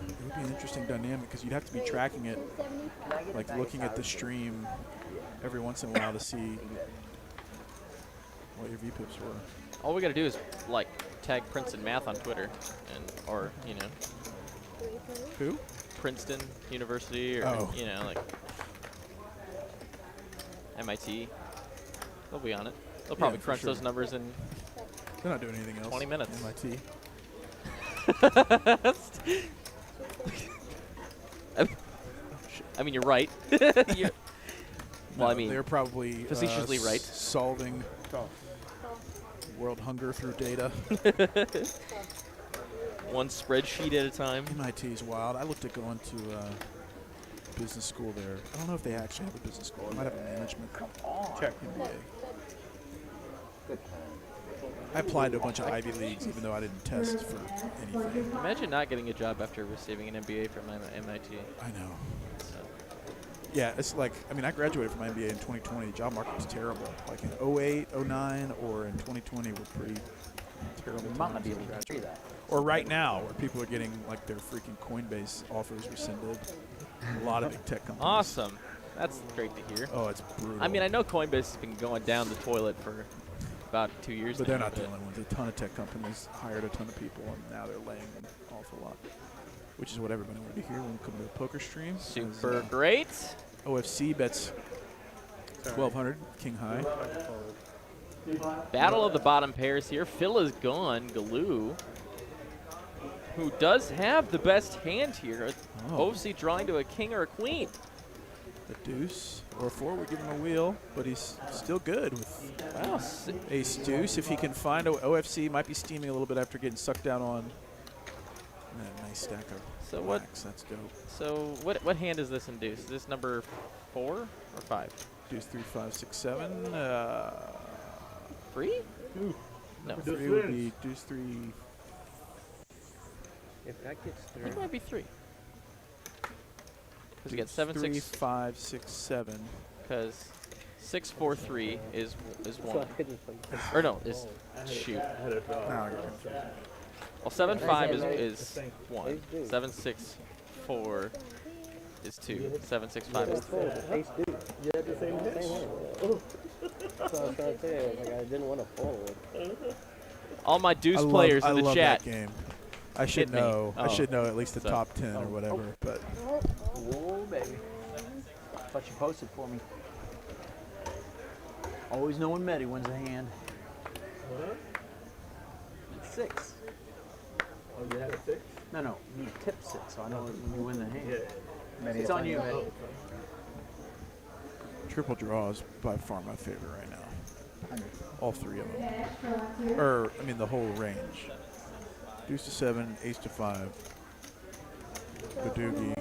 It would be an interesting dynamic because you'd have to be tracking it, like looking at the stream every once in a while to see what your VPIPs were. All we got to do is like tag Princeton Math on Twitter, or you know. Who? Princeton University, or you know, like MIT. They'll be on it. They'll probably crunch those numbers in. They're not doing anything else. 20 minutes. MIT. I mean, you're right. Well, I mean, they're probably facetiously right. Solving world hunger through data. One spreadsheet at a time. MIT is wild. I looked at going to business school there. I don't know if they actually have a business school. They might have a management. Check. MBA. I applied to a bunch of Ivy Leagues, even though I didn't test for anything. Imagine not getting a job after receiving an MBA from MIT. I know. So. Yeah, it's like, I mean, I graduated from my MBA in 2020. The job market was terrible. Like in 08, 09, or in 2020 were pretty terrible. You might not be able to graduate that. Or right now, where people are getting like their freaking Coinbase offers rescinded. A lot of big tech companies. Awesome. That's great to hear. Oh, it's brutal. I mean, I know Coinbase has been going down the toilet for about 2 years But now. they're not the only ones. A ton of tech companies hired a ton of people, and now they're laying an awful lot. Which is what everybody wanted to hear when we come to the poker stream. Super great. OFC bets 1,200, king high. Battle of the bottom pairs here. Phil is gone. Galoo, who does have the best hand here. Oh. OFC drawing to a king or a queen. A deuce or a 4 would give him a wheel, but he's still good with ace deuce. If he can find OFC, might be steaming a little bit after getting sucked down on that nice stack of So blacks. That's dope. So what hand is this in deuce? Is this number 4 or 5? Deuce 3, 5, 6, 7. 3? No. 3 would be deuce 3. If that gets I through. think it might be 3. Because you get 7, 3, 6, 5, 6, 7. Because 6, 4, 3 is 1. Or no, is shoot. Well, 7, 5 is 1. 7, 6, 4 is 2. 7, 6, 5 is 3. You had the same pitch? That's what I was trying to say. I was like, I didn't want to forward. All my deuce players in the love chat. That game. I should know. I should know at least the top 10 or whatever. But Whoa, baby. Thought you posted for me. Always know when Medi wins a hand. What? 6. Oh, you had a 6? No. You tip 6, so I know when you win the hand. Yeah. It's on you, Medi. triple draw is by far my favorite right now. All 3 of them. Or, I mean, the whole range. Deuce to 7, ace to 5, Badoogie,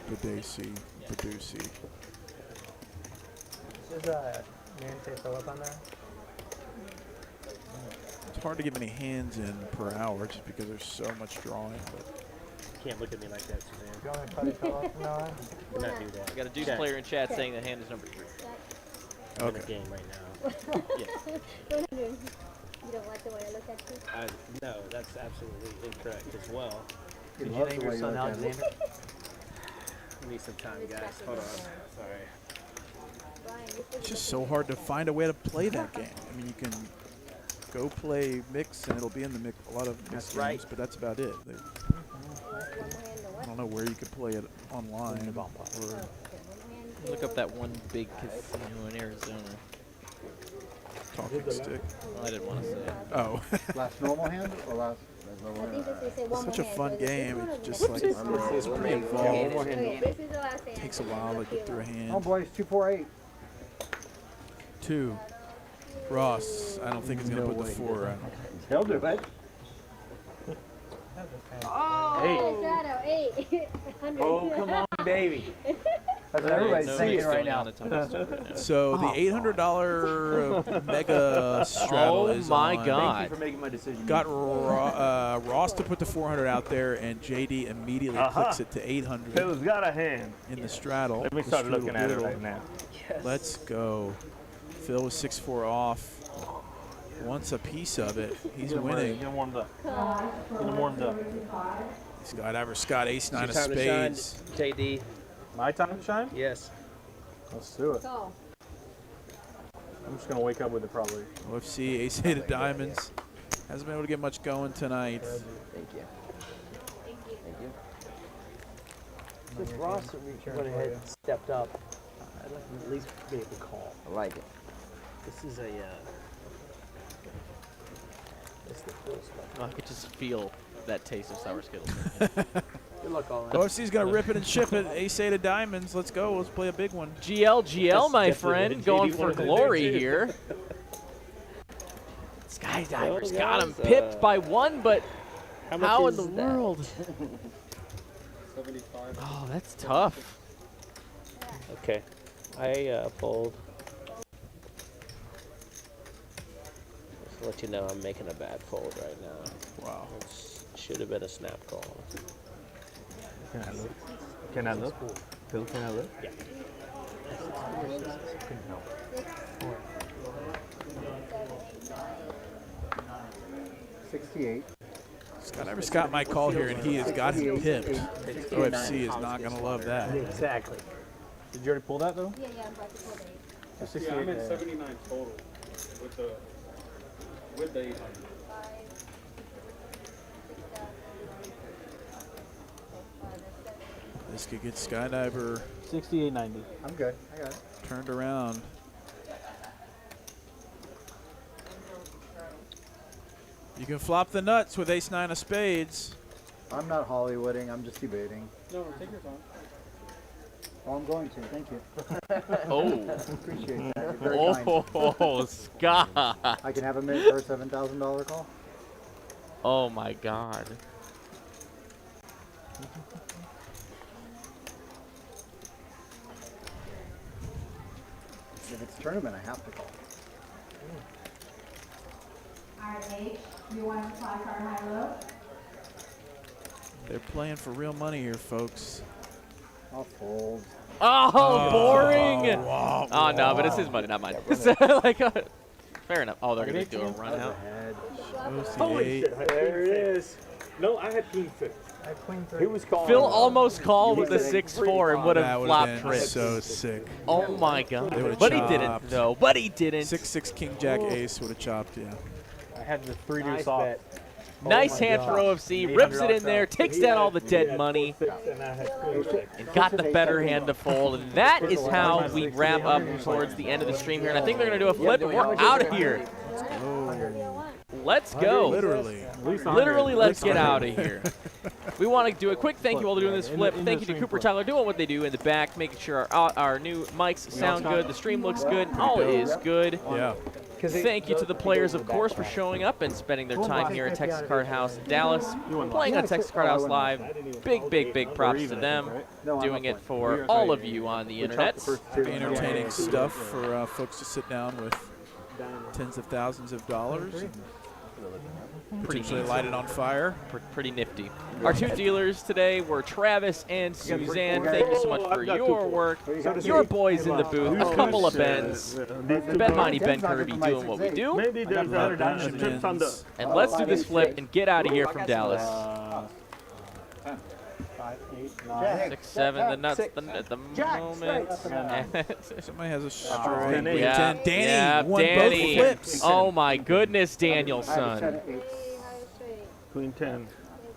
Badacey, Badoosie. Is Nante Phillip on there? It's hard to get many hands in per hour just because there's so much drawing. But Can't look at me like that, Suzanne. You want me to cut it off now? Do not do that. We got a deuce player in chat saying the hand is number 3. I'm in the game right now. Yeah. You don't like the way I look at you? No, that's absolutely incorrect as well. Did you name your son Alexander? Give me some time, guys. Hold on. Sorry. it's just so hard to find a way to play that game. I mean, you can go play mix and it'll be in the mix, a lot of mixed games, but that's about it. I don't know where you could play it online. Or Look up that one big casino in Arizona. Talking stick. Well, I didn't want to say it. Oh. Last normal hand or last? Such a fun game. It's just like it's pretty involved. Takes a while to get through a hand. Oh boys, 2, 4, 8. 2. Ross, I don't think he's gonna put the 4 out. He'll do it. Oh, Shadow, 8. Oh, come on, baby. That's what everybody's thinking right now. So the $800 mega straddle is my on. God. Thank you for making my decision. Got Ross to put the 400 out there, and JD immediately clicks it to 800. Phil's got a hand. In the straddle. Let me start looking at it right now. Yes. Let's go. Phil was 6-4 off. Wants a piece of it. He's winning. Get warmed up. Get warmed up. Scott, ace 9 of Time to shine, spades. JD. My time to shine? Yes. Let's do it. I'm just going to wake up with it probably. OFC, ace 8 of diamonds. Hasn't been able to get much going tonight. Thank you. If Ross went ahead and stepped up, I'd like to at least be able to call. I like it. This is a. It's the cool stuff. I could just feel that taste of sour Skittles. Good luck, all right. OFC's going to rip it and ship it. Ace 8 of diamonds. Let's go. Let's play a big one. GL, my That's friend, what going JD for wanted to do, glory too. here. Skydiver's Well, got him guys, pipped by 1, but how in the that? world? 75. Oh, that's tough. Okay. I pulled. Let you know I'm making a bad fold right now. Wow. It should have been a snap call. Can I look? Can I look? Phil, can I look? Yeah. Couldn't help. 68. Scott might call here, and he has got him pipped. OFC is not going to love that. Exactly. Did you already pull that though? Yeah, I'm about to pull that. Yeah, I'm at 79 total with the 800. This could get Skydiver 68.90. I'm good. I got it. turned around. You can flop the nuts with ace-9 of spades. I'm not Hollywooding. I'm just debating. No, take your time. Oh, I'm going to. Thank you. Oh. Appreciate that. You're very kind. Oh, Scott. I can have a minute for a $7,000 call. Oh my God. If it's tournament, I have to call. RH, you want to apply card high-low? They're playing for real money here, folks. I'll fold. Oh, boring. Wow, Oh, no, but it's his money, not mine. Like, fair enough. Oh, they're going to do a run out. Holy shit, there it is. No, I had King 6. I had Queen 3. He was calling. Phil almost called with a 6-4 and would That have would flopped have been trips. so sick. Oh my God. They would've But he chopped. didn't, though. But he didn't. 6-6 King Jack Ace would have chopped, yeah. I had the 3 Nice deuce off. bet. Nice hand for OFC. Rips it in there, takes down all the dead money, And I had Queen 6. and got the better hand to fold. And that is how we wrap up towards the end of the stream here. And I think they're going to do a flip, and we're out of here. Let's go. Literally. Literally, let's get out of here. We want to do a quick thank you while they're doing this flip. Thank you to Cooper Tyler doing what they do in the back, making sure our new mics sound good, the stream looks good, all is good. Yeah. Thank you to the players, of course, for showing up and spending their time here at Texas Card House Dallas, playing on Texas Card House Live. Big props to them, doing it for all of you on the internet. Entertaining stuff for folks to sit down with tens of thousands of dollars. Potentially light it on fire. Pretty nifty. Our two dealers today were Travis and Suzanne. Thank you so much for your work. Your boys in the booth. A couple of Bens. Ben Monty, Ben Kirby doing what we do. Maybe there's another chips on the. And let's do this flip and get out of here from Dallas. 5, 8, 9. 6, 7, the nuts at the moment. Somebody has a straight. Yeah, 10. Danny won Danny. both flips. Oh my goodness, Danielson. Queen 10.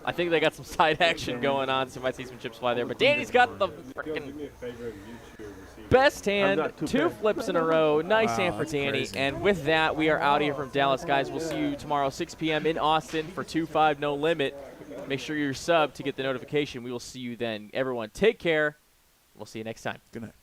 I think they got some side action going on, so you might see some chips fly there. But Danny's got the freaking best hand, 2 flips in a row. Nice hand for Danny. Crazy. And with that, we are out of here from Dallas, guys. We'll see you tomorrow, 6 p.m. in Austin for 2-5 No Limit. Make sure you're subbed to get the notification. We will see you then. Everyone, take care. We'll see you next time. Good night.